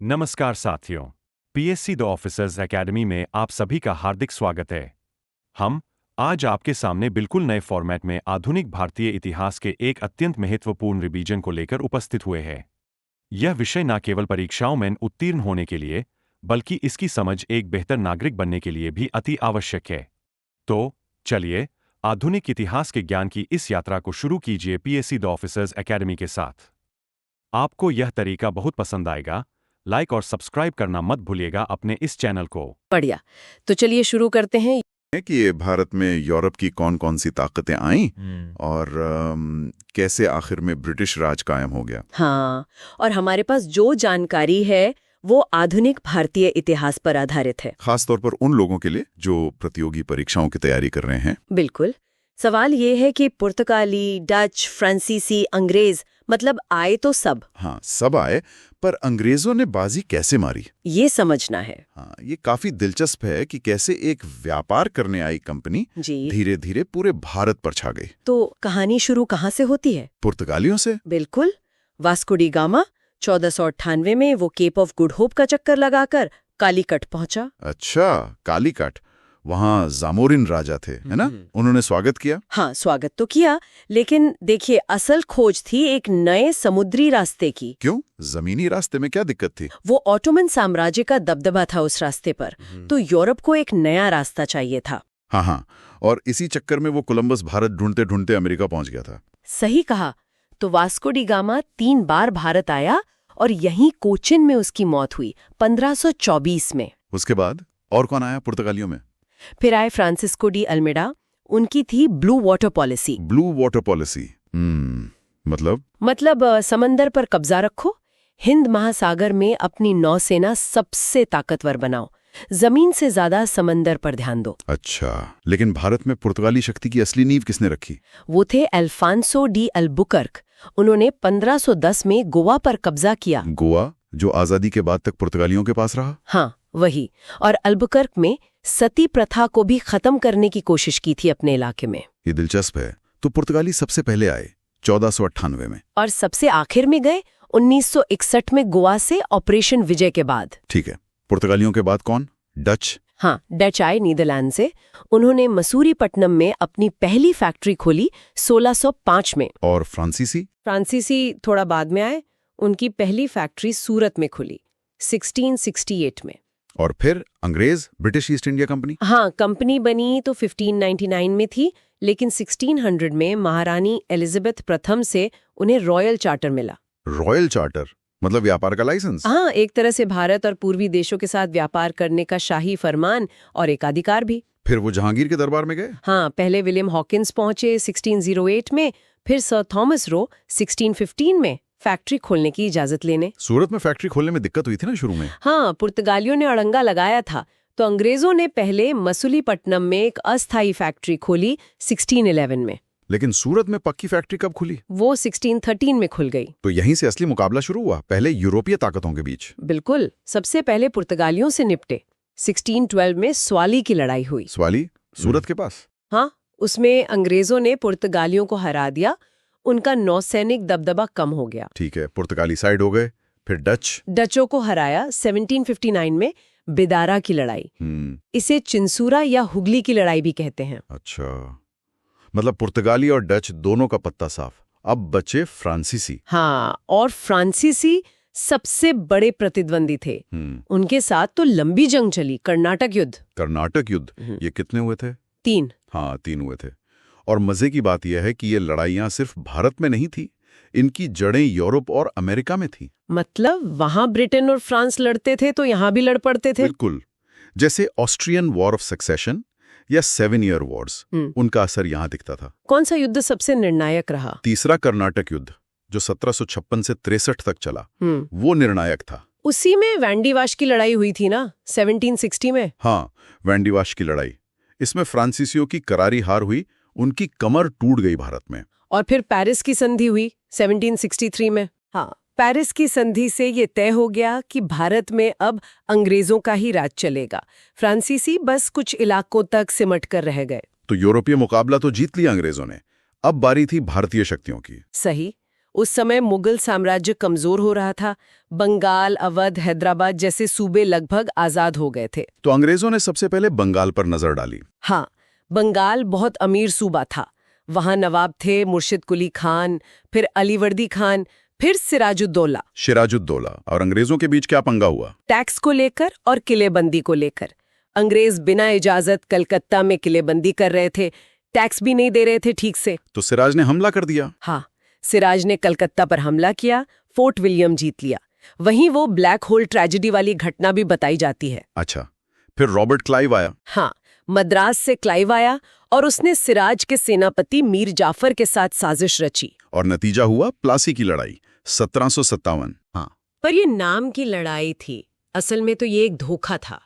नमस्कार साथियों, PSC the officers academy में आप सभी का हार्दिक स्वागत है। हम आज आपके सामने बिल्कुल नए फॉर्मेट में आधुनिक भारतीय इतिहास के एक अत्यंत महत्वपूर्ण रिवीजन को लेकर उपस्थित हुए हैं। यह विषय न केवल परीक्षाओं में उत्तीर्ण होने के लिए, बल्कि इसकी समझ एक बेहतर नागरिक बनने के लिए भी अति आवश्यक है। तो चलिए, आधुनिक इतिहास के ज्ञान की इस यात्रा को शुरू कीजिए पीएससी द ऑफिसर्स एकेडमी के साथ। आपको यह तरीका बहुत पसंद आएगा। लाइक और सब्सक्राइब करना मत भूलिएगा अपने इस चैनल को। बढ़िया। तो चलिए शुरू करते हैं। कि ये भारत में यूरोप की कौन कौन सी ताकतें आईं और कैसे आखिर में ब्रिटिश राज कायम हो गया। हाँ, और हमारे पास जो जानकारी है वो आधुनिक भारतीय इतिहास पर आधारित है। खास तौर पर उन लोगों के लिए जो प्रतियोगी परीक्षाओं की तैयारी कर रहे हैं। बिल्कुल। सवाल ये है कि पुर्तगाली, डच, फ्रांसीसी, अंग्रेज मतलब आए तो सब। हाँ, सब आए, पर अंग्रेजों ने बाजी कैसे मारी, ये समझना है। हाँ, ये काफी दिलचस्प है कि कैसे एक व्यापार करने आई कंपनी जी। धीरे धीरे पूरे भारत पर छा गई। तो कहानी शुरू कहाँ से होती है? पुर्तगालियों से। बिल्कुल। वास्को डी गामा 1498 में वो केप ऑफ गुड होप का चक्कर लगाकर कालीकट पहुंचा। अच्छा, कालीकट। वहां जामोरिन राजा थे, है ना? उन्होंने स्वागत किया। हाँ, स्वागत तो किया, लेकिन देखिए असल खोज थी एक नए समुद्री रास्ते की। क्यों? जमीनी रास्ते में क्या दिक्कत थी? वो ऑटोमन साम्राज्य का दबदबा था उस रास्ते पर, तो यूरोप को एक नया रास्ता चाहिए था। हाँ, और इसी चक्कर में वो कोलंबस भारत ढूंढते ढूंढते अमेरिका पहुंच गया था। सही कहा। तो वास्को डी गामा 3 बार भारत आया और यहीं कोचिन में उसकी मौत हुई 1524 में। उसके बाद और कौन आया पुर्तगालियों में? फिर आए फ्रांसिस्को डी अल्मेडा। उनकी थी blue water policy. Blue water policy मतलब समंदर पर कब्जा रखो, हिंद महासागर में अपनी नौसेना सबसे ताकतवर बनाओ, जमीन से ज्यादा समंदर पर ध्यान दो। अच्छा, लेकिन भारत में पुर्तगाली शक्ति की असली नींव किसने रखी? वो थे अल्फांसो डी अल्बुकर्क। उन्होंने 1510 में गोवा पर कब्जा किया। गोवा, जो आजादी के बाद तक पुर्तगालियों के पास रहा? हाँ, वही। और अल्बुकर्क में सती प्रथा को भी खत्म करने की कोशिश की थी अपने इलाके में। ये दिलचस्प है। तो पुर्तगाली सबसे पहले आए 1498 में, और सबसे आखिर में गए 1961 में गोवा से ऑपरेशन विजय के बाद। ठीक है। पुर्तगालियों के बाद कौन? डच। हाँ, डच आए नीदरलैंड से। उन्होंने मसूरीपट्टनम में अपनी पहली फैक्ट्री खोली 1605 में। और फ्रांसीसी? फ्रांसीसी थोड़ा बाद में आए। उनकी पहली फैक्ट्री सूरत में खुली 1668 में। और फिर अंग्रेज, ब्रिटिश ईस्ट इंडिया कंपनी? हाँ, कंपनी बनी तो 1599 में थी, लेकिन 1600 में महारानी एलिजाबेथ प्रथम से उन्हें रॉयल चार्टर मिला। रॉयल चार्टर मतलब व्यापार का लाइसेंस? हाँ, एक तरह से भारत और पूर्वी देशों के साथ व्यापार करने का शाही फरमान और एकाधिकार भी। फिर वो जहांगीर के दरबार में गए? हाँ, पहले विलियम हॉकिंस पहुंचे 1608 में, फिर सर थॉमस रो 1615 में फैक्ट्री खोलने की इजाजत लेने। सूरत में फैक्ट्री खोलने में दिक्कत हुई थी ना शुरू में? हाँ, पुर्तगालियों ने अड़ंगा लगाया था, तो अंग्रेजों ने पहले मसूलीपट्टनम में एक अस्थायी फैक्ट्री खोली 1611 में। लेकिन सूरत में पक्की फैक्ट्री कब खुली? वो 1613 में खुल गई। तो यहीं से असली मुकाबला शुरू हुआ, पहले यूरोपीय ताकतों के बीच। बिल्कुल। सबसे पहले पुर्तगालियों से निपटे। 1612 में स्वाली की लड़ाई हुई। स्वाली सूरत के पास? हाँ, उसमें अंग्रेजों ने पुर्तगालियों को हरा दिया, उनका नौसैनिक दबदबा कम हो गया। ठीक है, पुर्तगाली साइड हो गए। फिर डचों को हराया 1759 में बिदारा की लड़ाई। इसे चिंसूरा या हुगली की लड़ाई भी कहते हैं। अच्छा, मतलब पुर्तगाली और डच दोनों का पत्ता साफ। अब बचे फ्रांसीसी। हाँ, और फ्रांसीसी सबसे बड़े प्रतिद्वंदी थे। उनके साथ तो लंबी जंग चली, कर्नाटक युद्ध। कर्नाटक युद्ध, ये कितने हुए थे? 3। हाँ, 3 हुए थे। और मजे की बात यह है कि ये लड़ाइयां सिर्फ भारत में नहीं थी, इनकी जड़ें यूरोप और अमेरिका में थी। मतलब वहां ब्रिटेन और फ्रांस लड़ते थे तो यहाँ भी लड़ पड़ते थे। बिल्कुल। जैसे ऑस्ट्रियन वॉर ऑफ सक्सेशन या 7 ईयर वॉर्स, उनका असर यहाँ दिखता था। कौन सा युद्ध सबसे निर्णायक रहा? तीसरा कर्नाटक युद्ध, जो 1756 से 63 तक चला, वो निर्णायक था। उसी में वैंडीवाश की लड़ाई हुई थी ना, 1760 में? हाँ, वैंडीवाश की लड़ाई। इसमें फ्रांसीसियों की करारी हार हुई, उनकी कमर टूट गई भारत में। और फिर पेरिस की संधि हुई 1763 में। हाँ, पेरिस की संधि से ये तय हो गया कि भारत में अब अंग्रेजों का ही राज चलेगा, फ्रांसीसी बस कुछ इलाकों तक सिमट कर रह गए। तो यूरोपीय मुकाबला तो जीत लिया अंग्रेजों ने, अब बारी थी भारतीय शक्तियों की। सही। उस समय मुगल साम्राज्य कमजोर हो रहा था। बंगाल, अवध, हैदराबाद जैसे सूबे लगभग आजाद हो गए थे। तो अंग्रेजों ने सबसे पहले बंगाल पर नजर डाली। हाँ, बंगाल बहुत अमीर सूबा था। वहां नवाब थे मुर्शिद कुली खान, फिर अलीवर्दी खान, फिर सिराजुद्दौला। सिराजुद्दौला और अंग्रेजों के बीच क्या पंगा हुआ? टैक्स को लेकर और किलेबंदी को लेकर। अंग्रेज बिना इजाजत कलकत्ता में किलेबंदी कर रहे थे, टैक्स भी नहीं दे रहे थे ठीक से। तो सिराज ने हमला कर दिया। हाँ, सिराज ने कलकत्ता पर हमला किया, फोर्ट विलियम जीत लिया। वहीं वो ब्लैक होल ट्रेजेडी वाली घटना भी बताई जाती है। अच्छा, फिर रॉबर्ट क्लाइव आया। हाँ, मद्रास से क्लाइव आया और उसने सिराज के सेनापति मीर जाफर के साथ साजिश रची। और नतीजा हुआ प्लासी की लड़ाई 1757। हाँ, पर ये नाम की लड़ाई थी, असल में तो ये एक धोखा था।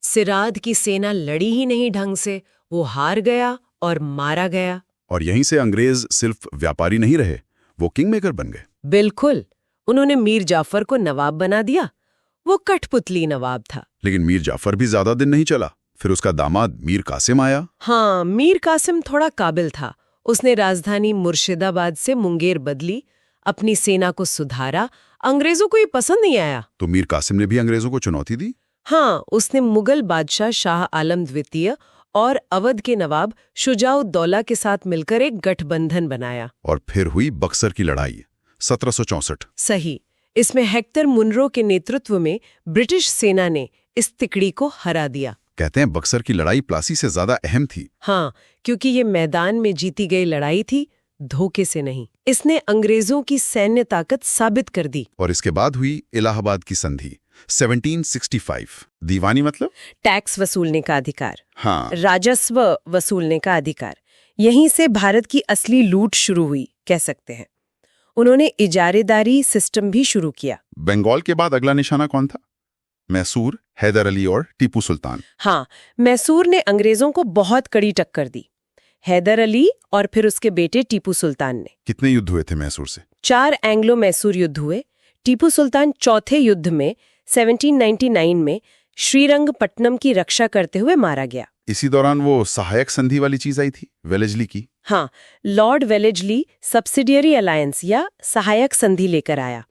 सिराज की सेना लड़ी ही नहीं ढंग से, वो हार गया और मारा गया। और यहीं से अंग्रेज सिर्फ व्यापारी नहीं रहे, वो किंग मेकर बन गए। बिल्कुल, उन्होंने मीर जाफर को नवाब बना दिया। वो कठपुतली नवाब था। लेकिन मीर जाफर भी ज्यादा दिन नहीं चला, फिर उसका दामाद मीर कासिम आया। हाँ, मीर कासिम थोड़ा काबिल था। उसने राजधानी मुर्शिदाबाद से मुंगेर बदली, अपनी सेना को सुधारा। अंग्रेजों को ये पसंद नहीं आया। तो मीर कासिम ने भी अंग्रेजों को चुनौती दी। हाँ, उसने मुगल बादशाह शाह आलम द्वितीय और अवध के नवाब शुजाउद्दौला के साथ मिलकर एक गठबंधन बनाया। और फिर हुई बक्सर की लड़ाई 1764। सही, इसमें हेक्टर मुनरो के नेतृत्व में ब्रिटिश सेना ने इस तिकड़ी को हरा दिया। कहते हैं बक्सर की लड़ाई प्लासी से ज्यादा अहम थी। हाँ, क्योंकि ये मैदान में जीती गई लड़ाई थी, धोखे से नहीं। इसने अंग्रेजों की सैन्य ताकत साबित कर दी। और इसके बाद हुई इलाहाबाद की संधि 1765। दीवानी मतलब टैक्स वसूलने का अधिकार, हाँ, राजस्व वसूलने का अधिकार। यहीं से भारत की असली लूट शुरू हुई, कह सकते हैं। उन्होंने इजारेदारी सिस्टम भी शुरू किया। बंगाल के बाद अगला निशाना कौन था? मैसूर, हैदर अली और टीपू सुल्तान। हाँ, मैसूर ने अंग्रेजों को बहुत कड़ी टक्कर दी। हैदर अली और फिर उसके बेटे टीपू सुल्तान ने। कितने युद्ध हुए थे मैसूर से? 4 एंग्लो मैसूर युद्ध हुए। टीपू सुल्तान चौथे युद्ध में 1799 में श्रीरंगपट्टनम की रक्षा करते हुए मारा गया। इसी दौरान वो सहायक संधि वाली चीज आई थी, वेलेस्ली की। हाँ, लॉर्ड वेलेस्ली सब्सिडियरी अलायंस या सहायक संधि लेकर आया।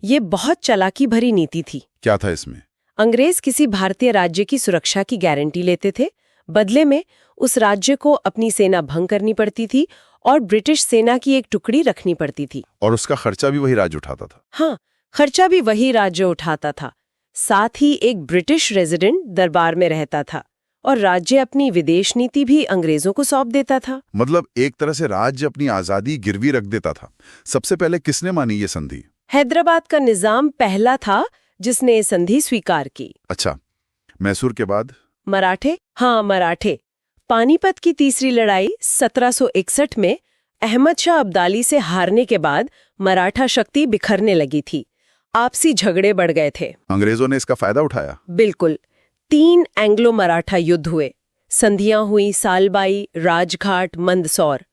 ये बहुत चालाकी भरी नीति थी। क्या था इसमें? अंग्रेज किसी भारतीय राज्य की सुरक्षा की गारंटी लेते थे, बदले में उस राज्य को अपनी सेना भंग करनी पड़ती थी और ब्रिटिश सेना की एक टुकड़ी रखनी पड़ती थी। और उसका खर्चा भी वही राज्य उठाता था। हाँ, खर्चा भी वही राज्य उठाता था। साथ ही एक ब्रिटिश रेजिडेंट दरबार में रहता था और राज्य अपनी विदेश नीति भी अंग्रेजों को सौंप देता था। मतलब एक तरह से राज्य अपनी आजादी गिरवी रख देता था। सबसे पहले किसने मानी ये संधि? हैदराबाद का निजाम पहला था जिसने ये संधि स्वीकार की। अच्छा, मैसूर के बाद? मराठे। हाँ, मराठे। पानीपत की तीसरी लड़ाई 1761 में अहमद शाह अब्दाली से हारने के बाद मराठा शक्ति बिखरने लगी थी। आपसी झगड़े बढ़ गए थे। अंग्रेजों ने इसका फायदा उठाया। बिल्कुल। 3 एंग्लो मराठा युद्ध हुए, संधियां हुई सालबाई, राजघाट, मंदसौर।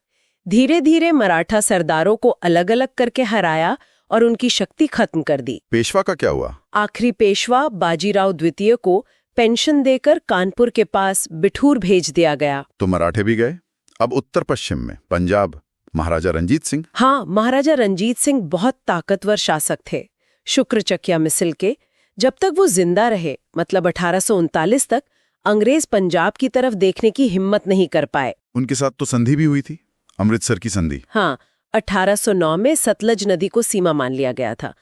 धीरे धीरे मराठा सरदारों को अलग अलग करके हराया और उनकी शक्ति खत्म कर दी। पेशवा का क्या हुआ? आखिरी पेशवा बाजीराव द्वितीय को पेंशन देकर कानपुर के पास बिठूर भेज दिया गया। तो मराठे भी गए। अब उत्तर पश्चिम में पंजाब, महाराजा रंजीत सिंह। हाँ, महाराजा रंजीत सिंह बहुत ताकतवर शासक थे, शुक्रचक्या मिसल के। जब तक वो जिंदा रहे, मतलब 1839 तक, अंग्रेज पंजाब की तरफ देखने की हिम्मत नहीं कर पाए। उनके साथ तो संधि भी हुई थी, अमृतसर की संधि। हाँ, 1809 में सतलज नदी को सीमा मान लिया गया था।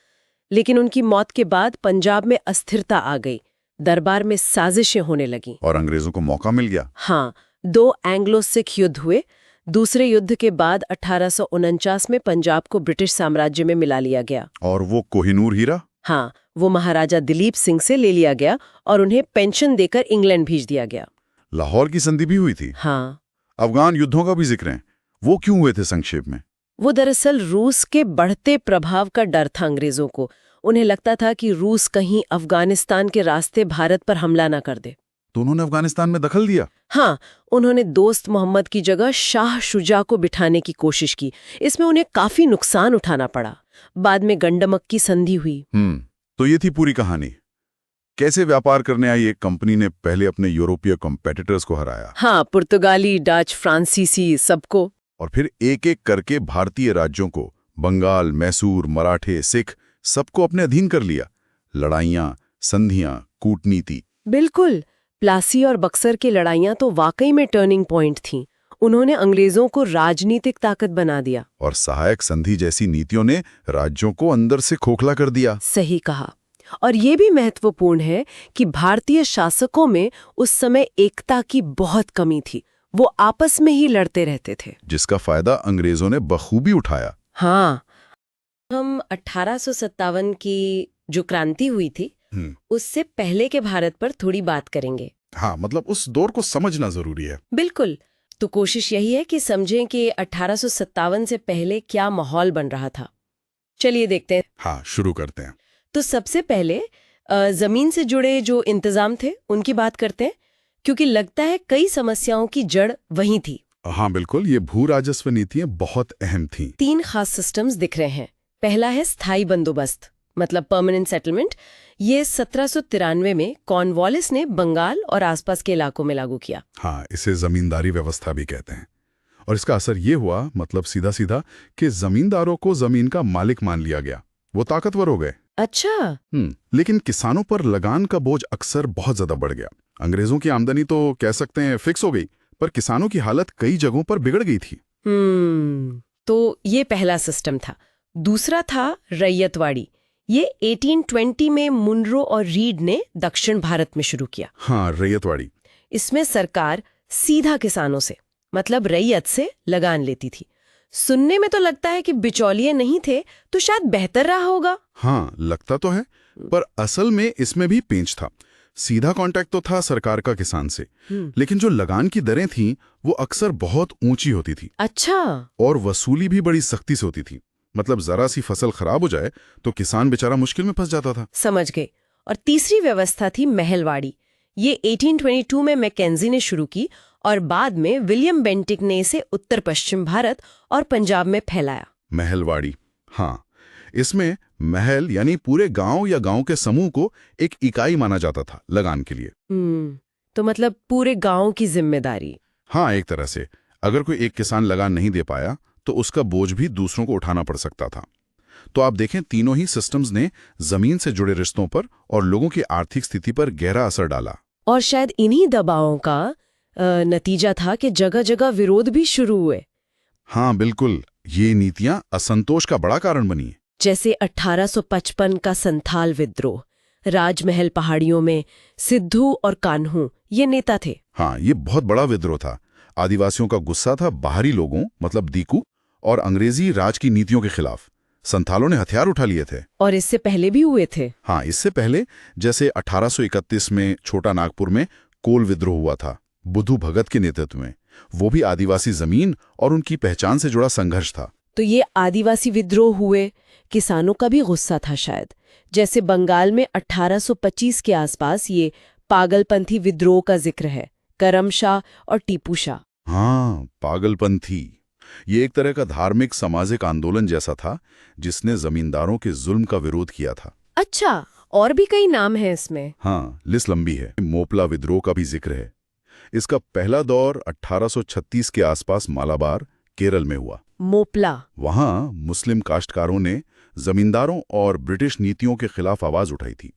लेकिन उनकी मौत के बाद पंजाब में अस्थिरता आ गई, दरबार में साजिशें होने लगीं। और अंग्रेजों को मौका मिल गया। हाँ, 2 एंग्लो सिख युद्ध हुए। दूसरे युद्ध के बाद 1849 में पंजाब को ब्रिटिश साम्राज्य में मिला लिया गया। और वो कोहिनूर हीरा? हाँ, वो महाराजा दिलीप सिंह से ले लिया गया और उन्हें पेंशन देकर इंग्लैंड भेज दिया गया। लाहौर की संधि भी हुई थी। हाँ। अफगान युद्धों का भी जिक्र है, वो क्यों हुए थे संक्षेप में? वो दरअसल रूस के बढ़ते प्रभाव का डर था अंग्रेजों को। उन्हें लगता था कि रूस कहीं अफगानिस्तान के रास्ते भारत पर हमला न कर दे। तो उन्होंने अफगानिस्तान में दखल दिया। हाँ, उन्होंने दोस्त मोहम्मद की जगह शाह शुजा को बिठाने की कोशिश की। इसमें उन्हें काफी नुकसान उठाना पड़ा। बाद में गंडमक की संधि हुई। तो ये थी पूरी कहानी। कैसे व्यापार करने आई एक कंपनी ने पहले अपने यूरोपीय कॉम्पिटिटर्स को हराया। हाँ, पुर्तगाली, डच, फ्रांसीसी, सबको। और फिर एक एक करके भारतीय राज्यों को बंगाल, मैसूर, मराठे, सिख सबको अपने अधीन कर लिया। लड़ाइयां, संधियां, कूटनीति। बिल्कुल। प्लासी और बक्सर की लड़ाइयां तो वाकई में टर्निंग पॉइंट थीं। उन्होंने अंग्रेजों को राजनीतिक ताकत बना दिया। और सहायक संधि जैसी नीतियों ने राज्यों को अंदर से खोखला कर दिया। सही कहा। और ये भी महत्वपूर्ण है कि भारतीय शासकों में उस समय एकता की बहुत कमी थी। वो आपस में ही लड़ते रहते थे, जिसका फायदा अंग्रेजों ने बखूबी उठाया। हाँ। हम 1857 की जो क्रांति हुई थी उससे पहले के भारत पर थोड़ी बात करेंगे। हाँ, मतलब उस दौर को समझना जरूरी है। बिल्कुल। तो कोशिश यही है कि समझें कि 1857 से पहले क्या माहौल बन रहा था। चलिए देखते हैं। हाँ, शुरू करते हैं। तो सबसे पहले जमीन से जुड़े जो इंतजाम थे उनकी बात करते हैं, क्योंकि लगता है कई समस्याओं की जड़ वहीं थी। हाँ बिल्कुल, ये भू राजस्व नीतियां बहुत अहम थीं। 3 खास सिस्टम्स दिख रहे हैं। पहला है स्थायी बंदोबस्त, मतलब परमानेंट सेटलमेंट। ये 1793 में कॉर्नवालिस ने बंगाल और आसपास के इलाकों में लागू किया। हाँ, इसे जमींदारी व्यवस्था भी कहते हैं। और इसका असर ये हुआ, मतलब सीधा सीधा, कि जमींदारों को जमीन का मालिक मान लिया गया। वो ताकतवर हो गए। अच्छा। लेकिन किसानों पर लगान का बोझ अक्सर बहुत ज्यादा बढ़ गया। अंग्रेजों की आमदनी तो कह सकते हैं फिक्स हो गई, पर किसानों की हालत कई जगहों पर बिगड़ गई थी। तो ये पहला सिस्टम था। दूसरा था रैयतवाड़ी। ये 1820 में मुनरो और रीड ने दक्षिण भारत में शुरू किया। हाँ, रैयतवाड़ी। इसमें सरकार सीधा किसानों से, मतलब रैयत से लगान लेती थी। सुनने में तो लगता है कि बिचौलिए नहीं थे, तो शायद बेहतर रहा होगा। हाँ, लगता तो है, पर असल में इसमें भी पेंच था। सीधा कांटेक्ट तो था सरकार का किसान से, लेकिन जो लगान की दरें थीं वो अक्सर बहुत ऊंची होती थी। अच्छा। और वसूली भी बड़ी सख्ती से होती थी। मतलब जरा सी फसल खराब हो जाए तो किसान बेचारा मुश्किल में फंस जाता था। समझ गए। और तीसरी व्यवस्था थी महलवाड़ी। ये 1822 में मैकेंजी ने शुरू की और बाद में विलियम बेंटिक ने इसे उत्तर पश्चिम भारत और पंजाब में फैलाया। महलवाड़ी, हाँ, इसमें महल यानी पूरे गांव या गांव के समूह को एक इकाई माना जाता था लगान के लिए। तो मतलब पूरे गांव की जिम्मेदारी। हाँ, एक तरह से अगर कोई एक किसान लगान नहीं दे पाया तो उसका बोझ भी दूसरों को उठाना पड़ सकता था। तो आप देखें, तीनों ही सिस्टम्स ने जमीन से जुड़े रिश्तों पर और लोगों की आर्थिक स्थिति पर गहरा असर डाला। और शायद इन्हीं दबावों का नतीजा था कि जगह जगह विरोध भी शुरू हुए। हाँ बिल्कुल, ये नीतियां असंतोष का बड़ा कारण बनी। जैसे 1855 का संथाल विद्रोह। राजमहल पहाड़ियों में सिद्धू और कान्हू ये नेता थे। हाँ, ये बहुत बड़ा विद्रोह था। आदिवासियों का गुस्सा था बाहरी लोगों, मतलब दीकू, और अंग्रेजी राज की नीतियों के खिलाफ। संथालों ने हथियार उठा लिए थे। और इससे पहले भी हुए थे। हाँ, इससे पहले, जैसे 1831 में छोटा नागपुर में कोल विद्रोह हुआ था, बुद्धू भगत के नेतृत्व में। वो भी आदिवासी जमीन और उनकी पहचान से जुड़ा संघर्ष था। तो ये आदिवासी विद्रोह हुए, किसानों का भी गुस्सा था शायद। जैसे बंगाल में 1825 के आसपास ये पागलपंथी विद्रोह का जिक्र है, करमशाह और टीपू शाह। हाँ, पागलपंथी, ये एक तरह का धार्मिक सामाजिक आंदोलन जैसा था जिसने जमींदारों के जुल्म का विरोध किया था। अच्छा, और भी कई नाम हैं इसमें। हाँ, लिस्ट लंबी है। मोपला विद्रोह का भी जिक्र है। इसका पहला दौर 1836 के आसपास मालाबार, केरल में हुआ। मोपला, वहां मुस्लिम काश्तकारों ने जमींदारों और ब्रिटिश नीतियों के खिलाफ आवाज उठाई थी।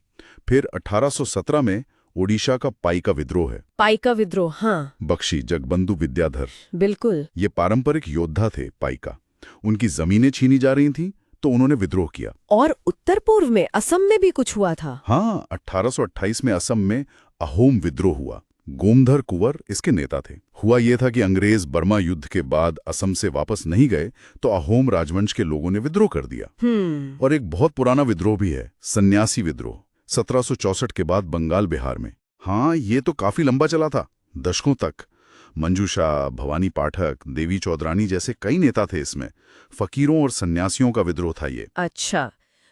फिर 1817 में ओडिशा का पाइका विद्रोह है। पाइका विद्रोह, हाँ। बख्शी जगबंधु विद्याधर, बिल्कुल। ये पारंपरिक योद्धा थे पाइका। उनकी जमीनें छीनी जा रही थीं तो उन्होंने विद्रोह किया। और उत्तर पूर्व में असम में भी कुछ हुआ था। हाँ, 1828 में असम में अहोम विद्रोह हुआ। गोमधर कुंवर इसके नेता थे। हुआ ये था कि अंग्रेज बर्मा युद्ध के बाद असम से वापस नहीं गए तो अहोम राजवंश के लोगों ने विद्रोह कर दिया। और एक बहुत पुराना विद्रोह भी है, सन्यासी विद्रोह, 1764 के बाद बंगाल बिहार में। हाँ, ये तो काफी लंबा चला था, दशकों तक। मंजूषा, भवानी पाठक, देवी चौधरानी जैसे कई नेता थे इसमें। फकीरों और सन्यासियों का विद्रोह था ये। अच्छा,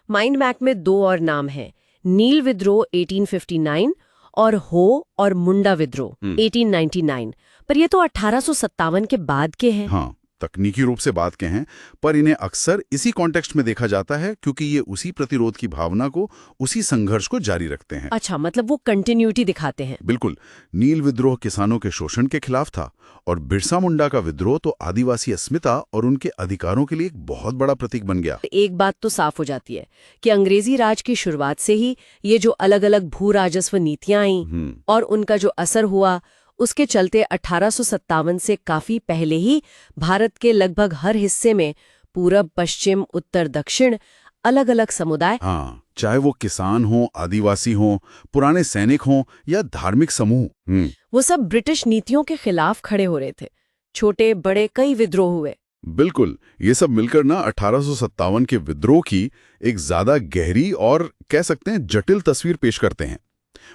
माइंड मैप में 2 और नाम हैं, नील विद्रोह 1859 और हो और मुंडा विद्रोह 1899। पर ये तो 1857 के बाद के हैं। हाँ, तकनीकी रूप से बात कहें, पर इन्हें अक्सर इसी कॉन्टेक्स्ट में देखा जाता है क्योंकि ये उसी प्रतिरोध की भावना को, उसी संघर्ष को जारी रखते हैं। अच्छा, मतलब वो कंटिन्यूटी दिखाते हैं। बिल्कुल। नील विद्रोह किसानों के शोषण के खिलाफ था और बिरसा मुंडा का विद्रोह तो आदिवासी अस्मिता और उनके अधिकारों के लिए एक बहुत बड़ा प्रतीक बन गया। एक बात तो साफ हो जाती है कि अंग्रेजी राज की शुरुआत से ही ये जो अलग अलग भू राजस्व नीतियां आईं और उनका जो असर हुआ, उसके चलते 1857 से काफी पहले ही भारत के लगभग हर हिस्से में पूरब, पश्चिम, उत्तर, दक्षिण अलग अलग समुदाय, हाँ, चाहे वो किसान हो, आदिवासी हो, पुराने सैनिक हो या धार्मिक समूह, वो सब ब्रिटिश नीतियों के खिलाफ खड़े हो रहे थे। छोटे बड़े कई विद्रोह हुए। बिल्कुल। ये सब मिलकर ना 1857 के विद्रोह की एक ज्यादा गहरी और कह सकते हैं जटिल तस्वीर पेश करते हैं।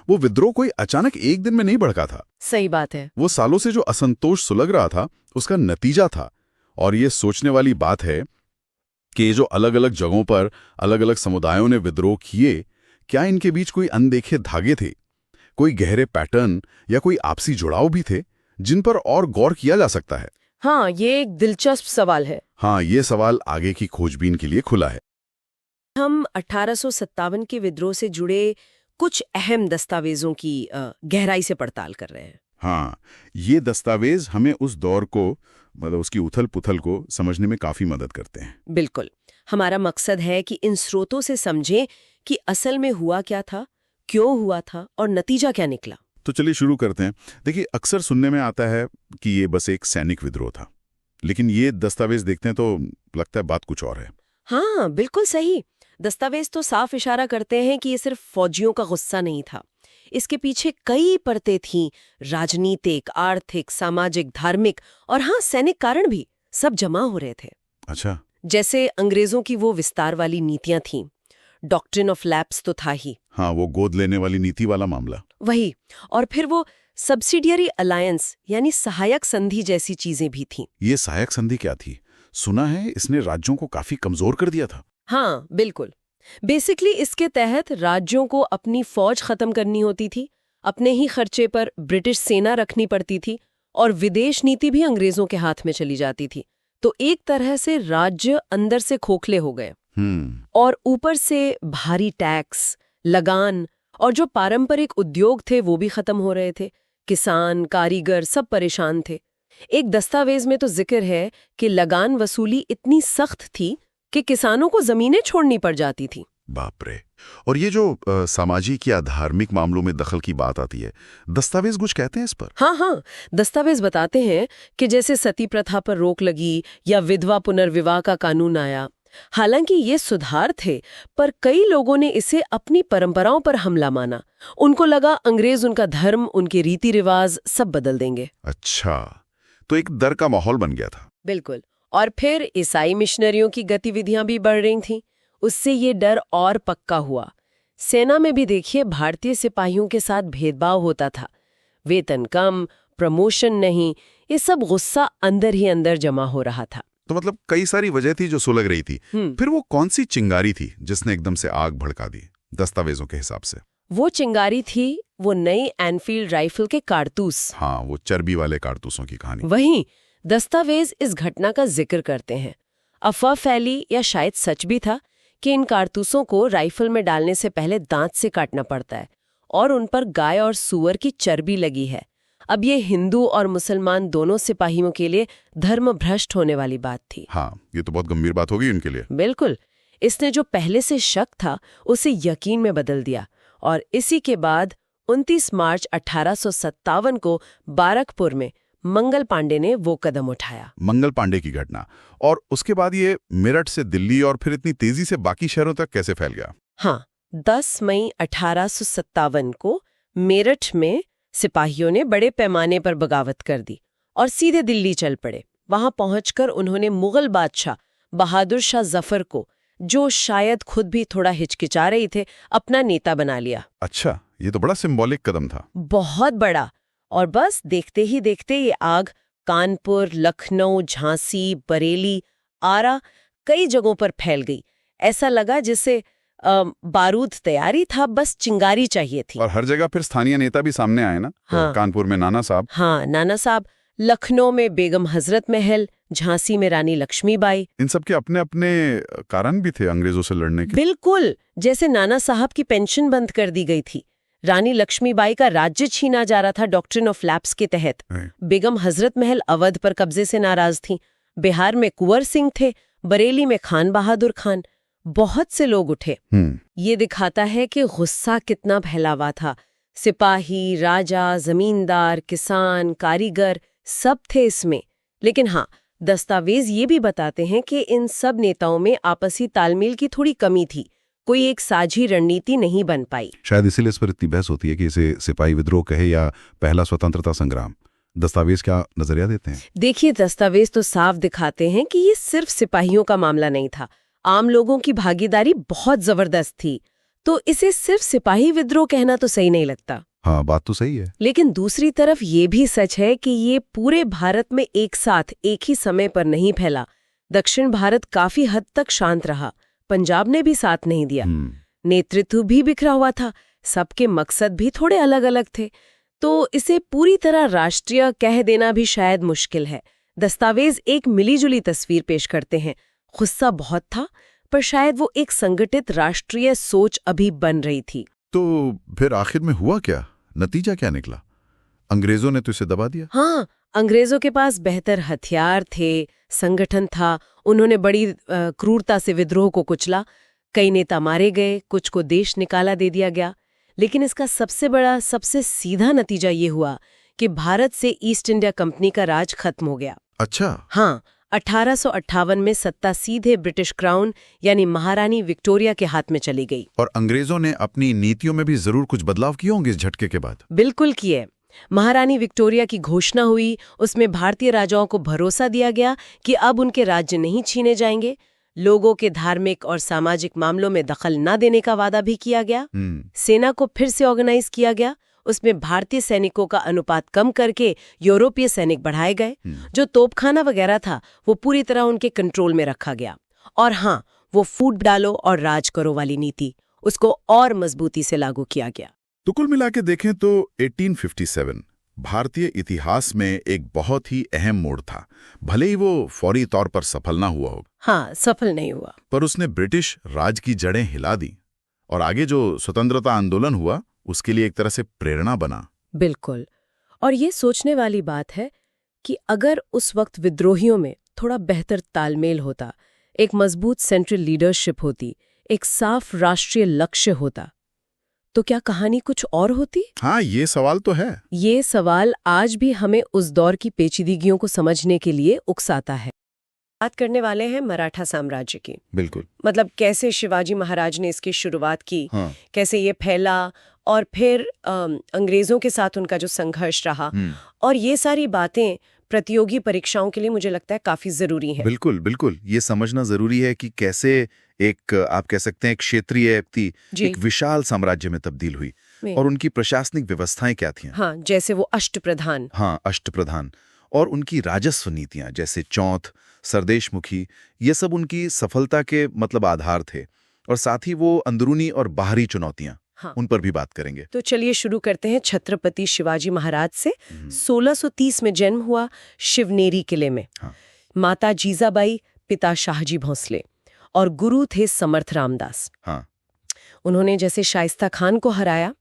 वो विद्रोह कोई अचानक एक दिन में नहीं भड़का था। सही बात है। वो सालों से जो असंतोष सुलग रहा था, उसका नतीजा था। और ये सोचने वाली बात है कि ये जो अलग अलग जगहों पर अलग अलग समुदायों ने विद्रोह किए, क्या इनके बीच कोई अनदेखे धागे थे, कोई गहरे पैटर्न या कोई आपसी जुड़ाव भी थे जिन पर और गौर किया जा सकता है? हाँ, ये एक दिलचस्प सवाल है। हाँ, ये सवाल आगे की खोजबीन के लिए खुला है। हम 1857 के विद्रोह से जुड़े कुछ अहम दस्तावेजों की गहराई से पड़ताल कर रहे हैं। हाँ, ये दस्तावेज हमें उस दौर को, मतलब उसकी उथल पुथल को समझने में काफी मदद करते हैं। बिल्कुल। हमारा मकसद है कि इन स्रोतों से समझें कि असल में हुआ क्या था, क्यों हुआ था और नतीजा क्या निकला। तो चलिए शुरू करते हैं। देखिए, अक्सर सुनने में आता है कि ये बस एक सैनिक विद्रोह था, लेकिन ये दस्तावेज देखते हैं तो लगता है बात कुछ और है। हाँ, बिल्कुल सही। दस्तावेज तो साफ इशारा करते हैं कि ये सिर्फ फौजियों का गुस्सा नहीं था। इसके पीछे कई परतें थीं, राजनीतिक, आर्थिक, सामाजिक, धार्मिक और हाँ, सैनिक कारण भी सब जमा हो रहे थे। अच्छा। जैसे अंग्रेजों की वो विस्तार वाली नीतियां थीं, डॉक्ट्रिन ऑफ लैप्स तो था ही। हाँ, वो गोद लेने वाली नीति वाला मामला। वही। और फिर वो सब्सिडियरी अलायंस यानी सहायक संधि जैसी चीजें भी थीं। ये सहायक संधि क्या थी? सुना है इसने राज्यों को काफी कमजोर कर दिया था। हाँ, बिल्कुल। बेसिकली इसके तहत राज्यों को अपनी फौज खत्म करनी होती थी, अपने ही खर्चे पर ब्रिटिश सेना रखनी पड़ती थी और विदेश नीति भी अंग्रेजों के हाथ में चली जाती थी। तो एक तरह से राज्य अंदर से खोखले हो गए और ऊपर से भारी टैक्स, लगान और जो पारंपरिक उद्योग थे वो भी खत्म हो रहे थे। किसान, कारीगर सब परेशान थे। एक दस्तावेज में तो जिक्र है कि लगान वसूली इतनी सख्त थी कि किसानों को जमीनें छोड़नी पड़ जाती थी। बाप रे। और ये जो सामाजिक या धार्मिक मामलों में दखल की बात आती है, दस्तावेज कुछ कहते हैं इस पर? हाँ, दस्तावेज बताते हैं कि जैसे सती प्रथा पर रोक लगी या विधवा पुनर्विवाह का कानून आया। हालांकि ये सुधार थे, पर कई लोगों ने इसे अपनी परंपराओं पर हमला माना। उनको लगा अंग्रेज उनका धर्म, उनके रीति रिवाज सब बदल देंगे। अच्छा, तो एक डर का माहौल बन गया था। बिल्कुल। और फिर ईसाई मिशनरियों की गतिविधियां भी बढ़ रही थीं। उससे ये डर और पक्का हुआ। सेना में भी देखिए, भारतीय सिपाहियों के साथ भेदभाव होता था। वेतन कम, प्रमोशन नहीं, ये सब गुस्सा अंदर ही अंदर जमा हो रहा था। तो मतलब कई सारी वजह थी जो सुलग रही थी। फिर वो कौन सी चिंगारी थी जिसने एकदम से आग भड़का दी दस्तावेजों के हिसाब से? वो चिंगारी थी वो नई एनफील्ड राइफल के कारतूस। हाँ, वो चर्बी वाले कारतूसों की कहानी। वहीं दस्तावेज इस घटना का जिक्र करते हैं। अफवाह फैली या शायद सच भी था कि इन कारतूसों को राइफल में डालने से पहले दांत से काटना पड़ता है और उन पर गाय और सूअर की चर्बी लगी है। अब ये हिंदू और मुसलमान दोनों सिपाहियों के लिए धर्म भ्रष्ट होने वाली बात थी। हाँ, ये तो बहुत गंभीर बात होगी उनके लिए। बिल्कुल। इसने जो पहले से शक था उसे यकीन में बदल दिया और इसी के बाद 29 मार्च 1857 को बारकपुर में मंगल पांडे ने वो कदम उठाया। मंगल पांडे की घटना, और उसके बाद ये मेरठ से दिल्ली और फिर इतनी तेजी से बाकी शहरों तक कैसे फैल गया? हाँ, 10 मई 1857 को मेरठ में सिपाहियों ने बड़े पैमाने पर बगावत कर दी और सीधे दिल्ली चल पड़े। वहां पहुंचकर उन्होंने मुगल बादशाह बहादुर शाह जफर को, जो शायद खुद भी थोड़ा हिचकिचा रही थे, अपना नेता बना लिया। अच्छा, ये तो बड़ा सिंबॉलिक कदम था। बहुत बड़ा। और बस देखते ही देखते ये आग कानपुर, लखनऊ, झांसी, बरेली, आरा कई जगहों पर फैल गई। ऐसा लगा जिससे बारूद तैयारी था, बस चिंगारी चाहिए थी। और हर जगह फिर स्थानीय नेता भी सामने आए ना। हाँ। कानपुर में नाना साहब। हाँ, नाना साहब, लखनऊ में बेगम हजरत महल, झांसी में रानी लक्ष्मीबाई। इन सब के अपने अपने कारण भी थे अंग्रेजों से लड़ने के। बिल्कुल, जैसे नाना साहब की पेंशन बंद कर दी गई थी, रानी लक्ष्मीबाई का राज्य छीना जा रहा था डॉक्ट्रिन ऑफ लैप्स के तहत, बेगम हजरत महल अवध पर कब्जे से नाराज थीं, बिहार में कुंवर सिंह थे, बरेली में खान बहादुर खान। बहुत से लोग उठे। ये दिखाता है कि गुस्सा कितना फैला हुआ था। सिपाही, राजा, जमींदार, किसान, कारीगर सब थे इसमें। लेकिन हाँ, दस्तावेज ये भी बताते हैं कि इन सब नेताओं में आपसी तालमेल की थोड़ी कमी थी, कोई एक साझी रणनीति नहीं बन पाई। शायद इसीलिए इस पर इतनी बहस होती है कि इसे सिपाही विद्रोह कहे या पहला स्वतंत्रता संग्राम। दस्तावेज क्या नजरिया देते हैं? देखिए, दस्तावेज तो साफ दिखाते हैं कि ये सिर्फ सिपाहियों का मामला नहीं था, आम लोगों की भागीदारी बहुत जबरदस्त थी। तो इसे सिर्फ सिपाही विद्रोह कहना तो सही नहीं लगता। हाँ, बात तो सही है। लेकिन दूसरी तरफ ये भी सच है कि ये पूरे भारत में एक साथ एक ही समय पर नहीं फैला। दक्षिण भारत काफी हद तक शांत रहा, पंजाब ने भी साथ नहीं दिया, नेतृत्व भी बिखरा हुआ था, सबके मकसद भी थोड़े अलग अलग थे। तो इसे पूरी तरह राष्ट्रीय कह देना भी शायद मुश्किल है। दस्तावेज एक मिलीजुली तस्वीर पेश करते हैं। गुस्सा बहुत था, पर शायद वो एक संगठित राष्ट्रीय सोच अभी बन रही थी। तो फिर आखिर में हुआ क्या? नतीजा क्या निकला? अंग्रेजों ने तो इसे दबा दिया। हाँ, अंग्रेजों के पास बेहतर हथियार थे, संगठन था, उन्होंने बड़ी क्रूरता से विद्रोह को कुचला। कई नेता मारे गए, कुछ को देश निकाला दे दिया गया। लेकिन इसका सबसे बड़ा, सबसे सीधा नतीजा ये हुआ कि भारत से ईस्ट इंडिया कंपनी का राज खत्म हो गया। अच्छा। हाँ, 1858 में सत्ता सीधे ब्रिटिश क्राउन यानी महारानी विक्टोरिया के हाथ में चली गई। और अंग्रेजों ने अपनी नीतियों में भी जरूर कुछ बदलाव किए होंगे इस झटके के बाद। बिल्कुल किए। महारानी विक्टोरिया की घोषणा हुई, उसमें भारतीय राजाओं को भरोसा दिया गया कि अब उनके राज्य नहीं छीने जाएंगे। लोगों के धार्मिक और सामाजिक मामलों में दखल न देने का वादा भी किया गया। सेना को फिर से ऑर्गेनाइज किया गया, उसमें भारतीय सैनिकों का अनुपात कम करके यूरोपीय सैनिक बढ़ाए गए। जो तोपखाना वगैरह था वो पूरी तरह उनके कंट्रोल में रखा गया। और हाँ, वो फूट डालो और राज करो वाली नीति, उसको और मजबूती से लागू किया गया। तो कुल मिला के देखें तो 1857 भारतीय इतिहास में एक बहुत ही अहम मोड़ था। भले ही वो फौरी तौर पर सफल ना हुआ हो। हाँ, सफल नहीं हुआ, पर उसने ब्रिटिश राज की जड़ें हिला दी और आगे जो स्वतंत्रता आंदोलन हुआ उसके लिए एक तरह से प्रेरणा बना। बिल्कुल। और ये सोचने वाली बात है कि अगर उस वक्त विद्रोहियों में थोड़ा बेहतर तालमेल होता, एक मजबूत सेंट्रल लीडरशिप होती, एक साफ राष्ट्रीय लक्ष्य होता, तो क्या कहानी कुछ और होती? हाँ, ये सवाल तो है। ये सवाल आज भी हमें उस दौर की पेचीदगियों को समझने के लिए उकसाता है। बात करने वाले हैं मराठा साम्राज्य की। बिल्कुल। मतलब कैसे शिवाजी महाराज ने इसकी शुरुआत की, हाँ। कैसे ये फैला और फिर अंग्रेजों के साथ उनका जो संघर्ष रहा। और ये सारी बातें प्रतियोगी परीक्षाओं के लिए मुझे लगता है काफी जरूरी है। बिल्कुल बिल्कुल, ये समझना जरूरी है कि कैसे एक, आप कह सकते हैं, एक क्षेत्रीय एक विशाल साम्राज्य में तब्दील हुई और उनकी प्रशासनिक व्यवस्थाएं क्या थीं। हाँ, जैसे वो अष्टप्रधान। हाँ, अष्टप्रधान। और उनकी राजस्व नीतियां जैसे चौथ, सरदेशमुखी, ये सब उनकी सफलता के मतलब आधार थे। और साथ ही वो अंदरूनी और बाहरी चुनौतियां, हाँ, उन पर भी बात करेंगे। तो चलिए शुरू करते हैं छत्रपति शिवाजी महाराज से। 1630 में जन्म हुआ शिवनेरी किले में। हाँ। माता जीजाबाई, पिता शाहजी भोंसले और गुरु थे समर्थ रामदास। हाँ। उन्होंने जैसे शाइस्ता खान को हराया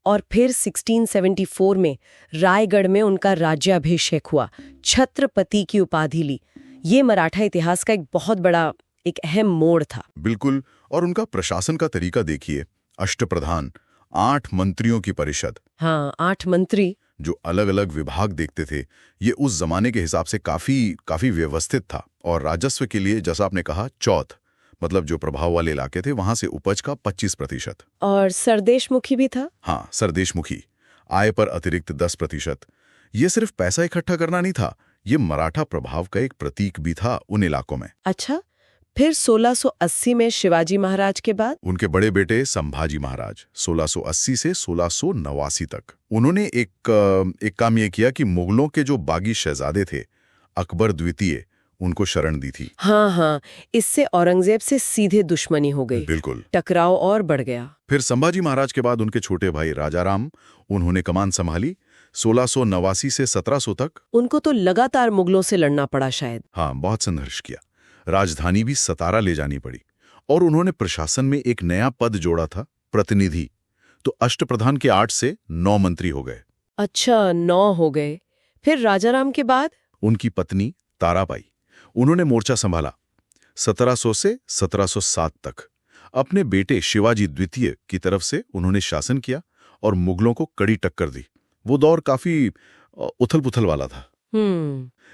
और फिर 1674 में रायगढ़ में उनका राज्याभिषेक हुआ, छत्रपति की उपाधि ली। ये मराठा इतिहास का एक बहुत बड़ा, एक अहम मोड़ था। बिल्कुल। और उनका प्रशासन का तरीका देखिए, अष्टप्रधान, 8 मंत्रियों की परिषद। हाँ, 8 मंत्री जो अलग अलग विभाग देखते थे। ये उस जमाने के हिसाब से काफी व्यवस्थित था। और राजस्व के लिए, जैसा आपने कहा, चौथ, मतलब जो प्रभाव वाले इलाके थे वहां से उपज का 25%। और सरदेशमुखी भी था। हाँ, सरदेशमुखी, आय पर अतिरिक्त 10%। ये सिर्फ पैसा इकट्ठा करना नहीं था, ये मराठा प्रभाव का एक प्रतीक भी था उन इलाकों में। अच्छा, फिर 1680 में शिवाजी महाराज के बाद उनके बड़े बेटे संभाजी महाराज 1680 से 1689 तक उन्होंने एक काम ये किया कि मुगलों के जो बागी शहजादे थे, अकबर द्वितीय, उनको शरण दी थी। हाँ, इससे औरंगजेब से सीधे दुश्मनी हो गई। बिल्कुल। टकराव और बढ़ गया। फिर संभाजी महाराज के बाद उनके छोटे भाई राजाराम, उन्होंने कमान संभाली। 1689 से 1700 तक। उनको तो लगातार मुगलों से लड़ना पड़ा शायद। हाँ, बहुत संघर्ष किया। राजधानी भी सतारा ले जानी पड़ी और उन्होंने प्रशासन में एक नया पद जोड़ा था, प्रतिनिधि। तो अष्टप्रधान के 8 से 9 मंत्री हो गए। अच्छा, 9 हो गए। फिर राजाराम के बाद? उनकी पत्नी ताराबाई, उन्होंने मोर्चा संभाला 1700 से 1707 तक। अपने बेटे शिवाजी द्वितीय की तरफ से उन्होंने शासन किया और मुगलों को कड़ी टक्कर दी। वो दौर काफी उथल-पुथल वाला था।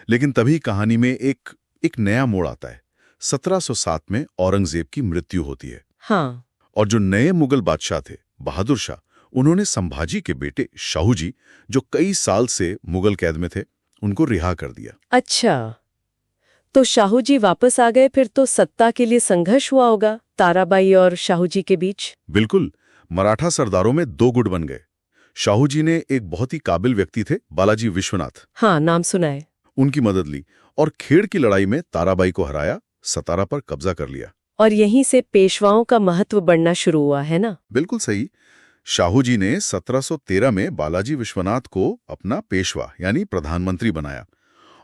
लेकिन तभी कहानी में एक नया मोड़ आता है। 1707 में औरंगजेब की मृत्यु होती है। हाँ। और जो नए मुगल बादशाह थे, बहादुर शाह, उन्होंने संभाजी के बेटे शाहू जी, जो कई साल से मुगल कैद में थे, उनको रिहा कर दिया। अच्छा, तो शाहू जी वापस आ गए। फिर तो सत्ता के लिए संघर्ष हुआ होगा ताराबाई और शाहू जी के बीच। बिल्कुल। मराठा सरदारों में 2 गुट बन गए। शाहू जी ने एक बहुत ही काबिल व्यक्ति थे, बालाजी विश्वनाथ। हाँ, नाम सुना है। उनकी मदद ली और खेड़ की लड़ाई में ताराबाई को हराया, सतारा पर कब्जा कर लिया। और यहीं से पेशवाओं का महत्व बढ़ना शुरू हुआ, है ना? बिल्कुल सही। शाहू जी ने 1713 में बालाजी विश्वनाथ को अपना पेशवा यानी प्रधानमंत्री बनाया।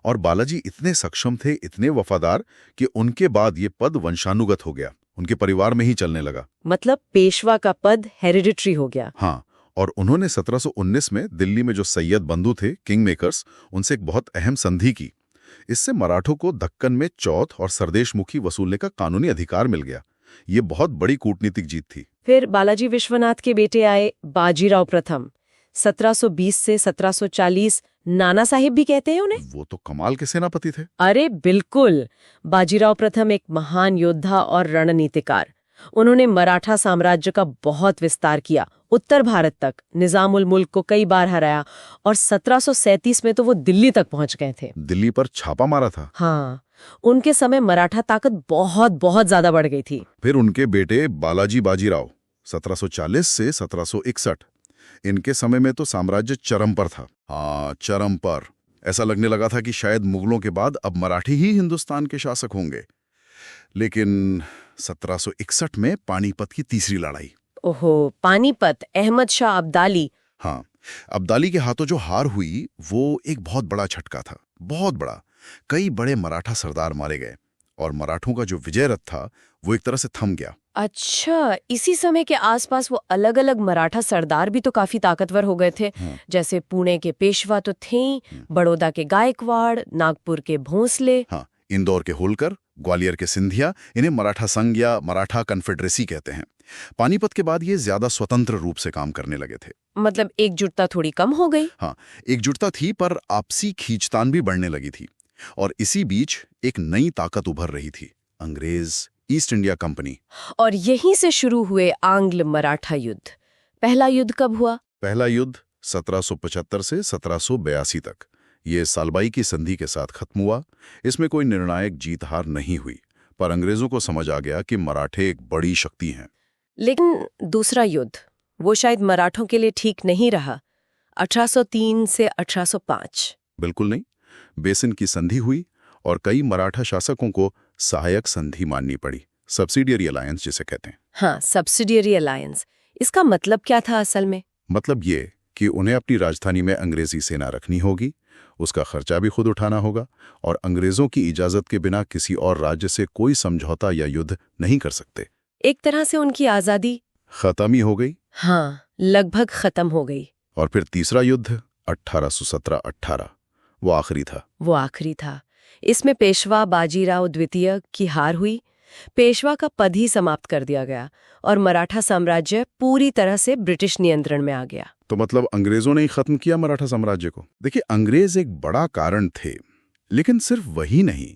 और बालाजी इतने सक्षम थे, इतने वफादार, कि उनके बाद ये पद वंशानुगत हो गया, उनके परिवार में ही चलने लगा। मतलब पेशवा का पद हेरिडिटरी हो गया। हाँ, और उन्होंने 1719 में दिल्ली में जो सैयद बंधु थे, किंग मेकर्स, उनसे एक बहुत अहम संधि की। इससे मराठों को दक्कन में चौथ और सरदेशमुखी वसूलने का कानूनी अधिकार मिल गया। ये बहुत बड़ी कूटनीतिक जीत थी। फिर बालाजी विश्वनाथ के बेटे आए बाजीराव प्रथम। 1720 से 1740 नाना साहिब भी कहते हैं उन्हें। वो तो कमाल के सेनापति थे। अरे बिल्कुल। बाजीराव प्रथम एक महान योद्धा और रणनीतिकार। उन्होंने मराठा साम्राज्य का बहुत विस्तार किया, उत्तर भारत तक, निजामुल मुल्क को कई बार हराया और 1737 में तो वो दिल्ली तक पहुंच गए थे। दिल्ली पर छापा मारा था। हाँ, उनके समय मराठा ताकत बहुत बहुत ज्यादा बढ़ गई थी। फिर उनके बेटे बालाजी बाजीराव 1740 से 1761, इनके समय में तो साम्राज्य चरम पर था। हाँ, चरम पर। ऐसा लगने लगा था कि शायद मुगलों के बाद अब मराठी ही हिंदुस्तान के शासक होंगे। लेकिन 1761 में पानीपत की तीसरी लड़ाई। ओहो, पानीपत, अहमद शाह अब्दाली। हाँ, अब्दाली के हाथों जो हार हुई वो एक बहुत बड़ा झटका था, बहुत बड़ा। कई बड़े मराठा सरदार मारे गए और मराठों का जो विजय रथ था वो एक तरह से थम गया। अच्छा, इसी समय के आसपास वो अलग अलग मराठा सरदार भी तो काफी ताकतवर हो गए थे। जैसे पुणे के पेशवा तो थे ही, बड़ौदा के गायकवाड़, नागपुर के भोंसले। हाँ, इंदौर के होलकर, ग्वालियर के सिंधिया, इन्हें मराठा संघ या मराठा कन्फेडरेसी कहते हैं। पानीपत के बाद ये ज्यादा स्वतंत्र रूप से काम करने लगे थे। मतलब एकजुटता थोड़ी कम हो गई। हाँ, एकजुटता थी पर आपसी खींचतान भी बढ़ने लगी थी। और इसी बीच एक नई ताकत उभर रही थी, अंग्रेज, ईस्ट इंडिया कंपनी। और यहीं से शुरू हुए आंग्ल मराठा युद्ध। पहला युद्ध कब हुआ? पहला युद्ध 1775 से 1782 तक। ये सालबाई की संधि के साथ खत्म हुआ। इसमें कोई निर्णायक जीत हार नहीं हुई, पर अंग्रेजों को समझ आ गया कि मराठे एक बड़ी शक्ति हैं। लेकिन दूसरा युद्ध, वो शायद मराठों के लिए ठीक नहीं रहा। 1803 से 1805। बिल्कुल नहीं। बेसिन की संधि हुई और कई मराठा शासकों को सहायक संधि माननी पड़ी, सब्सिडियरी अलायंस जिसे कहते हैं। हाँ, सब्सिडियरी अलायंस। इसका मतलब क्या था असल में? मतलब ये कि उन्हें अपनी राजधानी में अंग्रेजी सेना रखनी होगी, उसका खर्चा भी खुद उठाना होगा और अंग्रेजों की इजाजत के बिना किसी और राज्य से कोई समझौता या युद्ध नहीं कर सकते। एक तरह से उनकी आजादी खत्म ही हो गई। हाँ, लगभग खत्म हो गई। और फिर तीसरा युद्ध 1817-18, वो आखिरी था। वो आखिरी था। इसमें पेशवा बाजीराव द्वितीय की हार हुई। पेशवा का पद ही समाप्त कर दिया गया और मराठा साम्राज्य पूरी तरह से ब्रिटिश नियंत्रण में आ गया। तो मतलब अंग्रेजों ने ही खत्म किया मराठा साम्राज्य को। देखिए, अंग्रेज एक बड़ा कारण थे, लेकिन सिर्फ वही नहीं।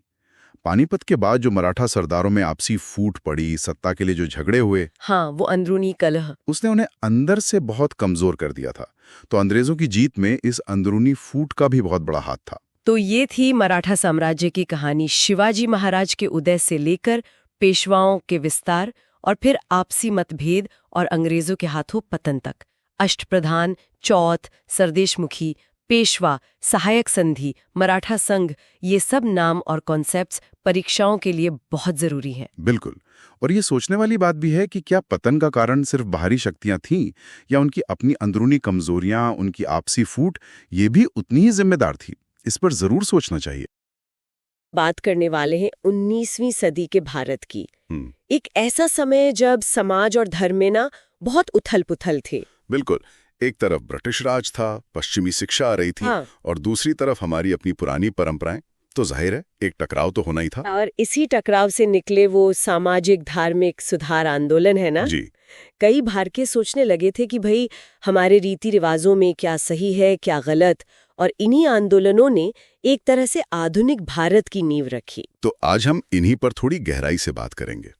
पानीपत के बाद जो मराठा सरदारों में आपसी फूट पड़ी, सत्ता के लिए जो झगड़े हुए, हाँ, वो अंदरूनी कलह, उसने उन्हें अंदर से बहुत कमजोर कर दिया था। तो अंग्रेजों की जीत में इस अंदरूनी फूट का भी बहुत बड़ा हाथ था। तो ये थी मराठा साम्राज्य की कहानी, शिवाजी महाराज के उदय से लेकर पेशवाओं के विस्तार और फिर आपसी मतभेद और अंग्रेजों के हाथों पतन तक। अष्टप्रधान, चौथ, सरदेशमुखी, पेशवा, सहायक संधि, मराठा संघ, ये सब नाम और कॉन्सेप्ट्स परीक्षाओं के लिए बहुत जरूरी हैं। बिल्कुल। और ये सोचने वाली बात भी है कि क्या पतन का कारण सिर्फ बाहरी शक्तियां थीं या उनकी अपनी अंदरूनी कमजोरियां, उनकी आपसी फूट, ये भी उतनी ही जिम्मेदार थी। इस पर जरूर सोचना चाहिए। बात करने वाले हैं 19वीं सदी के भारत की। एक ऐसा समय जब समाज और धर्म में ना बहुत उथल-पुथल थे। बिल्कुल। एक तरफ ब्रिटिश राज था, पश्चिमी शिक्षा आ रही थी, हाँ। और दूसरी तरफ हमारी अपनी पुरानी परंपराएं। तो जाहिर है एक टकराव तो होना ही था। और इसी टकराव से निकले वो सामाजिक धार्मिक सुधार आंदोलन है ना। जी। कई भारतीय सोचने लगे थे कि भाई हमारे रीति रिवाजों में क्या सही है क्या गलत, और इन्हीं आंदोलनों ने एक तरह से आधुनिक भारत की नींव रखी। तो आज हम इन्हीं पर थोड़ी गहराई से बात करेंगे,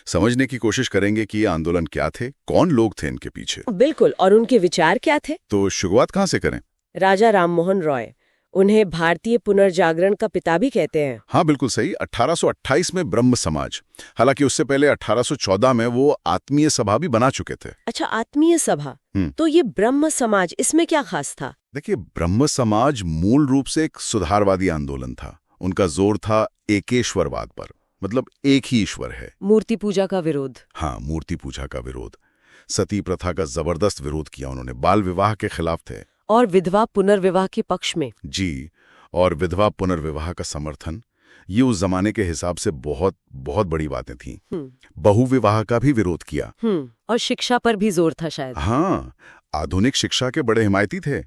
समझने की कोशिश करेंगे कि ये आंदोलन क्या थे, कौन लोग थे इनके पीछे। बिल्कुल, और उनके विचार क्या थे। तो शुरुआत कहाँ से करें? राजा राममोहन रॉय, उन्हें भारतीय पुनर्जागरण का पिता भी कहते हैं। हाँ बिल्कुल सही। 1828 में ब्रह्म समाज, हालांकि उससे पहले 1814 में वो आत्मीय सभा भी बना चुके थे। अच्छा, आत्मीय सभा। तो ये ब्रह्म समाज, इसमें क्या खास था? देखिए, ब्रह्म समाज मूल रूप से एक सुधारवादी आंदोलन था। उनका जोर था एकेश्वरवाद पर, मतलब एक ही ईश्वर है। मूर्ति पूजा का विरोध। हाँ, मूर्ति पूजा का विरोध। सती प्रथा का जबरदस्त विरोध किया उन्होंने, बाल विवाह के खिलाफ थे। और विधवा पुनर्विवाह के पक्ष में। जी, और विधवा पुनर्विवाह का समर्थन, ये उस जमाने के हिसाब से बहुत बहुत बड़ी बातें थीं। बहुविवाह का भी विरोध किया। और शिक्षा पर भी जोर था शायद। हाँ, आधुनिक शिक्षा के बड़े हिमायती थे।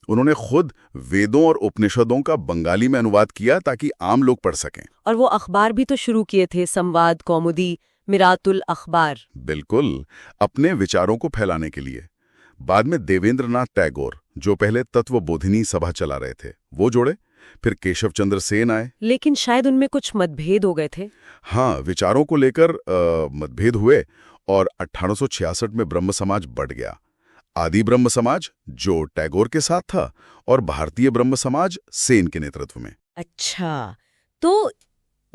उन्होंने खुद वेदों और उपनिषदों का बंगाली में अनुवाद किया ताकि आम लोग पढ़ सकें। और वो अखबार भी तो शुरू किए थे, संवाद, कौमुदी, मिरातुल अखबार। बिल्कुल, अपने विचारों को फैलाने के लिए। बाद में देवेंद्रनाथ टैगोर, जो पहले तत्वबोधिनी सभा चला रहे थे, वो जोड़े। फिर केशव चंद्र सेन आए। लेकिन शायद उनमें कुछ मतभेद हो गए थे। हाँ, विचारों को लेकर मतभेद हुए, और 1866 में ब्रह्म समाज बढ़ गया। आदि ब्रह्म समाज, जो टैगोर के साथ था, और भारतीय ब्रह्म समाज सेन के नेतृत्व में। अच्छा, तो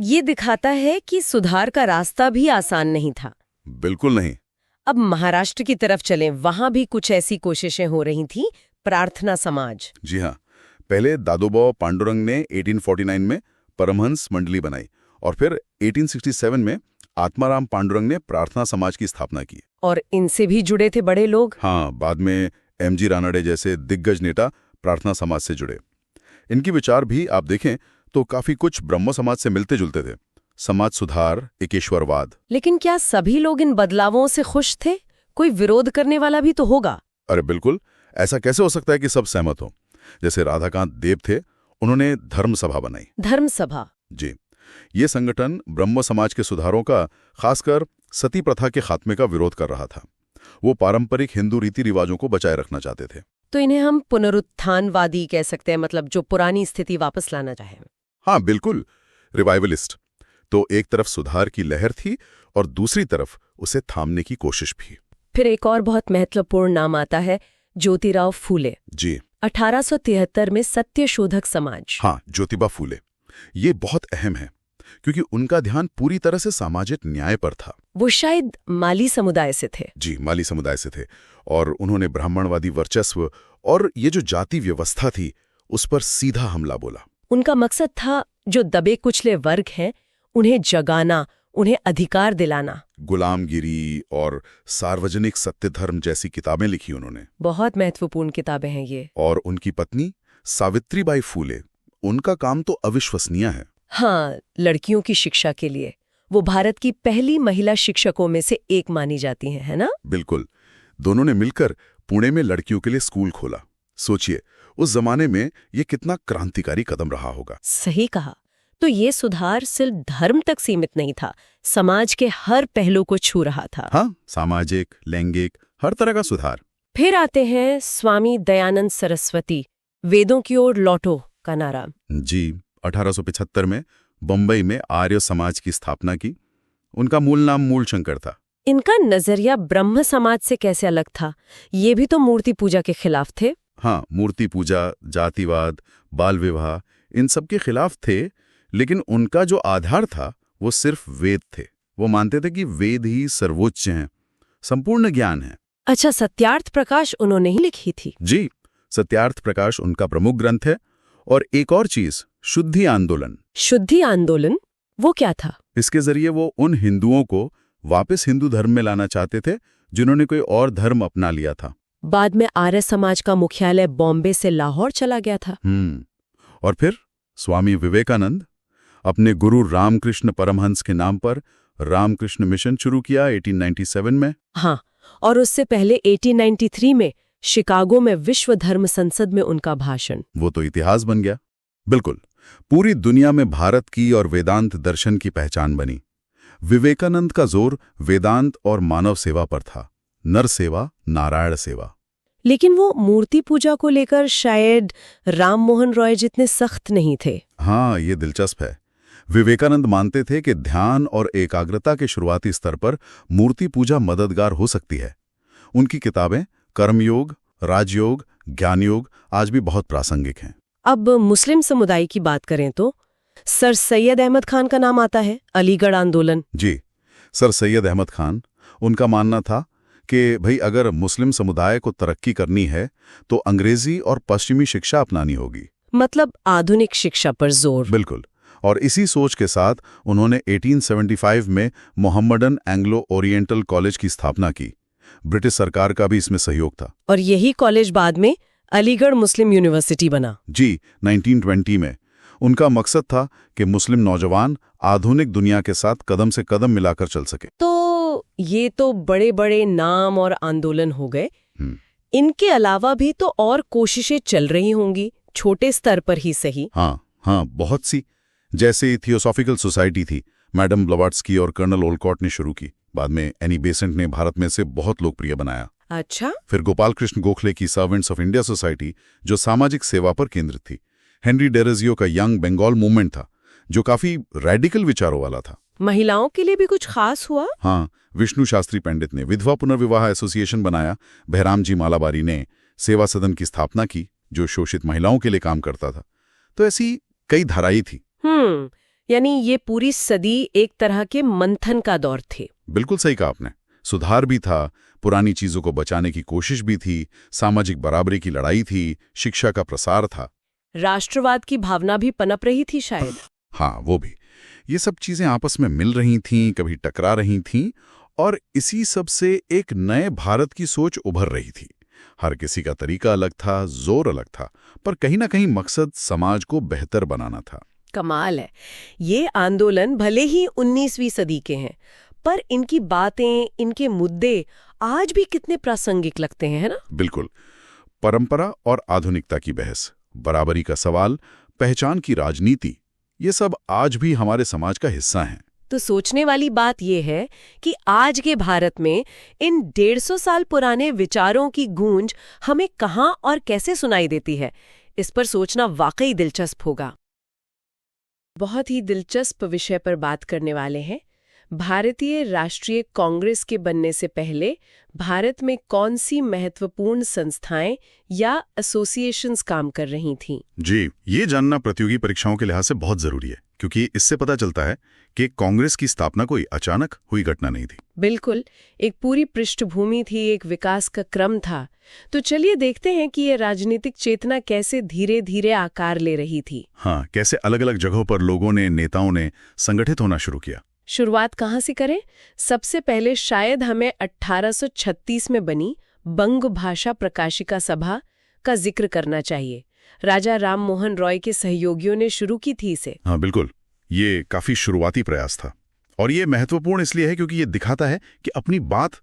ये दिखाता है कि सुधार का रास्ता भी आसान नहीं था। बिल्कुल नहीं। अब महाराष्ट्र की तरफ चलें, वहां भी कुछ ऐसी कोशिशें हो रही थी। प्रार्थना समाज। जी हाँ, पहले दादोबा पांडुरंग ने 1849 में परमहंस मंडली बनाई, और फिर 1867 में आत्माराम पांडुरंग ने प्रार्थना समाज की स्थापना की। और इनसे भी जुड़े थे बड़े लोग। हाँ, बाद में एमजी रानडे जैसे दिग्गज नेता प्रार्थना समाज से जुड़े। इनके विचार भी आप देखें तो काफी कुछ ब्रह्म समाज से मिलते जुलते थे। समाज सुधार, एकेश्वरवाद। लेकिन क्या सभी लोग इन बदलावों से खुश थे? कोई विरोध करने वाला भी तो होगा। अरे बिल्कुल, ऐसा कैसे हो सकता है कि सब सहमत हो? जैसे राधाकांत देव थे, उन्होंने धर्म सभा बनाई। धर्म सभा। जी, ये संगठन ब्रह्म समाज के सुधारों का, खासकर सती प्रथा के खात्मे का विरोध कर रहा था। वो पारंपरिक हिंदू रीति रिवाजों को बचाए रखना चाहते थे। तो इन्हें हम पुनरुत्थानवादी कह सकते हैं, मतलब जो पुरानी स्थिति वापस लाना चाहे। हाँ बिल्कुल, रिवाइवलिस्ट। तो एक तरफ सुधार की लहर थी और दूसरी तरफ उसे थामने की कोशिश भी। फिर एक और बहुत महत्वपूर्ण नाम आता है, ज्योतिराव फूले। जी, 1873 में सत्यशोधक समाज। हाँ, ज्योतिबा फूले। ये बहुत अहम है क्योंकि उनका ध्यान पूरी तरह से सामाजिक न्याय पर था। वो शायद माली समुदाय से थे। जी, माली समुदाय से थे, और उन्होंने ब्राह्मणवादी वर्चस्व और ये जो जाति व्यवस्था थी उस पर सीधा हमला बोला। उनका मकसद था जो दबे कुचले वर्ग हैं उन्हें जगाना, उन्हें अधिकार दिलाना। गुलामगिरी और सार्वजनिक सत्य धर्म जैसी किताबें लिखी उन्होंने। बहुत महत्वपूर्ण किताबें हैं ये। और उनकी पत्नी सावित्रीबाई फूले, उनका काम तो अविश्वसनीय है। हाँ, लड़कियों की शिक्षा के लिए वो भारत की पहली महिला शिक्षकों में से एक मानी जाती हैं, है ना? बिल्कुल। दोनों ने मिलकर पुणे में लड़कियों के लिए स्कूल खोला। सोचिए, उस जमाने में ये कितना क्रांतिकारी कदम रहा होगा। सही कहा। तो ये सुधार सिर्फ धर्म तक सीमित नहीं था, समाज के हर पहलू को छू रहा था। हाँ, सामाजिक, लैंगिक, हर तरह का सुधार। फिर आते हैं स्वामी दयानंद सरस्वती, वेदों की ओर लौटो का नारा। जी, 1875 में बंबई में आर्य समाज की स्थापना की। उनका मूल नाम मूलशंकर था। इनका नजरिया ब्रह्म समाज से कैसे अलग था? ये भी तो मूर्ति पूजा के खिलाफ थे। हाँ, मूर्ति पूजा, जातिवाद, बाल विवाह, इन सब के खिलाफ थे, लेकिन उनका जो आधार था वो सिर्फ वेद थे। वो मानते थे कि वेद ही सर्वोच्च हैं, संपूर्ण ज्ञान है। अच्छा, सत्यार्थ प्रकाश उन्होंने ही लिखी थी। जी, सत्यार्थ प्रकाश उनका प्रमुख ग्रंथ है। और एक और चीज, शुद्धि आंदोलन। शुद्धि आंदोलन वो क्या था? इसके जरिए वो उन हिंदुओं को वापस हिंदू धर्म में लाना चाहते थे जिन्होंने कोई और धर्म अपना लिया था। बाद में आर्य समाज का मुख्यालय बॉम्बे से लाहौर चला गया था। और फिर स्वामी विवेकानंद अपने गुरु रामकृष्ण परमहंस के नाम पर रामकृष्ण मिशन शुरू किया 1897 में। हाँ, और उससे पहले 1893 में शिकागो में विश्व धर्म संसद में उनका भाषण। वो तो इतिहास बन गया। बिल्कुल, पूरी दुनिया में भारत की और वेदांत दर्शन की पहचान बनी। विवेकानंद का जोर वेदांत और मानव सेवा पर था, नर सेवा, नारायण सेवा। लेकिन वो मूर्ति पूजा को लेकर शायद राम मोहन रॉय जितने सख्त नहीं थे। हाँ, ये दिलचस्प है। विवेकानंद मानते थे कि ध्यान और एकाग्रता के शुरुआती स्तर पर मूर्ति पूजा मददगार हो सकती है। उनकी किताबें कर्मयोग, राजयोग, ज्ञानयोग आज भी बहुत प्रासंगिक हैं। अब मुस्लिम समुदाय की बात करें तो सर सैयद अहमद खान का नाम आता है। अलीगढ़ आंदोलन। जी, सर सैयद अहमद खान, उनका मानना था कि भाई अगर मुस्लिम समुदाय को तरक्की करनी है तो अंग्रेजी और पश्चिमी शिक्षा अपनानी होगी। मतलब आधुनिक शिक्षा पर जोर। बिल्कुल। और इसी सोच के साथ उन्होंने 1875 में मोहम्मडन एंग्लो ओरिएंटल कॉलेज की स्थापना की। ब्रिटिश सरकार का भी इसमें सहयोग था। और यही कॉलेज बाद में अलीगढ़ मुस्लिम यूनिवर्सिटी बना। जी, 1920 में। उनका मकसद था कि मुस्लिम नौजवान आधुनिक दुनिया के साथ कदम से कदम मिलाकर चल सके। तो ये तो बड़े बड़े नाम और आंदोलन हो गए। इनके अलावा भी तो और कोशिशें चल रही होंगी, छोटे स्तर पर ही सही। हाँ, बहुत सी। जैसे थियोसॉफिकल सोसाइटी थी, मैडम ब्लवाट्स्की और कर्नल ओलकॉट ने शुरू की। बाद में एनी बेसेंट ने भारत में से बहुत लोकप्रिय बनाया। अच्छा। फिर गोपाल कृष्ण गोखले की सर्वेंट्स ऑफ इंडिया सोसाइटी, जो सामाजिक सेवा पर केंद्रित थी। हेनरी डेरेजियो का यंग बंगाल मूवमेंट था, जो काफी रेडिकल विचारों वाला था। महिलाओं के लिए भी कुछ खास हुआ? हाँ, विष्णु शास्त्री पंडित ने विधवा पुनर्विवाह एसोसिएशन बनाया। बहराम जी मालाबारी ने सेवा सदन की स्थापना की, जो शोषित महिलाओं के लिए काम करता था। तो ऐसी कई धाराएं थी। यानी ये पूरी सदी एक तरह के मंथन का दौर थे। बिल्कुल सही कहा आपने। सुधार भी था, पुरानी चीजों को बचाने की कोशिश भी थी, सामाजिक बराबरी की लड़ाई थी, शिक्षा का प्रसार था, राष्ट्रवाद की भावना भी पनप रही थी शायद। हाँ, वो भी। ये सब चीजें आपस में मिल रही थीं, कभी टकरा रही थीं, और इसी सब से एक नए भारत की सोच उभर रही थी। हर किसी का तरीका अलग था, जोर अलग था, पर कहीं ना कहीं मकसद समाज को बेहतर बनाना था। कमाल है। ये आंदोलन भले ही 19वीं सदी के हैं, पर इनकी बातें, इनके मुद्दे आज भी कितने प्रासंगिक लगते हैं, है ना? बिल्कुल। परंपरा और आधुनिकता की बहस, बराबरी का सवाल, पहचान की राजनीति, ये सब आज भी हमारे समाज का हिस्सा हैं। तो सोचने वाली बात यह है कि आज के भारत में इन 150 साल पुराने विचारों की गूंज हमें कहाँ और कैसे सुनाई देती है। इस पर सोचना वाकई दिलचस्प होगा। बहुत ही दिलचस्प विषय पर बात करने वाले हैं। भारतीय राष्ट्रीय कांग्रेस के बनने से पहले भारत में कौन सी महत्वपूर्ण संस्थाएं या एसोसिएशंस काम कर रही थीं? जी, ये जानना प्रतियोगी परीक्षाओं के लिहाज से बहुत जरूरी है, क्योंकि इससे पता चलता है कि कांग्रेस की स्थापना कोई अचानक हुई घटना नहीं थी। बिल्कुल, एक पूरी पृष्ठभूमि थी, एक विकास का क्रम था। तो चलिए देखते हैं कि ये राजनीतिक चेतना कैसे धीरे धीरे आकार ले रही थी। हाँ, कैसे अलग अलग जगहों पर लोगों ने, नेताओं ने संगठित होना शुरू किया। शुरुआत कहाँ से करें? सबसे पहले शायद हमें 1836 में बनी बंग भाषा प्रकाशिका सभा का जिक्र करना चाहिए। राजा राम मोहन रॉय के सहयोगियों ने शुरू की थी इसे। हाँ बिल्कुल, ये काफी शुरुआती प्रयास था, और ये महत्वपूर्ण इसलिए है क्योंकि ये दिखाता है कि अपनी बात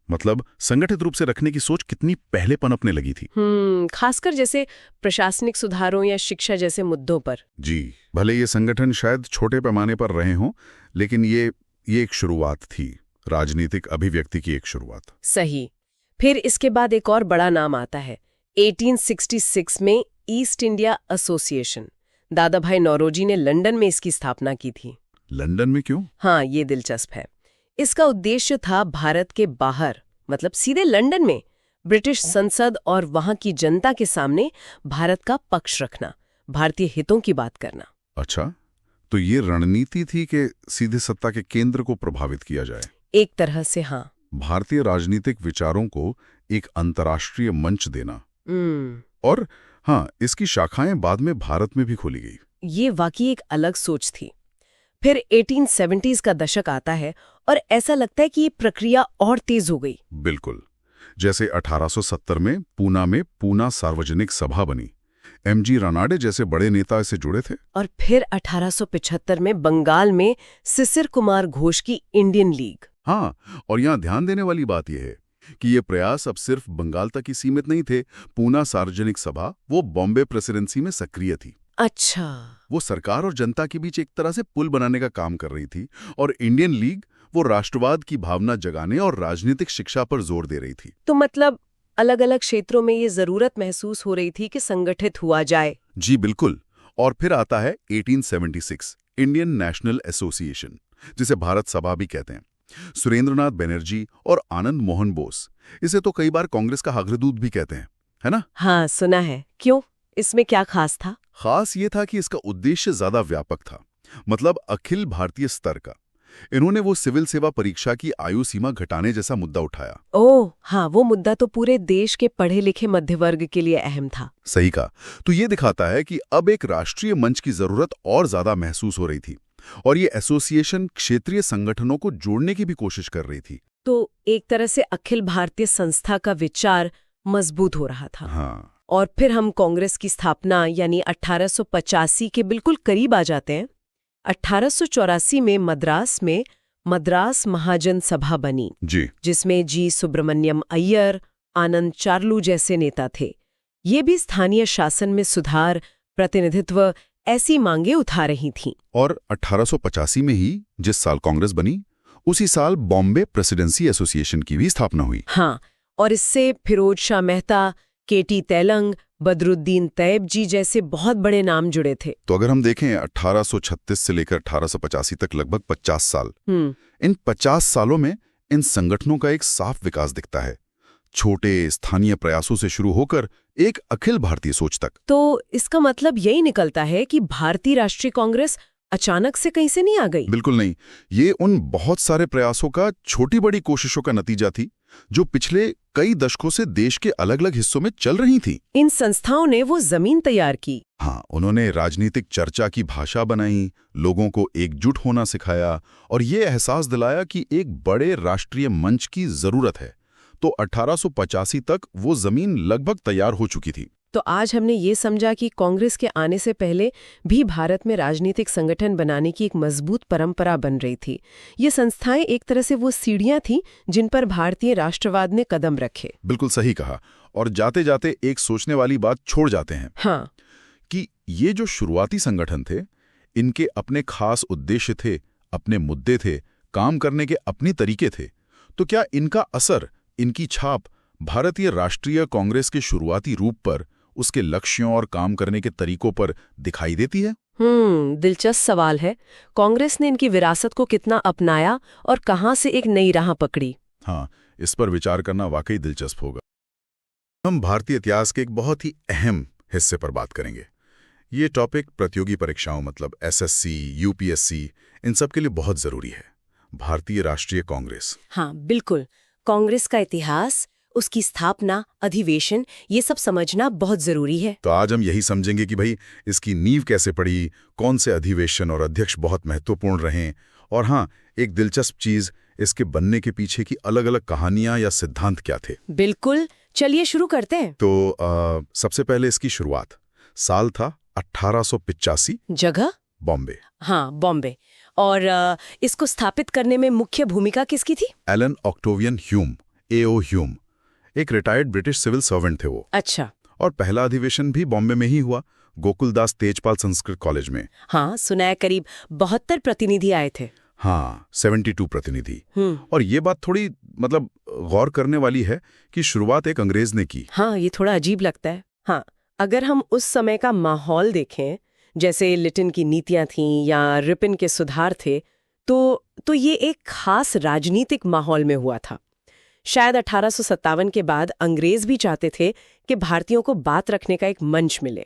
मतलब संगठित रूप से रखने की सोच कितनी पहले पनपने लगी थी। खासकर जैसे प्रशासनिक सुधारों या शिक्षा जैसे मुद्दों पर। जी, भले ये संगठन शायद छोटे पैमाने पर रहे हों, लेकिन ये एक शुरुआत थी, राजनीतिक अभिव्यक्ति की एक शुरुआत। सही। फिर इसके बाद एक और बड़ा नाम आता है। 1866 में ईस्ट इंडिया एसोसिएशन। दादा भाई नौरोजी ने लंदन में इसकी स्थापना की थी। लंदन में क्यों? हाँ, ये दिलचस्प है। इसका उद्देश्य था भारत के बाहर, मतलब सीधे लंदन में, ब्रिटिश संसद और वहां की जनता के सामने भारत का पक्ष रखना, भारतीय हितों की बात करना। अच्छा, तो ये रणनीति थी कि सीधे सत्ता के केंद्र को प्रभावित किया जाए। एक तरह से हाँ। भारतीय राजनीतिक विचारों को एक अंतर्राष्ट्रीय मंच देना। और हाँ, इसकी शाखाएं बाद में भारत में भी खोली गई। ये वाकई एक अलग सोच थी। फिर 1870s का दशक आता है और ऐसा लगता है कि ये प्रक्रिया और तेज हो गई। बिल्कुल। जैसे 1870 में पूना सार्वजनिक सभा बनी। एमजी रानाडे जैसे बड़े नेता इससे जुड़े थे। और फिर 1875 में बंगाल में सिसिर कुमार घोष की इंडियन लीग। हाँ, और यहाँ ध्यान देने वाली बात यह है कि ये प्रयास अब सिर्फ बंगाल तक ही सीमित नहीं थे। पूना सार्वजनिक सभा वो बॉम्बे प्रेसिडेंसी में सक्रिय थी। अच्छा। वो सरकार और जनता के बीच एक तरह से पुल बनाने का काम कर रही थी, और इंडियन लीग वो राष्ट्रवाद की भावना जगाने और राजनीतिक शिक्षा पर जोर दे रही थी। तो मतलब अलग अलग क्षेत्रों में ये जरूरत महसूस हो रही थी कि संगठित हुआ जाए। जी बिल्कुल। और फिर आता है 1876 इंडियन नेशनल एसोसिएशन, जिसे भारत सभा भी कहते हैं। सुरेंद्रनाथ बनर्जी और आनंद मोहन बोस, इसे तो कई बार कांग्रेस का अग्रदूत भी कहते हैं, है ना? हाँ, सुना है। क्यों? इसमें क्या खास था? खास ये था कि इसका उद्देश्य ज्यादा व्यापक था, मतलब अखिल भारतीय स्तर का। इन्होंने वो सिविल सेवा परीक्षा की आयु सीमा घटाने जैसा मुद्दा उठाया। ओह हाँ, वो मुद्दा तो पूरे देश के पढ़े लिखे मध्य वर्ग के लिए अहम था। सही कहा। तो ये दिखाता है कि अब एक राष्ट्रीय मंच की जरूरत और ज्यादा महसूस हो रही थी, और ये एसोसिएशन क्षेत्रीय संगठनों को जोड़ने की भी कोशिश कर रही थी। तो एक तरह से अखिल भारतीय संस्था का विचार मजबूत हो रहा था। हाँ। और फिर हम कांग्रेस की स्थापना यानी 1885 के बिल्कुल करीब आ जाते हैं। 1884 में मद्रास महाजन सभा बनी जी, जिसमें जी सुब्रमण्यम अय्यर, आनंद चार्लू जैसे नेता थे। ये भी स्थानीय शासन में सुधार, प्रतिनिधित्व ऐसी मांगे उठा रही थीं। और 1885 में ही जिस साल कांग्रेस बनी, उसी साल बॉम्बे प्रेसिडेंसी एसोसिएशन की भी स्थापना हुई। हाँ, और इससे फिरोज शाह मेहता, केटी तेलंग, बदरुद्दीन तैयब जी जैसे बहुत बड़े नाम जुड़े थे। तो अगर हम देखें 1836 से लेकर 1885 तक लगभग 50 साल, इन 50 सालों में इन संगठनों का एक साफ विकास दिखता है, छोटे स्थानीय प्रयासों से शुरू होकर एक अखिल भारतीय सोच तक। तो इसका मतलब यही निकलता है कि भारतीय राष्ट्रीय कांग्रेस अचानक से कहीं से नहीं आ गई। बिल्कुल नहीं, ये उन बहुत सारे प्रयासों का छोटी बड़ी कोशिशों का नतीजा थी जो पिछले कई दशकों से देश के अलग अलग हिस्सों में चल रही थी। इन संस्थाओं ने वो जमीन तैयार की। हाँ, उन्होंने राजनीतिक चर्चा की भाषा बनाई, लोगों को एकजुट होना सिखाया और ये एहसास दिलाया कि एक बड़े राष्ट्रीय मंच की जरूरत है। तो 1885 तक वो जमीन लगभग तैयार हो चुकी थी। तो आज हमने ये समझा कि कांग्रेस के आने से पहले भी भारत में राजनीतिक संगठन बनाने की एक मजबूत परंपरा बन रही थी। ये संस्थाएं एक तरह से वो सीढ़ियां थीं जिन पर भारतीय राष्ट्रवाद ने कदम रखे। बिल्कुल सही कहा। और जाते जाते एक सोचने वाली बात छोड़ जाते हैं। हाँ, कि ये जो शुरुआती संगठन थे, इनके अपने खास उद्देश्य थे, अपने मुद्दे थे, काम करने के अपने तरीके थे। तो क्या इनका असर, इनकी छाप भारतीय राष्ट्रीय कांग्रेस के शुरुआती रूप पर, उसके लक्ष्यों और काम करने के तरीकों पर दिखाई देती है? दिलचस्प सवाल है। कांग्रेस ने इनकी विरासत को कितना अपनाया और कहां से एक नई राह पकड़ी? हाँ, इस पर विचार करना वाकई दिलचस्प होगा। हम भारतीय इतिहास के एक बहुत ही अहम हिस्से पर बात करेंगे। ये टॉपिक प्रतियोगी परीक्षाओं मतलब एसएससी, यूपीएससी, इन सब के लिए बहुत जरूरी है। भारतीय राष्ट्रीय कांग्रेस। हाँ, बिल्कुल। कांग्रेस का इतिहास, उसकी स्थापना, अधिवेशन, ये सब समझना बहुत जरूरी है। तो आज हम यही समझेंगे कि भाई इसकी नींव कैसे पड़ी, कौन से अधिवेशन और अध्यक्ष बहुत महत्वपूर्ण रहे, और हाँ, एक दिलचस्प चीज, इसके बनने के पीछे की अलग अलग कहानियां या सिद्धांत क्या थे। बिल्कुल, चलिए शुरू करते हैं। तो सबसे पहले इसकी शुरुआत, साल था 1885। जगह? बॉम्बे। हाँ, बॉम्बे। और इसको स्थापित करने में मुख्य भूमिका किसकी थी? एलन ऑक्टेवियन ह्यूम, एओ ह्यूम, एक रिटायर्ड ब्रिटिश सिविल सर्वेंट थे वो। अच्छा। और पहला अधिवेशन भी बॉम्बे में ही हुआ, गोकुलदास तेजपाल संस्कृत कॉलेज में। हाँ, सुना है करीब 72 प्रतिनिधि आए थे। हाँ, 72 प्रतिनिधि। और ये बात थोड़ी मतलब गौर करने वाली है कि शुरुआत एक अंग्रेज ने की। हाँ, ये थोड़ा अजीब लगता है। हाँ, अगर हम उस समय का माहौल देखें, जैसे लिटन की नीतियां थीं या रिपन के सुधार थे, तो ये एक खास राजनीतिक माहौल में हुआ था। शायद 1857 के बाद अंग्रेज भी चाहते थे कि भारतीयों को बात रखने का एक मंच मिले।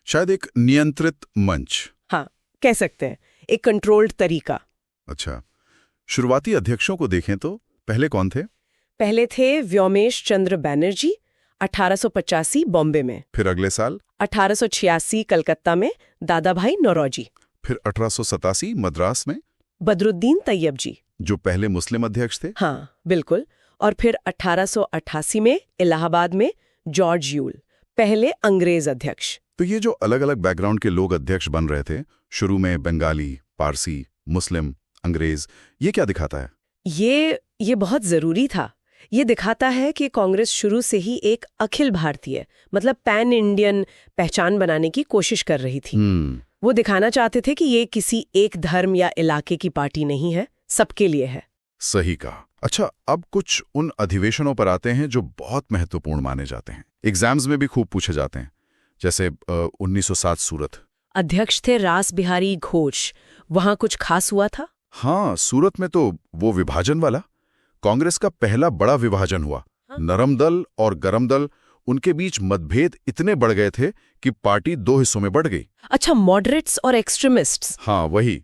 शायद एक नियंत्रित मंच। हाँ, कह सकते हैं, एक कंट्रोल्ड तरीका। अच्छा, शुरुआती अध्यक्षों को देखें तो पहले कौन थे? पहले थे व्योमेश चंद्र बैनर्जी, 1885 बॉम्बे में, फिर अगले साल 1886 कलकत्ता में दादा भाई नौरोजी, फिर 1887 मद्रास में बदरुद्दीन तैयब जी। जो पहले मुस्लिम अध्यक्ष थे। हाँ बिल्कुल। और फिर 1888 में इलाहाबाद में जॉर्ज यूल, पहले अंग्रेज अध्यक्ष। तो ये जो अलग अलग बैकग्राउंड के लोग अध्यक्ष बन रहे थे, शुरू में बंगाली, पारसी, मुस्लिम, अंग्रेज, ये क्या दिखाता है? ये बहुत जरूरी था। ये दिखाता है कि कांग्रेस शुरू से ही एक अखिल भारतीय, मतलब पैन इंडियन पहचान बनाने की कोशिश कर रही थी। वो दिखाना चाहते थे कि ये किसी एक धर्म या इलाके की पार्टी नहीं है, सबके लिए है। सही कहा। अच्छा, अब कुछ उन अधिवेशनों पर आते हैं जो बहुत महत्वपूर्ण माने जाते हैं, एग्जाम्स में भी खूब पूछे जाते हैं, जैसे 1907 सूरत। अध्यक्ष थे रास बिहारी घोष। वहां कुछ खास हुआ था? हाँ, सूरत में तो वो विभाजन वाला, कांग्रेस का पहला बड़ा विभाजन हुआ। नरम दल और गरम दल, उनके बीच मतभेद इतने बढ़ गए थे कि पार्टी 2 हिस्सों में बढ़ गई। अच्छा, मॉडरेट्स और एक्सट्रीमिस्ट्स। हाँ, वही।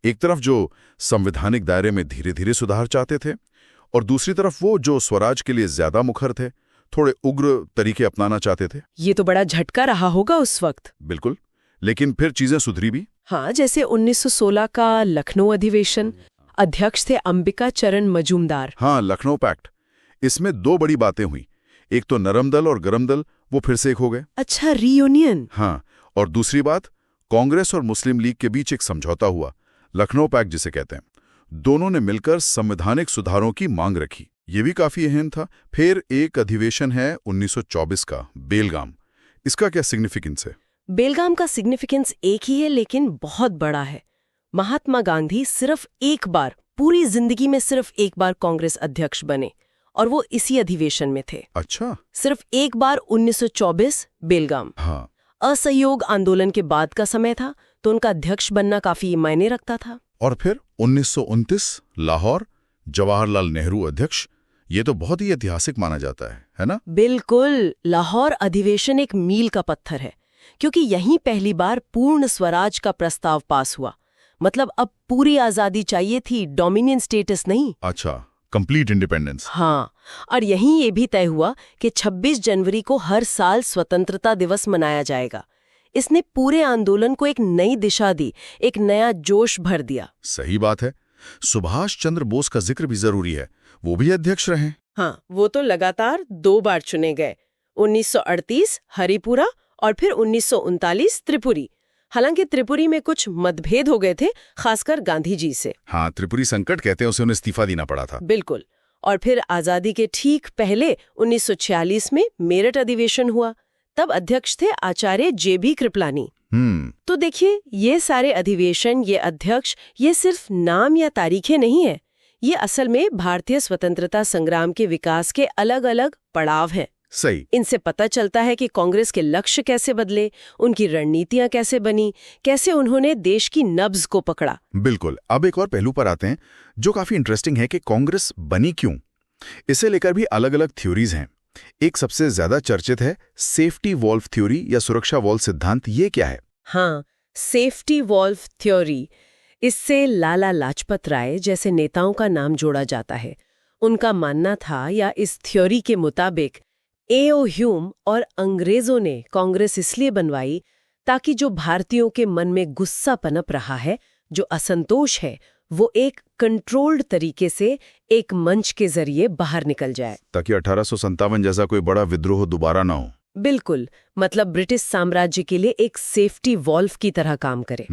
एक तरफ जो संवैधानिक दायरे में धीरे धीरे सुधार चाहते थे, और दूसरी तरफ वो जो स्वराज के लिए ज्यादा मुखर थे, थोड़े उग्र तरीके अपनाना चाहते थे। ये तो बड़ा झटका रहा होगा उस वक्त। बिल्कुल, लेकिन फिर चीजें सुधरी भी। हाँ, जैसे 1916 का लखनऊ अधिवेशन, अध्यक्ष थे अंबिका चरण मजूमदार। हाँ, लखनऊ पैक्ट। इसमें 2 बड़ी बातें हुई, एक तो नरम दल और गरम दल वो फिर से एक हो गए। अच्छा, रीयूनियन। हाँ, और दूसरी बात, कांग्रेस और मुस्लिम लीग के बीच एक समझौता हुआ, लखनऊ पैक्ट जिसे कहते हैं। दोनों ने मिलकर संवैधानिक सुधारों की मांग रखी, ये भी काफी अहम था। फिर एक अधिवेशन है 1924 का, बेलगाम। इसका क्या सिग्निफिकेंस है? बेलगाम का सिग्निफिकेंस एक ही है, लेकिन बहुत बड़ा है। महात्मा गांधी सिर्फ एक बार, पूरी जिंदगी में सिर्फ एक बार कांग्रेस अध्यक्ष बने, और वो इसी अधिवेशन में थे। अच्छा, सिर्फ एक बार, 1924 बेलगाम। हाँ। असहयोग आंदोलन के बाद का समय था, तो उनका अध्यक्ष बनना काफी मायने रखता था। और फिर 1929 लाहौर, जवाहरलाल नेहरू अध्यक्ष। ये तो बहुत ही ऐतिहासिक माना जाता है ना? बिल्कुल, लाहौर अधिवेशन एक मील का पत्थर है, क्योंकि यहीं पहली बार पूर्ण स्वराज का प्रस्ताव पास हुआ। मतलब अब पूरी आजादी चाहिए थी, डोमिनियन स्टेटस नहीं। अच्छा, कंप्लीट इंडिपेंडेंस। हाँ, और यहीं ये भी तय हुआ कि 26 जनवरी को हर साल स्वतंत्रता दिवस मनाया जाएगा। इसने पूरे आंदोलन को एक नई दिशा दी, एक नया जोश भर दिया। सही बात है। सुभाष चंद्र बोस का जिक्र भी जरूरी है, वो भी अध्यक्ष रहे। हाँ, वो तो लगातार 2 बार चुने गए, 1938 हरिपुरा और फिर 1939 त्रिपुरी। हालांकि त्रिपुरी में कुछ मतभेद हो गए थे, खासकर गांधी जी से। हाँ, त्रिपुरी संकट कहते हैं उसे, उन्हें इस्तीफा देना पड़ा था। बिल्कुल। और फिर आजादी के ठीक पहले 1946 में मेरठ अधिवेशन हुआ। तब अध्यक्ष थे आचार्य JB कृपलानी। तो देखिए, ये सारे अधिवेशन, ये अध्यक्ष, ये सिर्फ नाम या तारीखें नहीं है, ये असल में भारतीय स्वतंत्रता संग्राम के विकास के अलग अलग पड़ाव हैं। सही। इनसे पता चलता है कि कांग्रेस के लक्ष्य कैसे बदले, उनकी रणनीतियां कैसे बनी, कैसे उन्होंने देश की नब्ज को पकड़ा। बिल्कुल। अब एक और पहलू पर आते हैं जो काफी इंटरेस्टिंग है कि कांग्रेस बनी क्यों। इसे लेकर भी अलग अलग थ्योरीज हैं। एक सबसे ज्यादा चर्चित है सेफ्टी वॉल्व थ्योरी या सुरक्षा वॉल्व सिद्धांत। ये क्या है? हाँ, सेफ्टी वॉल्व थ्योरी। इससे लाला लाजपत राय जैसे नेताओं का नाम जोड़ा जाता है। उनका मानना था, या इस थ्योरी के मुताबिक, A.O. ह्यूम और अंग्रेजों ने कांग्रेस इसलिए बनवाई ताकि जो भारतीयों के मन में गुस्सा पनप रहा है, जो असंतोष है, वो एक कंट्रोल्ड तरीके से एक मंच के जरिए बाहर निकल जाए, ताकि 1857 जैसा कोई बड़ा विद्रोह दोबारा ना हो। बिल्कुल, मतलब ब्रिटिश साम्राज्य के लिए एक सेफ्टी वॉल्व की तरह काम करे।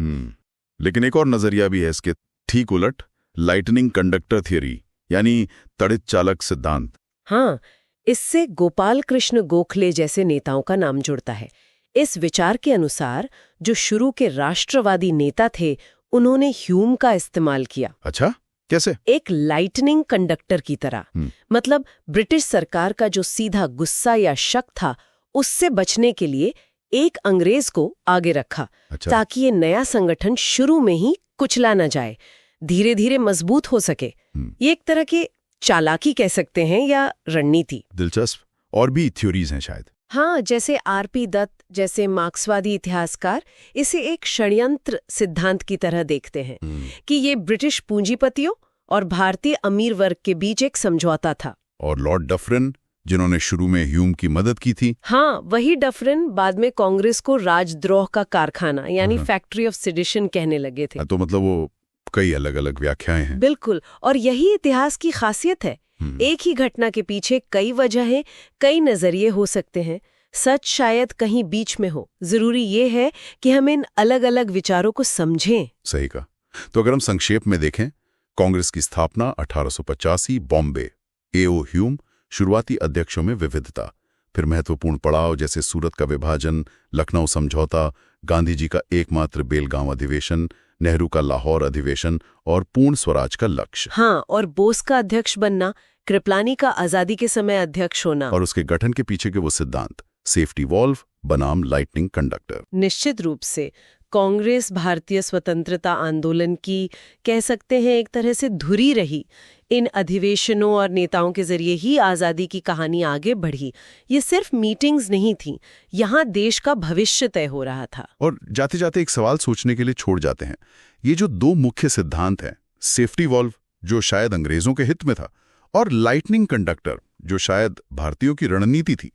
लेकिन एक और नजरिया भी है इसके ठीक उलट, लाइटनिंग कंडक्टर थ्योरी, यानी तड़ित चालक सिद्धांत। हाँ, इससे गोपाल कृष्ण गोखले जैसे नेताओं का नाम जुड़ता है। इस विचार के अनुसार जो शुरू के राष्ट्रवादी नेता थे, उन्होंने ह्यूम का इस्तेमाल किया। अच्छा, कैसे? एक लाइटनिंग कंडक्टर की तरह। मतलब ब्रिटिश सरकार का जो सीधा गुस्सा या शक था, उससे बचने के लिए एक अंग्रेज को आगे रखा। अच्छा। ताकि ये नया संगठन शुरू में ही कुचला न जाए, धीरे धीरे मजबूत हो सके। ये एक तरह की चालाकी कह सकते हैं, या रणनीति। दिलचस्प। और भी थ्योरीज हैं शायद। हाँ, जैसे R.P. दत्त जैसे मार्क्सवादी इतिहासकार इसे एक षड्यंत्र सिद्धांत की तरह देखते हैं कि ये ब्रिटिश पूंजीपतियों और भारतीय अमीर वर्ग के बीच एक समझौता था। और लॉर्ड डफरिन जिन्होंने शुरू में ह्यूम की मदद की थी। हाँ, वही डफरिन बाद में कांग्रेस को राजद्रोह का कारखाना यानी फैक्ट्री ऑफ सेडिशन कहने लगे थे। तो मतलब वो कई अलग अलग व्याख्याएं हैं। बिल्कुल, और यही इतिहास की खासियत है। एक ही घटना के पीछे कई वजहें, कई नजरिए हो सकते हैं। सच शायद कहीं बीच में हो। जरूरी ये है कि हम इन अलग अलग विचारों को समझें। सही कहा। तो अगर हम संक्षेप में देखें, कांग्रेस की स्थापना 1885, बॉम्बे, एओ ह्यूम, शुरुआती अध्यक्षों में विविधता, फिर महत्वपूर्ण पड़ाव जैसे सूरत का विभाजन, लखनऊ समझौता, गांधी जी का एकमात्र बेलगांव अधिवेशन, नेहरू का लाहौर अधिवेशन और पूर्ण स्वराज का लक्ष्य। हाँ, और बोस का अध्यक्ष बनना, कृपलानी का आजादी के समय अध्यक्ष होना, और उसके गठन के पीछे के वो सिद्धांत, सेफ्टी वॉल्व बनाम लाइटनिंग कंडक्टर। निश्चित रूप से कांग्रेस भारतीय स्वतंत्रता आंदोलन की, कह सकते हैं, एक तरह से धुरी रही। इन अधिवेशनों और नेताओं के जरिए ही आजादी की कहानी आगे बढ़ी। ये सिर्फ मीटिंग्स नहीं थी, यहाँ देश का भविष्य तय हो रहा था। और जाते जाते एक सवाल सोचने के लिए छोड़ जाते हैं। ये जो दो मुख्य सिद्धांत हैं, सेफ्टी वॉल्व जो शायद अंग्रेजों के हित में था और लाइटनिंग कंडक्टर जो शायद भारतीयों की रणनीति थी,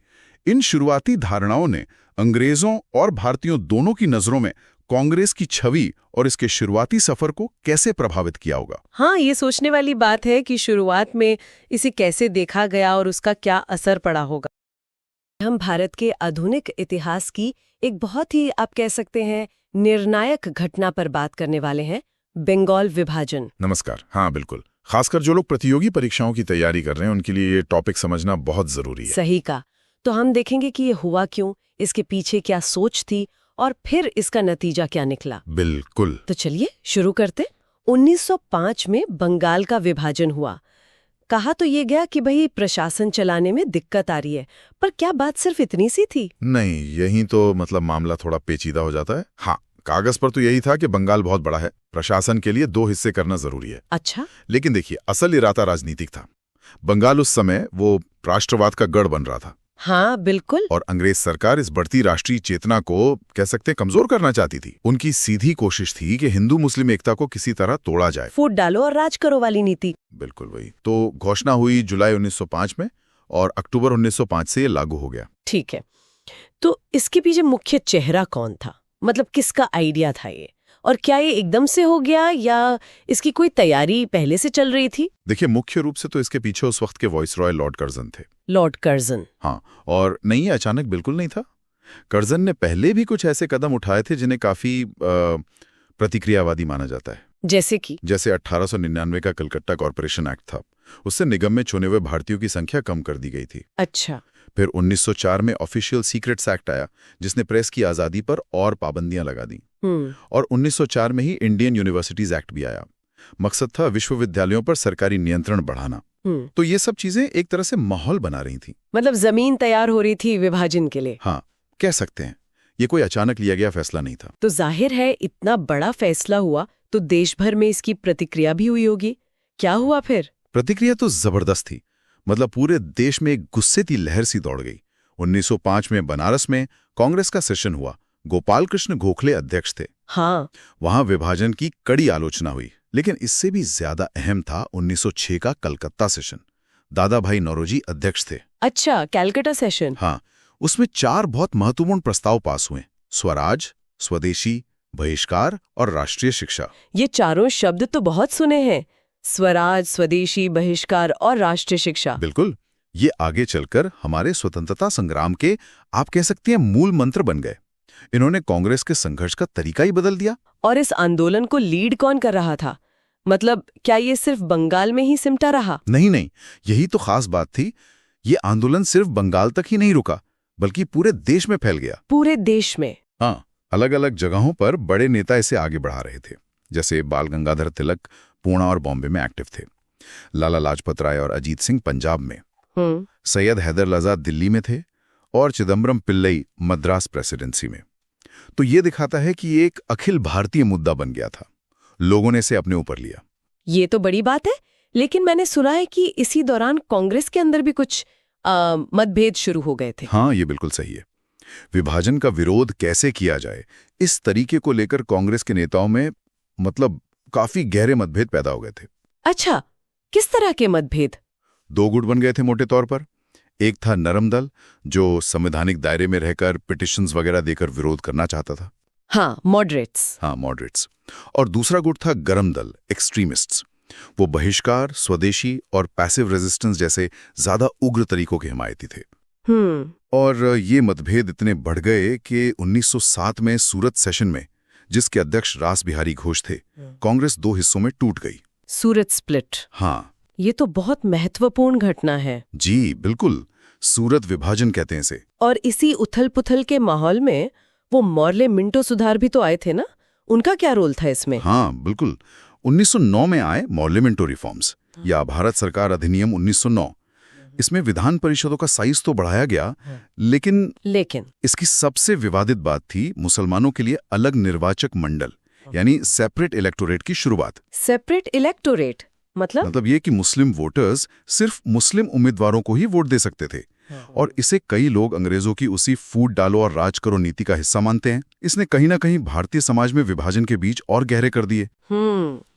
इन शुरुआती धारणाओं ने अंग्रेजों और भारतीयों दोनों की नजरों में कांग्रेस की छवि और इसके शुरुआती सफर को कैसे प्रभावित किया होगा। हाँ, ये सोचने वाली बात है कि शुरुआत में इसे कैसे देखा गया और उसका क्या असर पड़ा होगा। हम भारत के आधुनिक इतिहास की एक बहुत ही, आप कह सकते हैं, निर्णायक घटना पर बात करने वाले हैं, बंगाल विभाजन। नमस्कार। हाँ बिल्कुल, खासकर जो लोग प्रतियोगी परीक्षाओं की तैयारी कर रहे हैं उनके लिए ये टॉपिक समझना बहुत जरूरी है। सही कहा। तो हम देखेंगे कि ये हुआ क्यों, इसके पीछे क्या सोच थी और फिर इसका नतीजा क्या निकला। बिल्कुल। तो चलिए शुरू करते। 1905 में बंगाल का विभाजन हुआ। कहा तो ये गया कि भाई प्रशासन चलाने में दिक्कत आ रही है, पर क्या बात सिर्फ इतनी सी थी? नहीं, यही तो मतलब मामला थोड़ा पेचीदा हो जाता है। हाँ, कागज पर तो यही था कि बंगाल बहुत बड़ा है, प्रशासन के लिए 2 हिस्से करना जरूरी है। अच्छा। लेकिन देखिए, असल इरादा राजनीतिक था। बंगाल उस समय वो राष्ट्रवाद का गढ़ बन रहा था। हाँ बिल्कुल। और अंग्रेज सरकार इस बढ़ती राष्ट्रीय चेतना को, कह सकते हैं, कमजोर करना चाहती थी। उनकी सीधी कोशिश थी कि हिंदू मुस्लिम एकता को किसी तरह तोड़ा जाए। फूट डालो और राज करो वाली नीति। बिल्कुल वही। तो घोषणा हुई जुलाई 1905 में और अक्टूबर 1905 से ये लागू हो गया। ठीक है, तो इसके पीछे मुख्य चेहरा कौन था? मतलब किसका आइडिया था ये, और क्या ये एकदम से हो गया या इसकी कोई तैयारी पहले से चल रही थी? देखिए, मुख्य रूप से तो इसके पीछे उस वक्त के वॉइसरॉय लॉर्ड कर्जन थे। Lord Curzon. हाँ, और नहीं, ये अचानक बिल्कुल नहीं था। कर्जन ने पहले भी कुछ ऐसे कदम उठाए थे जिन्हें काफी प्रतिक्रियावादी माना जाता है। जैसे 1899 का कलकत्ता कॉर्पोरेशन एक्ट था। उससे निगम में चुने हुए भारतीयों की संख्या कम कर दी गई थी। अच्छा। फिर 1904 में ऑफिशियल सीक्रेट्स एक्ट आया, जिसने प्रेस की आजादी पर और पाबंदियां लगा दी। और 1904 में ही इंडियन यूनिवर्सिटीज एक्ट भी आया। मकसद था विश्वविद्यालयों पर सरकारी नियंत्रण बढ़ाना। तो ये सब चीजें एक तरह से माहौल बना रही थी। मतलब जमीन तैयार हो रही थी विभाजन के लिए। हाँ, कह सकते हैं। ये कोई अचानक लिया गया फैसला नहीं था। तो जाहिर है इतना बड़ा फैसला हुआ तो देश भर में इसकी प्रतिक्रिया भी हुई होगी। क्या हुआ फिर? प्रतिक्रिया तो जबरदस्त थी। मतलब पूरे देश में एक गुस्से की लहर सी दौड़ गई। 1905 में बनारस में कांग्रेस का सेशन हुआ। गोपाल कृष्ण गोखले अध्यक्ष थे। हाँ। वहां विभाजन की कड़ी आलोचना हुई। लेकिन इससे भी ज्यादा अहम था 1906 का कलकत्ता सेशन। दादा भाई नौरोजी अध्यक्ष थे। अच्छा, कैलकाटा सेशन। हाँ, उसमें 4 बहुत महत्वपूर्ण प्रस्ताव पास हुए: स्वराज, स्वदेशी, बहिष्कार और राष्ट्रीय शिक्षा। ये चारों शब्द तो बहुत सुने हैं, स्वराज, स्वदेशी, बहिष्कार और राष्ट्रीय शिक्षा। बिल्कुल। ये आगे चलकर हमारे स्वतंत्रता संग्राम के, आप कह सकते हैं, मूल मंत्र बन गए। इन्होंने कांग्रेस के संघर्ष का तरीका ही बदल दिया। और इस आंदोलन को लीड कौन कर रहा था? मतलब क्या ये सिर्फ बंगाल में ही सिमटा रहा? नहीं, यही तो खास बात थी। ये आंदोलन सिर्फ बंगाल तक ही नहीं रुका, बल्कि पूरे देश में फैल गया। पूरे देश में? हाँ, अलग अलग जगहों पर बड़े नेता इसे आगे बढ़ा रहे थे। जैसे बाल गंगाधर तिलक पूना और बॉम्बे में एक्टिव थे, लाला लाजपत राय और अजीत सिंह पंजाब में, सैयद हैदर लजा दिल्ली में थे और चिदम्बरम पिल्लई मद्रास प्रेसिडेंसी में। तो ये दिखाता है कि ये एक अखिल भारतीय मुद्दा बन गया था। लोगों ने इसे अपने ऊपर लिया। ये तो बड़ी बात है। लेकिन मैंने सुना है कि इसी दौरान कांग्रेस के अंदर भी कुछ मतभेद शुरू हो गए थे। हाँ, ये बिल्कुल सही है। विभाजन का विरोध कैसे किया जाए, इस तरीके को लेकर कांग्रेस के नेताओं में मतलब काफी गहरे मतभेद पैदा हो गए थे। अच्छा, किस तरह के मतभेद? 2 गुट बन गए थे मोटे तौर पर। एक था नरम दल, जो संवैधानिक दायरे में रहकर पिटिशंस वगैरह देकर विरोध करना चाहता था। हाँ, मॉडरेट्स। हाँ, मॉडरेट्स। और दूसरा गुट था गरम दल, एक्सट्रीमिस्ट्स। वो बहिष्कार, स्वदेशी और पैसिव रेजिस्टेंस जैसे ज्यादा उग्र तरीकों के हिमायती थे। और ये मतभेद इतने बढ़ गए कि 1907 में सूरत सेशन में, जिसके अध्यक्ष रास बिहारी घोष थे, कांग्रेस 2 हिस्सों में टूट गई। सूरत स्प्लिट। हाँ, ये तो बहुत महत्वपूर्ण घटना है। जी बिल्कुल, सूरत विभाजन कहते हैं इसे। और इसी उथल-पुथल के माहौल में वो मॉर्ले मिंटो सुधार भी तो आए थे ना? उनका क्या रोल था इसमें? हाँ बिल्कुल, 1909 में आए मॉर्ले मिंटो रिफॉर्म्स या भारत सरकार अधिनियम 1909। इसमें विधान परिषदों का साइज तो बढ़ाया गया, लेकिन इसकी सबसे विवादित बात थी मुसलमानों के लिए अलग निर्वाचक मंडल, यानी सेपरेट इलेक्टोरेट की शुरुआत। सेपरेट इलेक्टोरेट मतलब ये कि मुस्लिम वोटर्स सिर्फ मुस्लिम उम्मीदवारों को ही वोट दे सकते थे। और इसे कई लोग अंग्रेजों की उसी फूट डालो और राज करो नीति का हिस्सा मानते हैं। इसने कहीं ना कहीं भारतीय समाज में विभाजन के बीच और गहरे कर दिए।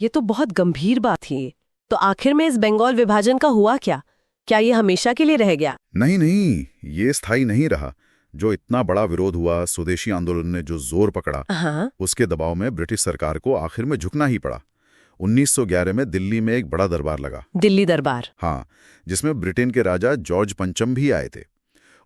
ये तो बहुत गंभीर बात थी। तो आखिर में इस बंगाल विभाजन का हुआ क्या? क्या ये हमेशा के लिए रह गया? नहीं, ये स्थायी नहीं रहा। जो इतना बड़ा विरोध हुआ, स्वदेशी आंदोलन ने जो जोर पकड़ा, उसके दबाव में ब्रिटिश सरकार को आखिर में झुकना ही पड़ा। 1911 में दिल्ली में एक बड़ा दरबार लगा। दिल्ली दरबार? हाँ, जिसमें ब्रिटेन के राजा जॉर्ज पंचम भी आए थे।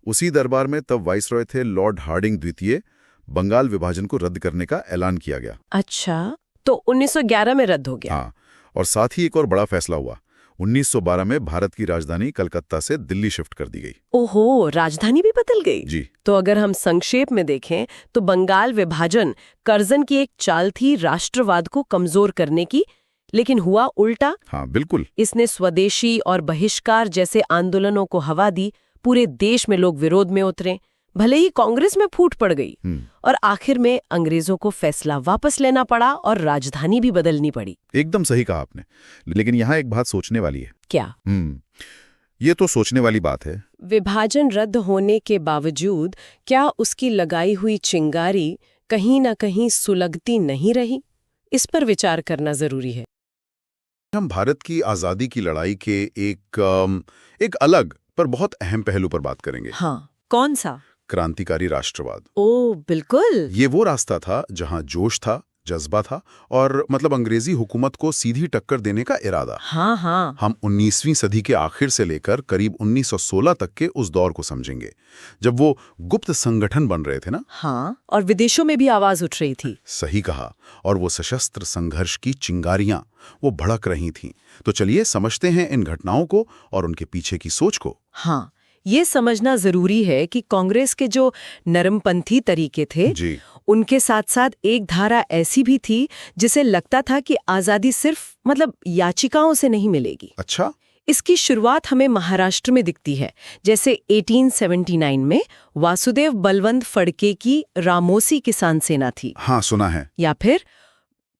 उसी दरबार में तब वाइसरॉय थे लॉर्ड हार्डिंग द्वितीय। बंगाल विभाजन को रद्द करने का ऐलान किया गया। अच्छा, तो 1911 में रद्द हो गया। हाँ, और साथ ही एक और बड़ा फैसला हुआ। 1912 में भारत की राजधानी कलकत्ता से दिल्ली शिफ्ट कर दी गई। ओहो, राजधानी भी बदल गई? जी। तो अगर हम संक्षेप में देखें तो बंगाल विभाजन कर्जन की एक चाल थी राष्ट्रवाद को कमजोर करने की, लेकिन हुआ उल्टा। हाँ बिल्कुल। इसने स्वदेशी और बहिष्कार जैसे आंदोलनों को हवा दी। पूरे देश में लोग विरोध में उतरे, भले ही कांग्रेस में फूट पड़ गई। और आखिर में अंग्रेजों को फैसला वापस लेना पड़ा और राजधानी भी बदलनी पड़ी। एकदम सही कहा आपने। लेकिन यहाँ एक बात सोचने वाली है। क्या? ये तो सोचने वाली बात है। विभाजन रद्द होने के बावजूद क्या उसकी लगाई हुई चिंगारी कहीं ना कहीं सुलगती नहीं रही? इस पर विचार करना जरूरी है। हम भारत की आजादी की लड़ाई के एक अलग पर बहुत अहम पहलू पर बात करेंगे। हाँ, कौन सा? क्रांतिकारी राष्ट्रवाद। ओ बिल्कुल। ये वो रास्ता था जहां जोश था, जज्बा था और अंग्रेजी हुकूमत को सीधी टक्कर देने का इरादा। हाँ। हम 19वीं सदी के आखिर से लेकर करीब 1916 तक के उस दौर को समझेंगे, जब वो गुप्त संगठन बन रहे थे ना। हाँ, और विदेशों में भी आवाज उठ रही थी। सही कहा। और वो सशस्त्र संघर्ष की चिंगारियां वो भड़क रही थीं। तो चलिए समझते हैं इन घटनाओं को और उनके पीछे की सोच को। हाँ, ये समझना जरूरी है कि कांग्रेस के जो नरमपंथी तरीके थे जी, उनके साथ साथ एक धारा ऐसी भी थी जिसे लगता था कि आजादी सिर्फ याचिकाओं से नहीं मिलेगी। अच्छा। इसकी शुरुआत हमें महाराष्ट्र में दिखती है, जैसे 1879 में वासुदेव बलवंत फड़के की रामोसी किसान सेना थी। हाँ, सुना है। या फिर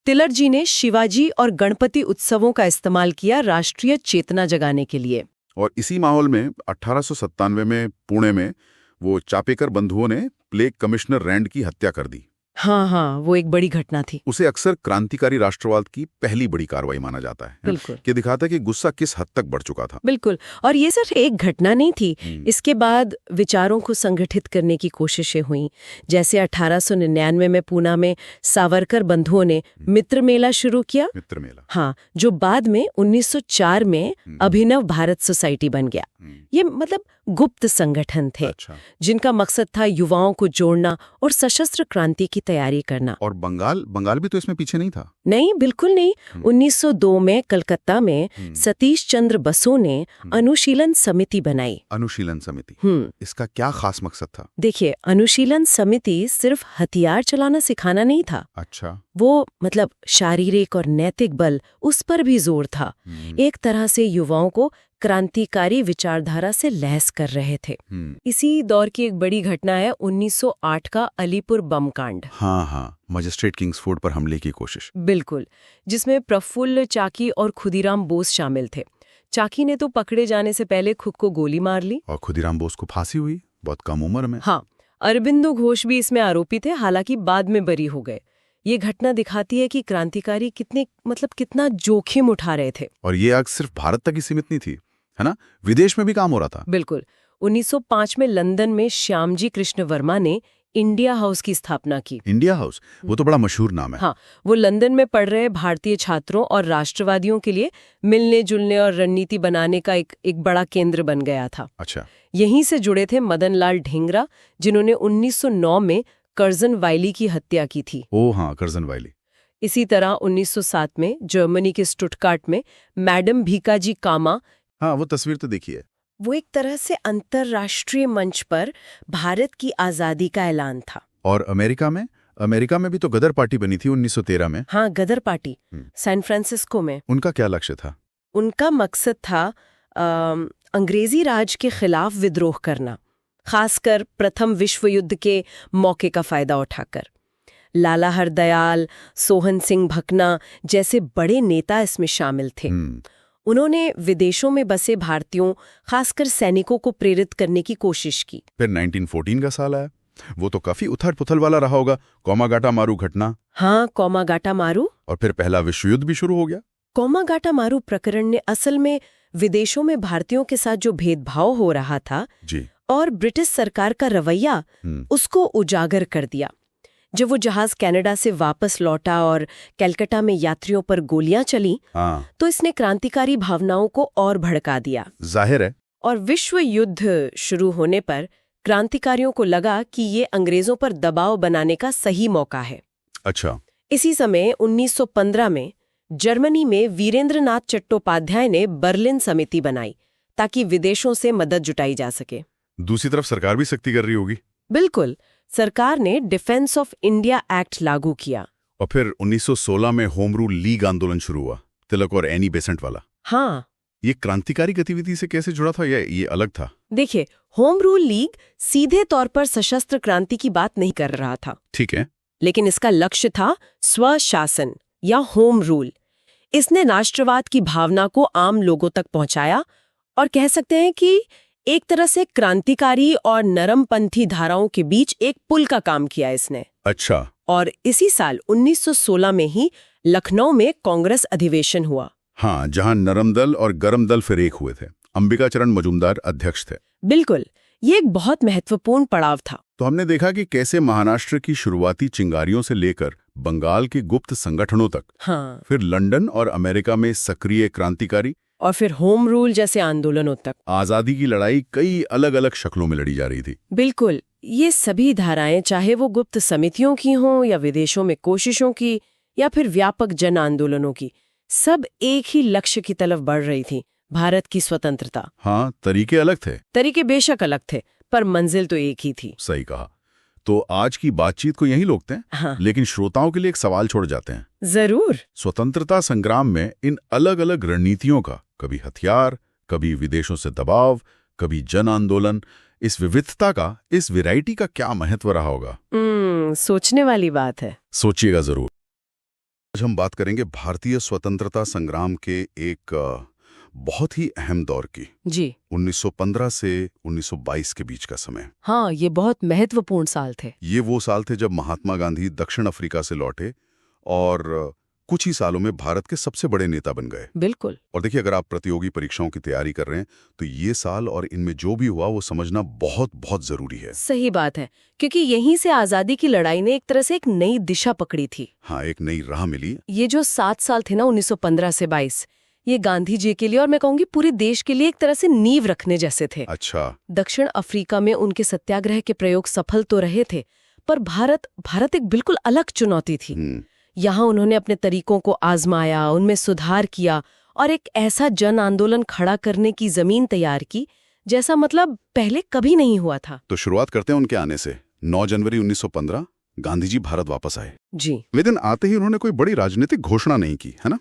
तिलक जी ने शिवाजी और गणपति उत्सवों का इस्तेमाल किया राष्ट्रीय चेतना जगाने के लिए। और इसी माहौल में 1897 में पुणे में वो चापेकर बंधुओं ने प्लेग कमिश्नर रैंड की हत्या कर दी। हाँ, वो एक बड़ी घटना थी। उसे अक्सर क्रांतिकारी राष्ट्रवाद की पहली बड़ी कार्रवाई माना जाता है। बिल्कुल। कि दिखाता है कि गुस्सा किस हद तक बढ़ चुका था। बिल्कुल। और ये सिर्फ एक घटना नहीं थी। इसके बाद विचारों को संगठित करने की कोशिशें हुई। जैसे 1899 में पूना में सावरकर बंधुओं ने मित्र मेला शुरू किया। मित्र मेला। हाँ, जो बाद में 1904 में अभिनव भारत सोसाइटी बन गया। ये गुप्त संगठन थे। अच्छा। जिनका मकसद था युवाओं को जोड़ना और सशस्त्र क्रांति की तैयारी करना। और बंगाल भी तो इसमें पीछे नहीं था। नहीं, बिल्कुल नहीं। 1902 में कलकत्ता में सतीश चंद्र बसु ने अनुशीलन समिति बनाई। अनुशीलन समिति, इसका क्या खास मकसद था? देखिए, अनुशीलन समिति सिर्फ हथियार चलाना सिखाना नहीं था। अच्छा। वो शारीरिक और नैतिक बल, उस पर भी जोर था। एक तरह से युवाओं को क्रांतिकारी विचारधारा से लैस कर रहे थे। इसी दौर की एक बड़ी घटना है 1908 का अलीपुर बम कांड। हाँ, मजिस्ट्रेट किंग्सफोर्ड पर हमले की कोशिश। बिल्कुल, जिसमें प्रफुल्ल चाकी और खुदीराम बोस शामिल थे। चाकी ने तो पकड़े जाने से पहले खुद को गोली मार ली। और खुदीराम बोस को फांसी हुई बहुत कम उम्र में। हाँ, अरबिंदो घोष भी इसमें आरोपी थे, हालांकि बाद में बरी हो गए। ये घटना दिखाती है कि क्रांतिकारी कितना जोखिम उठा रहे थे। और ये आग सिर्फ भारत तक ही सीमित नहीं थी, है ना? विदेश में भी काम हो रहा था। बिल्कुल। 1905 में लंदन में श्यामजी कृष्ण वर्मा ने इंडिया हाउस की स्थापना की। इंडिया हाउस, वो तो बड़ा मशहूर नाम है। हाँ, वो लंदन में पढ़ रहे भारतीय छात्रों और राष्ट्रवादियों के लिए मिलने जुलने और रणनीति बनाने का एक बड़ा केंद्र बन गया था। अच्छा। यहीं से जुड़े थे मदन लाल ढींगरा, जिन्होंने 1909 में कर्जन वाइली की हत्या की थी। ओ हाँ, कर्जन वाइली। इसी तरह 1907 में जर्मनी के स्टुटगार्ट में मैडम भीकाजी कामा, हाँ, वो तस्वीर तो देखी है। वो एक तरह से अंतर्राष्ट्रीय मंच पर भारत की आजादी का ऐलान था। और अमेरिका में भी तो गदर पार्टी बनी थी 1913 में। हाँ, गदर पार्टी सैन फ्रांसिस्को में। उनका क्या लक्ष्य था? उनका मकसद था अंग्रेजी राज के खिलाफ विद्रोह करना, खासकर प्रथम विश्व युद्ध के मौके का फायदा उठाकर। लाला हरदयाल, सोहन सिंह भकना जैसे बड़े नेता इसमें शामिल थे। उन्होंने विदेशों में बसे भारतीयों, खासकर सैनिकों को प्रेरित करने की कोशिश की। फिर 1914 का साल आया, वो तो काफी उथल-पुथल वाला रहा होगा। कोमागाटा-मारू घटना। हाँ, कोमागाटा-मारू। और फिर पहला विश्व युद्ध भी शुरू हो गया। कोमागाटा-मारू प्रकरण ने असल में विदेशों में भारतीयों के साथ जो भेदभाव हो रहा था जी, और ब्रिटिश सरकार का रवैया, उसको उजागर कर दिया। जब वो जहाज कनाडा से वापस लौटा और कलकत्ता में यात्रियों पर गोलियां चली, तो इसने क्रांतिकारी भावनाओं को और भड़का दिया। जाहिर है। और विश्व युद्ध शुरू होने पर क्रांतिकारियों को लगा कि ये अंग्रेजों पर दबाव बनाने का सही मौका है। अच्छा। इसी समय 1915 में जर्मनी में वीरेंद्रनाथ चट्टोपाध्याय ने बर्लिन समिति बनाई ताकि विदेशों से मदद जुटाई जा सके। दूसरी तरफ सरकार भी सख्ती कर रही होगी। बिल्कुल। सरकार ने डिफेंस ऑफ इंडिया एक्ट लागू किया। और फिर 1916 में होम रूल लीग आंदोलन शुरू हुआ, तिलक और एनी बेसेंट वाला। हाँ, ये क्रांतिकारी गतिविधि से कैसे जुड़ा था या ये अलग था? देखिए, होम रूल लीग सीधे तौर पर सशस्त्र क्रांति की बात नहीं कर रहा था। ठीक है। लेकिन इसका लक्ष्य था स्वशासन या होम रूल। इसने राष्ट्रवाद की भावना को आम लोगों तक पहुंचाया और कह सकते हैं कि एक तरह से क्रांतिकारी और नरमपंथी धाराओं के बीच एक पुल का काम किया इसने। अच्छा। और इसी साल 1916 में ही लखनऊ में कांग्रेस अधिवेशन हुआ। हाँ, जहां नरम दल और गरम दल फिर एक हुए थे। अंबिकाचरण मजूमदार अध्यक्ष थे। बिल्कुल, ये एक बहुत महत्वपूर्ण पड़ाव था। तो हमने देखा कि कैसे महाराष्ट्र की शुरुआती चिंगारियों से लेकर बंगाल के गुप्त संगठनों तक, हाँ, फिर लंदन और अमेरिका में सक्रिय क्रांतिकारी, और फिर होम रूल जैसे आंदोलनों तक आजादी की लड़ाई कई अलग अलग शक्लों में लड़ी जा रही थी। बिल्कुल, ये सभी धाराएं, चाहे वो गुप्त समितियों की हों या विदेशों में कोशिशों की या फिर व्यापक जन आंदोलनों की, सब एक ही लक्ष्य की तरफ बढ़ रही थी, भारत की स्वतंत्रता। हाँ, तरीके अलग थे। तरीके बेशक अलग थे, पर मंजिल तो एक ही थी। सही कहा। तो आज की बातचीत को यहीं रोकते हैं। हाँ। लेकिन श्रोताओं के लिए एक सवाल छोड़ जाते हैं। जरूर। स्वतंत्रता संग्राम में इन अलग अलग रणनीतियों का, कभी हथियार, कभी विदेशों से दबाव, कभी जन आंदोलन, इस विविधता का, इस वैरायटी का क्या महत्व रहा होगा? सोचने वाली बात है। सोचिएगा जरूर। आज हम बात करेंगे भारतीय स्वतंत्रता संग्राम के एक बहुत ही अहम दौर की। जी। 1915 से 1922 के बीच का समय। हाँ, ये बहुत महत्वपूर्ण साल थे। ये वो साल थे जब महात्मा गांधी दक्षिण अफ्रीका से लौटे और कुछ ही सालों में भारत के सबसे बड़े नेता बन गए। बिल्कुल। और देखिए, अगर आप प्रतियोगी परीक्षाओं की तैयारी कर रहे हैं तो ये साल और इनमें जो भी हुआ वो समझना बहुत बहुत जरूरी है। सही बात है, क्योंकि यहीं से आजादी की लड़ाई ने एक तरह से एक नई दिशा पकड़ी थी। हाँ, एक नई राह मिली। ये जो 7 साल थे ना, 1915 से 22, ये गांधी जी के लिए और मैं कहूंगी पूरे देश के लिए एक तरह से नींव रखने जैसे थे। अच्छा। दक्षिण अफ्रीका में उनके सत्याग्रह के प्रयोग सफल तो रहे थे, पर भारत एक बिल्कुल अलग चुनौती थी। यहाँ उन्होंने अपने तरीकों को आजमाया, उनमें सुधार किया और एक ऐसा जन आंदोलन खड़ा करने की जमीन तैयार की जैसा मतलब पहले कभी नहीं हुआ था। तो शुरुआत करते हैं उनके आने से। 9 जनवरी 1915 गांधी जी भारत वापस आए। जी। लेकिन आते ही उन्होंने कोई बड़ी राजनीतिक घोषणा नहीं की, है ना?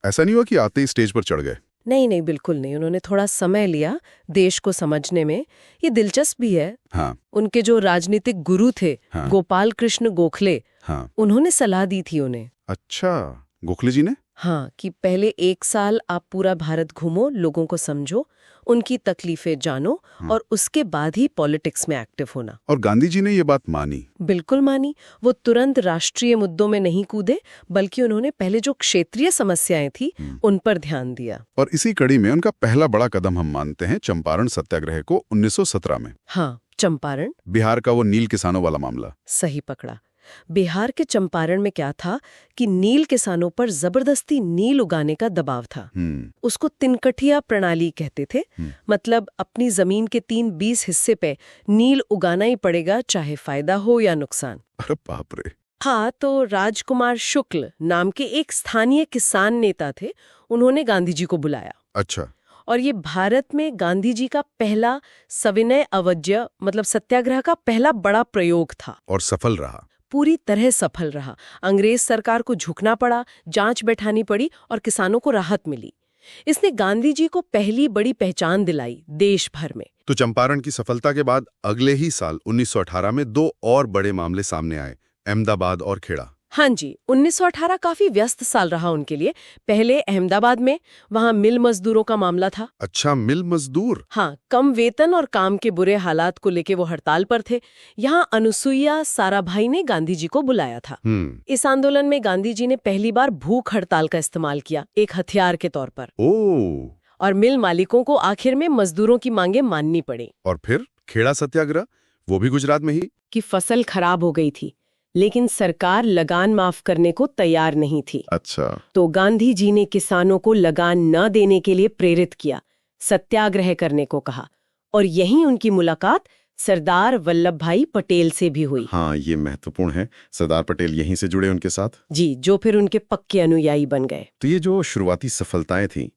ऐसा नहीं हुआ कि आते ही स्टेज पर चढ़ गए। नहीं, बिल्कुल नहीं। उन्होंने थोड़ा समय लिया देश को समझने में। ये दिलचस्प भी है। हाँ। उनके जो राजनीतिक गुरु थे, हाँ। गोपाल कृष्ण गोखले, हाँ। उन्होंने सलाह दी थी उन्हें। अच्छा, गोखले जी ने? हाँ, कि पहले 1 साल आप पूरा भारत घूमो, लोगों को समझो, उनकी तकलीफें जानो और उसके बाद ही पॉलिटिक्स में एक्टिव होना। और गांधी जी ने ये बात मानी। बिल्कुल मानी। वो तुरंत राष्ट्रीय मुद्दों में नहीं कूदे, बल्कि उन्होंने पहले जो क्षेत्रीय समस्याएं थी उन पर ध्यान दिया। और इसी कड़ी में उनका पहला बड़ा कदम हम मानते हैं चंपारण सत्याग्रह को 1917 में। हाँ, चंपारण। बिहार का वो नील किसानों वाला मामला। सही पकड़ा। बिहार के चंपारण में क्या था कि नील किसानों पर जबरदस्ती नील उगाने का दबाव था। उसको तिनकठिया प्रणाली कहते थे। मतलब अपनी जमीन के 3/20 हिस्से पे नील उगाना ही पड़ेगा, चाहे फायदा हो या नुकसान। अरे बाप रे। हाँ, तो राजकुमार शुक्ल नाम के एक स्थानीय किसान नेता थे, उन्होंने गांधी जी को बुलाया। अच्छा। और ये भारत में गांधी जी का पहला सविनय अवज्य मतलब सत्याग्रह का पहला बड़ा प्रयोग था। और सफल रहा। पूरी तरह सफल रहा। अंग्रेज सरकार को झुकना पड़ा, जांच बैठानी पड़ी और किसानों को राहत मिली। इसने गांधी जी को पहली बड़ी पहचान दिलाई देश भर में। तो चंपारण की सफलता के बाद अगले ही साल 1918 में 2 और बड़े मामले सामने आए, अहमदाबाद और खेड़ा। हाँ जी, 1918 काफी व्यस्त साल रहा उनके लिए। पहले अहमदाबाद में, वहां मिल मजदूरों का मामला था। अच्छा, मिल मजदूर। हाँ, कम वेतन और काम के बुरे हालात को लेके वो हड़ताल पर थे। यहाँ अनुसुईया साराभाई ने गांधी जी को बुलाया था। इस आंदोलन में गांधी जी ने पहली बार भूख हड़ताल का इस्तेमाल किया, एक हथियार के तौर पर। और मिल मालिकों को आखिर में मजदूरों की मांगे माननी पड़ी। और फिर खेड़ा सत्याग्रह, वो भी गुजरात में ही। कि फसल खराब हो गई थी, लेकिन सरकार लगान माफ करने को तैयार नहीं थी। अच्छा। तो गांधी जी ने किसानों को लगान न देने के लिए प्रेरित किया, सत्याग्रह करने को कहा। और यहीं उनकी मुलाकात सरदार वल्लभ भाई पटेल से भी हुई। हाँ, ये महत्वपूर्ण है। सरदार पटेल यहीं से जुड़े उनके साथ। जी, जो फिर उनके पक्के अनुयायी बन गए। तो ये जो शुरुआती सफलताएं थीं,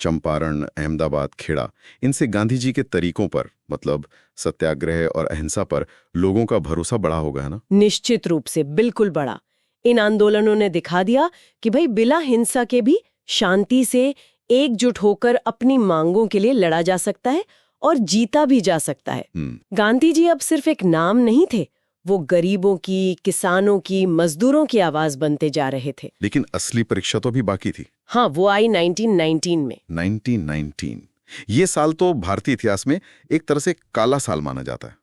चंपारण, अहमदाबाद, खेड़ा, इनसे गांधी जी के तरीकों पर, मतलब सत्याग्रह और अहिंसा पर लोगों का भरोसा बढ़ा होगा, है ना? निश्चित रूप से, बिल्कुल बढ़ा। इन आंदोलनों ने दिखा दिया कि भाई बिना हिंसा के भी शांति से एकजुट होकर अपनी मांगों के लिए लड़ा जा सकता है और जीता भी जा सकता है। गांधी जी अब सिर्फ एक नाम नहीं थे, वो गरीबों की, किसानों की, मजदूरों की आवाज बनते जा रहे थे। लेकिन असली परीक्षा तो भी बाकी थी। हाँ, वो आई 1919 में। 1919 ये साल तो भारतीय इतिहास में एक तरह से काला साल माना जाता है।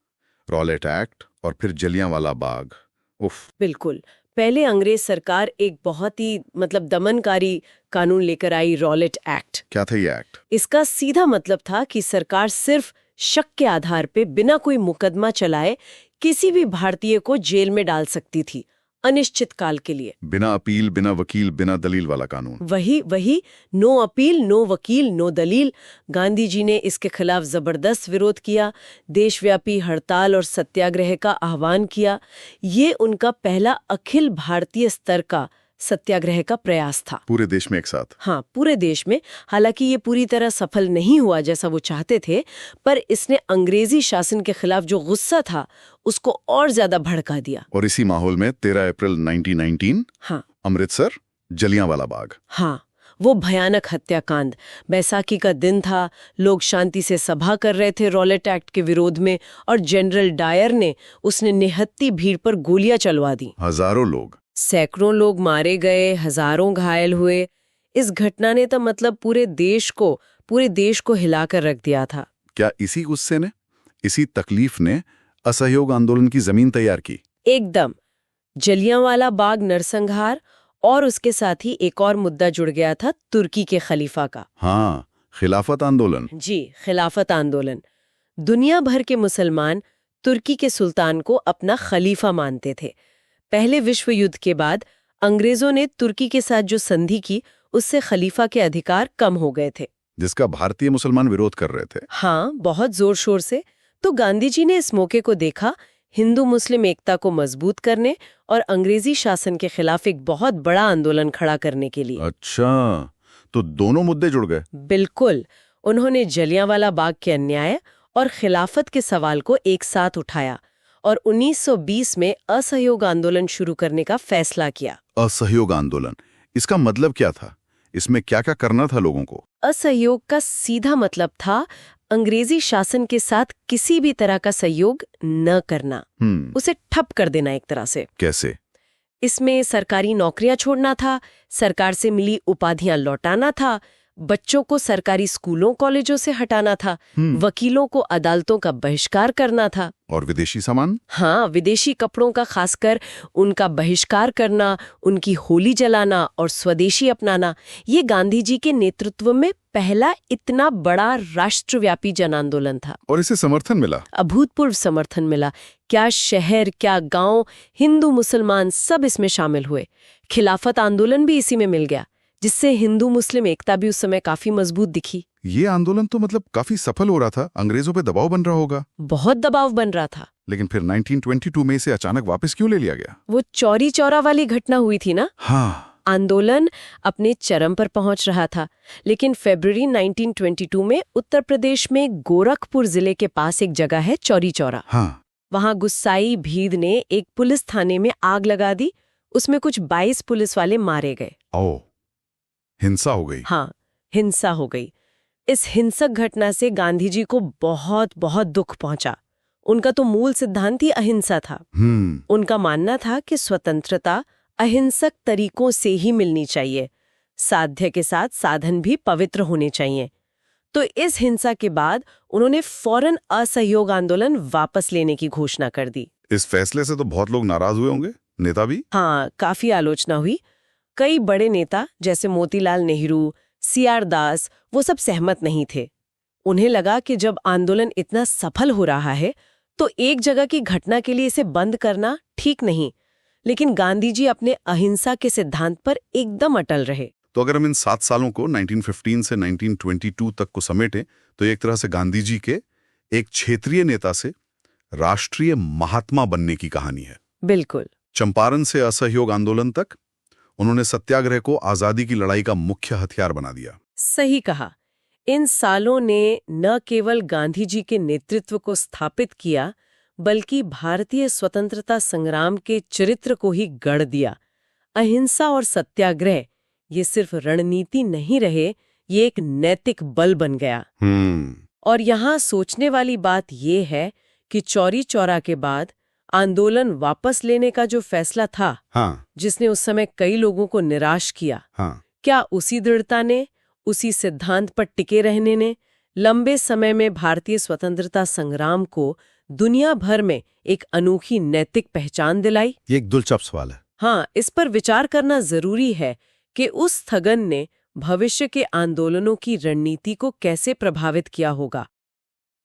रॉलेट एक्ट और फिर जलियांवाला बाग। उफ। बिल्कुल। पहले अंग्रेज सरकार एक बहुत ही दमनकारी कानून लेकर आई, रॉलेट एक्ट। क्या था ये एक्ट? इसका सीधा मतलब था कि सरकार सिर्फ शक के आधार पे बिना कोई मुकदमा चलाए किसी भी भारतीय को जेल में डाल सकती थी, अनिश्चित काल के लिए। बिना अपील, बिना वकील, बिना दलील वाला कानून। वही नो अपील, नो वकील, नो दलील। गांधी जी ने इसके खिलाफ जबरदस्त विरोध किया, देशव्यापी हड़ताल और सत्याग्रह का आह्वान किया। ये उनका पहला अखिल भारतीय स्तर का सत्याग्रह का प्रयास था। पूरे देश में एक साथ? हाँ, पूरे देश में। हालांकि ये पूरी तरह सफल नहीं हुआ जैसा वो चाहते थे, पर इसने अंग्रेजी शासन के खिलाफ जो गुस्सा था उसको और ज्यादा भड़का दिया। और इसी माहौल में 13 अप्रैल 1919 हाँ, अमृतसर, जलियांवाला बाग। हाँ, वो भयानक हत्याकांड। बैसाखी का दिन था, लोग शांति से सभा कर रहे थे रॉलेट एक्ट के विरोध में, और जनरल डायर ने उसने निहत्ती भीड़ पर गोलियां चलवा दी। हजारों लोग, सैकड़ों लोग मारे गए, हजारों घायल हुए। इस घटना ने तो पूरे देश को हिलाकर रख दिया था। क्या इसी गुस्से ने, इसी तकलीफ ने असहयोग आंदोलन की जमीन तैयार की? एकदम। जलियांवाला बाग नरसंहार और उसके साथ ही एक और मुद्दा जुड़ गया था, तुर्की के खलीफा का। हाँ, खिलाफत आंदोलन। जी, खिलाफत आंदोलन। दुनिया भर के मुसलमान तुर्की के सुल्तान को अपना खलीफा मानते थे। पहले विश्व युद्ध के बाद अंग्रेजों ने तुर्की के साथ जो संधि की, उससे खलीफा के अधिकार कम हो गए थे, जिसका भारतीय मुसलमान विरोध कर रहे थे। हाँ, बहुत जोर शोर से। तो गांधी जी ने इस मौके को देखा हिंदू मुस्लिम एकता को मजबूत करने और अंग्रेजी शासन के खिलाफ एक बहुत बड़ा आंदोलन खड़ा करने के लिए। अच्छा, तो दोनों मुद्दे जुड़ गए। बिल्कुल। उन्होंने जलियांवाला बाग के अन्याय और खिलाफत के सवाल को एक साथ उठाया और 1920 में असहयोग आंदोलन शुरू करने का फैसला किया। असहयोग आंदोलन, इसका मतलब क्या था? इसमें क्या क्या करना था लोगों को? असहयोग का सीधा मतलब था अंग्रेजी शासन के साथ किसी भी तरह का सहयोग न करना, उसे ठप कर देना एक तरह से। कैसे? इसमें सरकारी नौकरियां छोड़ना था, सरकार से मिली उपाधियां लौटाना था, बच्चों को सरकारी स्कूलों कॉलेजों से हटाना था, वकीलों को अदालतों का बहिष्कार करना था। और विदेशी सामान? हाँ, विदेशी कपड़ों का खासकर उनका बहिष्कार करना, उनकी होली जलाना और स्वदेशी अपनाना, ये गांधी जी के नेतृत्व में पहला इतना बड़ा राष्ट्रव्यापी जन आंदोलन था। और इसे समर्थन मिला? अभूतपूर्व समर्थन मिला। क्या शहर, क्या गांव, हिंदू मुसलमान सब इसमें शामिल हुए। खिलाफत आंदोलन भी इसी में मिल गया, जिससे हिंदू मुस्लिम एकता भी उस समय काफी मजबूत दिखी। ये आंदोलन तो मतलब काफी सफल हो रहा था, अंग्रेजों पे दबाव बन रहा होगा। बहुत दबाव बन रहा था। लेकिन फिर 1922 में इसे अचानक वापस क्यों ले लिया गया? वो चौरी चौरा वाली घटना हुई थी ना। हाँ। आंदोलन अपने चरम पर पहुंच रहा था, लेकिन फरवरी 1922 में उत्तर प्रदेश में गोरखपुर जिले के पास एक जगह है चौरी चौरा। हाँ। वहां गुस्साई भीद ने एक पुलिस थाने में आग लगा दी। उसमें कुछ 22 पुलिस वाले मारे गए। ओ, हिंसा हो गई। हाँ, हिंसा हो गई। इस हिंसक घटना से गांधी जी को बहुत बहुत दुख पहुंचा। उनका तो मूल सिद्धांत ही अहिंसा था। उनका मानना था कि स्वतंत्रता अहिंसक तरीकों से ही मिलनी चाहिए, साध्य के साथ साधन भी पवित्र होने चाहिए। तो इस हिंसा के बाद उन्होंने फौरन असहयोग आंदोलन वापस लेने की घोषणा कर दी। इस फैसले से तो बहुत लोग नाराज हुए होंगे, नेता भी? हाँ, काफी आलोचना हुई। कई बड़े नेता जैसे मोतीलाल नेहरू, सीआर दास, वो सब सहमत नहीं थे। उन्हें लगा कि जब आंदोलन इतना सफल हो रहा है तो एक जगह की घटना के लिए इसे बंद करना ठीक नहीं। लेकिन गांधी जी अपने अहिंसा के सिद्धांत पर एकदम अटल रहे। तो अगर हम इन 7 सालों को 1915 से 1922 तक को समेटें तो एक तरह से गांधी जी के एक क्षेत्रीय नेता से राष्ट्रीय महात्मा बनने की कहानी है। बिल्कुल। चंपारण से असहयोग आंदोलन तक उन्होंने सत्याग्रह को आजादी की लड़ाई का मुख्य हथियार बना दिया। सही कहा। इन सालों ने न केवल गांधी जी के नेतृत्व को स्थापित किया, बल्कि भारतीय स्वतंत्रता संग्राम के चरित्र को ही गढ़ दिया। अहिंसा और सत्याग्रह ये सिर्फ रणनीति नहीं रहे, ये एक नैतिक बल बन गया। और यहाँ सोचने वाली बात ये है कि चौरी चौरा के बाद आंदोलन वापस लेने का जो फैसला था, हाँ। जिसने उस समय कई लोगों को निराश किया, हाँ। क्या उसी दृढ़ता ने, उसी सिद्धांत पर टिके रहने ने लंबे समय में भारतीय स्वतंत्रता संग्राम को दुनिया भर में एक अनोखी नैतिक पहचान दिलाई? ये एक दिलचस्प सवाल है। हाँ, इस पर विचार करना जरूरी है कि उस स्थगन ने भविष्य के आंदोलनों की रणनीति को कैसे प्रभावित किया होगा।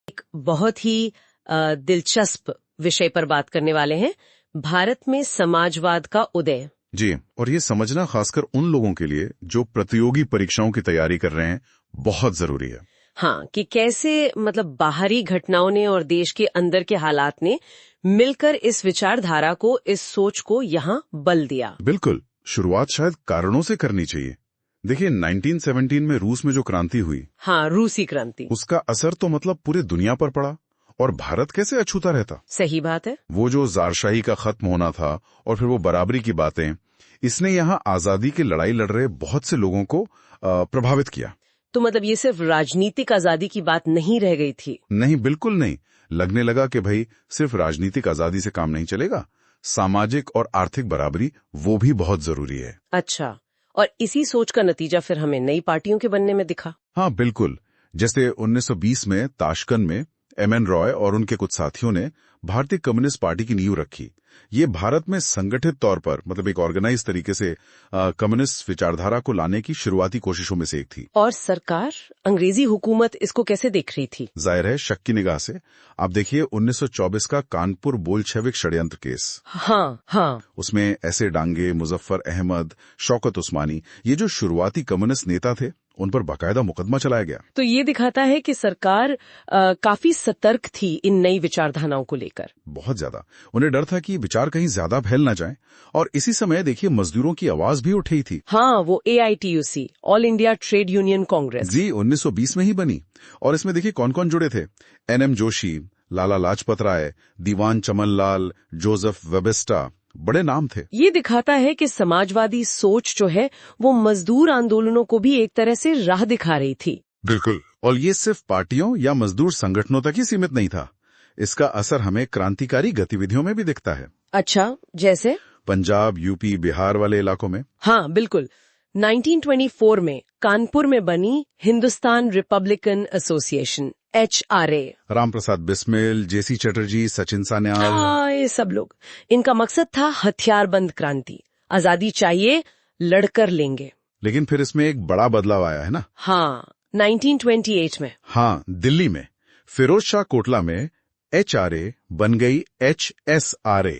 एक बहुत ही दिलचस्प विषय पर बात करने वाले हैं, भारत में समाजवाद का उदय। जी, और ये समझना खासकर उन लोगों के लिए जो प्रतियोगी परीक्षाओं की तैयारी कर रहे हैं, बहुत जरूरी है। हाँ, कि कैसे मतलब बाहरी घटनाओं ने और देश के अंदर के हालात ने मिलकर इस विचारधारा को, इस सोच को यहाँ बल दिया। बिल्कुल। शुरुआत शायद कारणों से करनी चाहिए। देखिए, 1917 में रूस में जो क्रांति हुई, हाँ, रूसी क्रांति, उसका असर तो मतलब पूरे दुनिया पर पड़ा, और भारत कैसे अछूता रहता। सही बात है। वो जो ज़ारशाही का खत्म होना था और फिर वो बराबरी की बातें, इसने यहाँ आजादी की लड़ाई लड़ रहे बहुत से लोगों को प्रभावित किया। तो मतलब ये सिर्फ राजनीतिक आजादी की बात नहीं रह गई थी? नहीं, बिल्कुल नहीं। लगने लगा कि भाई सिर्फ राजनीतिक आजादी से काम नहीं चलेगा, सामाजिक और आर्थिक बराबरी वो भी बहुत जरूरी है। अच्छा, और इसी सोच का नतीजा फिर हमें नई पार्टियों के बनने में दिखा। हाँ, बिल्कुल। जैसे 1920 में ताशकंद में एमएन रॉय और उनके कुछ साथियों ने भारतीय कम्युनिस्ट पार्टी की नींव रखी। ये भारत में संगठित तौर पर, मतलब एक ऑर्गेनाइज तरीके से कम्युनिस्ट विचारधारा को लाने की शुरुआती कोशिशों में से एक थी। और सरकार, अंग्रेजी हुकूमत इसको कैसे देख रही थी? जाहिर है, शक की निगाह से। आप देखिए 1924 का कानपुर बोल्शेविक षड्यंत्र केस। हाँ हाँ। उसमें ऐसे डांगे, मुजफ्फर अहमद, शौकत उस्मानी, ये जो शुरुआती कम्युनिस्ट नेता थे, उन पर बाकायदा मुकदमा चलाया गया। तो ये दिखाता है कि सरकार काफी सतर्क थी इन नई विचारधाराओं को लेकर। बहुत ज्यादा। उन्हें डर था कि विचार कहीं ज्यादा फैल ना जाए। और इसी समय देखिए मजदूरों की आवाज भी उठी थी। हाँ, वो AITUC, all India trade union Congress, जी 1920 में ही बनी। और इसमें देखिए कौन कौन जुड़े थे। NM जोशी, लाला लाजपत राय, दीवान चमनलाल, जोसेफ वेबस्टा, बड़े नाम थे। ये दिखाता है कि समाजवादी सोच जो है वो मजदूर आंदोलनों को भी एक तरह से राह दिखा रही थी। बिल्कुल। और ये सिर्फ पार्टियों या मजदूर संगठनों तक ही सीमित नहीं था। इसका असर हमें क्रांतिकारी गतिविधियों में भी दिखता है। अच्छा, जैसे? पंजाब, यूपी, बिहार वाले इलाकों में? हाँ बिल्कुल। 1924 में कानपुर में बनी Hindustan republican association HRA। Ram Prasad Bismil, J C Chatterjee, Sachin Sanyal. हाँ, ये सब लोग। इनका मकसद था हथियारबंद क्रांति, आजादी चाहिए, लड़कर लेंगे। लेकिन फिर इसमें एक बड़ा बदलाव आया है ना? हाँ, 1928 में। हाँ, दिल्ली में फिरोज शाह कोटला में HRA बन गई HSRA,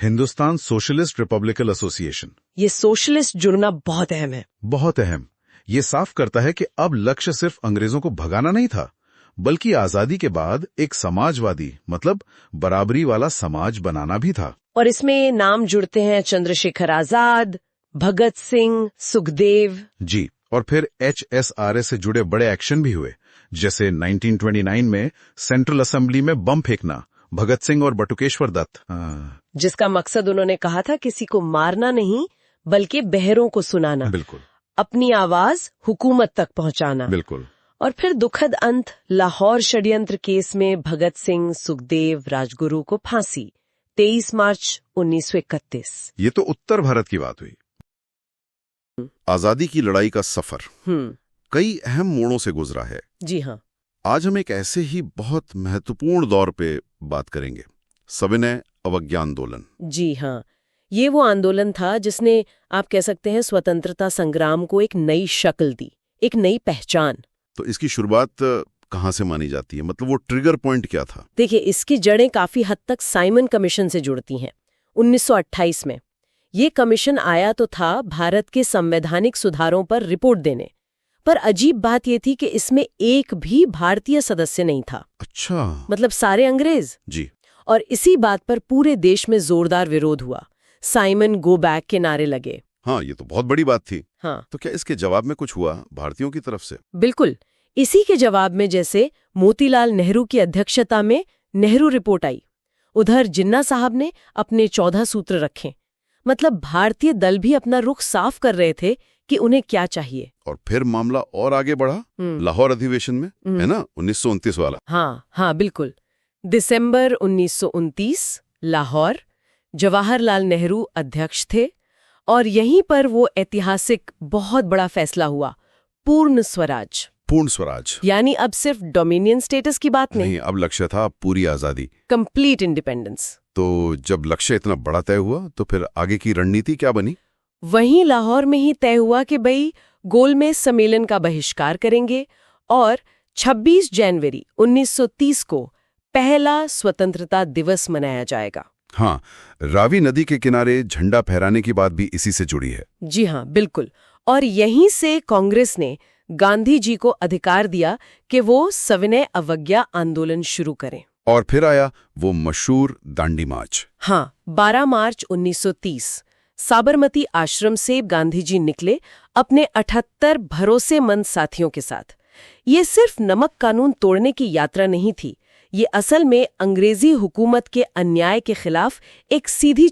Hindustan socialist Republican association. ये सोशलिस्ट जुड़ना बहुत अहम है। बहुत अहम। ये साफ करता है कि अब लक्ष्य सिर्फ अंग्रेजों को भगाना नहीं था, बल्कि आजादी के बाद एक समाजवादी, मतलब बराबरी वाला समाज बनाना भी था। और इसमें नाम जुड़ते हैं चंद्रशेखर आजाद, भगत सिंह, सुखदेव। जी, और फिर HSRA से जुड़े बड़े एक्शन भी हुए, जैसे 1929 में सेंट्रल असेंबली में बम फेंकना, भगत सिंह और बटुकेश्वर दत्त। जिसका मकसद उन्होंने कहा था किसी को मारना नहीं, बल्कि बहरों को सुनाना। बिल्कुल। अपनी आवाज हुकूमत तक पहुंचाना। बिल्कुल। और फिर दुखद अंत, लाहौर षड्यंत्र केस में भगत सिंह, सुखदेव, राजगुरु को फांसी, 23 मार्च 1931। ये तो उत्तर भारत की बात हुई। आजादी की लड़ाई का सफर कई अहम मोड़ों से गुजरा है। जी हाँ। आज हम एक ऐसे ही बहुत महत्वपूर्ण दौर पे बात करेंगे, सविनय अवज्ञा आंदोलन। जी हाँ, ये वो आंदोलन था जिसने, आप कह सकते हैं, स्वतंत्रता संग्राम को एक नई शक्ल दी, एक नई पहचान। तो इसकी शुरुआत कहाँ से मानी जाती है, मतलब वो ट्रिगर पॉइंट क्या था? देखिए, इसकी जड़ें काफी हद तक साइमन कमीशन से जुड़ती हैं। 1928 में ये कमीशन आया तो था भारत के संवैधानिक सुधारों पर रिपोर्ट देने, पर अजीब बात ये थी कि इसमें एक भी भारतीय सदस्य नहीं था। अच्छा। मतलब सारे अंग्रेज। जी। और इसी बात पर पूरे देश में जोरदार विरोध हुआ, साइमन गो बैक के नारे लगे। हाँ, ये तो बहुत बड़ी बात थी। हाँ। तो क्या इसके जवाब में कुछ हुआ भारतीयों की तरफ से? बिल्कुल। इसी के जवाब में जैसे मोतीलाल नेहरू की अध्यक्षता में नेहरू रिपोर्ट आई, उधर जिन्ना साहब ने अपने 14 सूत्र रखे। मतलब भारतीय दल भी अपना रुख साफ कर रहे थे कि उन्हें क्या चाहिए। और फिर मामला और आगे बढ़ा लाहौर अधिवेशन में, है ना, 1929 वाला। हाँ बिल्कुल। दिसंबर 1929, लाहौर, जवाहरलाल नेहरू अध्यक्ष थे, और यहीं पर वो ऐतिहासिक बहुत बड़ा फैसला हुआ, पूर्ण स्वराज। पूर्ण स्वराज यानी अब सिर्फ डोमिनियन स्टेटस की बात नहीं, अब लक्ष्य था पूरी आजादी, कंप्लीट इंडिपेंडेंस। तो जब लक्ष्य इतना बड़ा तय हुआ तो फिर आगे की रणनीति क्या बनी? वहीं लाहौर में ही तय हुआ कि भाई गोलमेज सम्मेलन का बहिष्कार करेंगे और 26 जनवरी 1930 को पहला स्वतंत्रता दिवस मनाया जाएगा। हाँ, रावी नदी के किनारे झंडा फहराने की बात भी इसी से जुड़ी है। जी हाँ, बिल्कुल। और यहीं से कांग्रेस ने गांधी जी को अधिकार दिया कि वो सविनय अवज्ञा आंदोलन शुरू करें। और फिर आया वो मशहूर दांडी मार्च। हाँ, 12 मार्च 1930 साबरमती आश्रम से गांधी जी निकले अपने 78 भरोसेमंद साथियों के साथ। ये सिर्फ नमक कानून तोड़ने की यात्रा नहीं थी, ये असल में अंग्रेजी हुकूमत के अन्याय के खिलाफ एक सीधी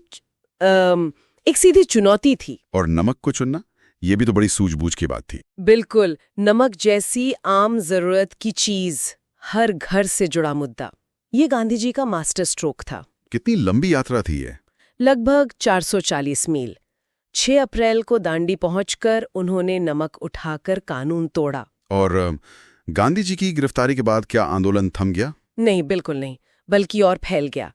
चुनौती थी। और नमक को चुनना, ये भी तो बड़ी सूझबूझ की बात थी। बिल्कुल, नमक जैसी आम जरूरत की चीज, हर घर से जुड़ा मुद्दा, ये गांधी जी का मास्टर स्ट्रोक था। कितनी लंबी यात्रा थी ये? लगभग 440 मील। 6 अप्रैल को दांडी पहुंचकर उन्होंने नमक उठाकर कानून तोड़ा। और गांधी जी की गिरफ्तारी के बाद क्या आंदोलन थम गया? नहीं, बिल्कुल नहीं, बल्कि और फैल गया।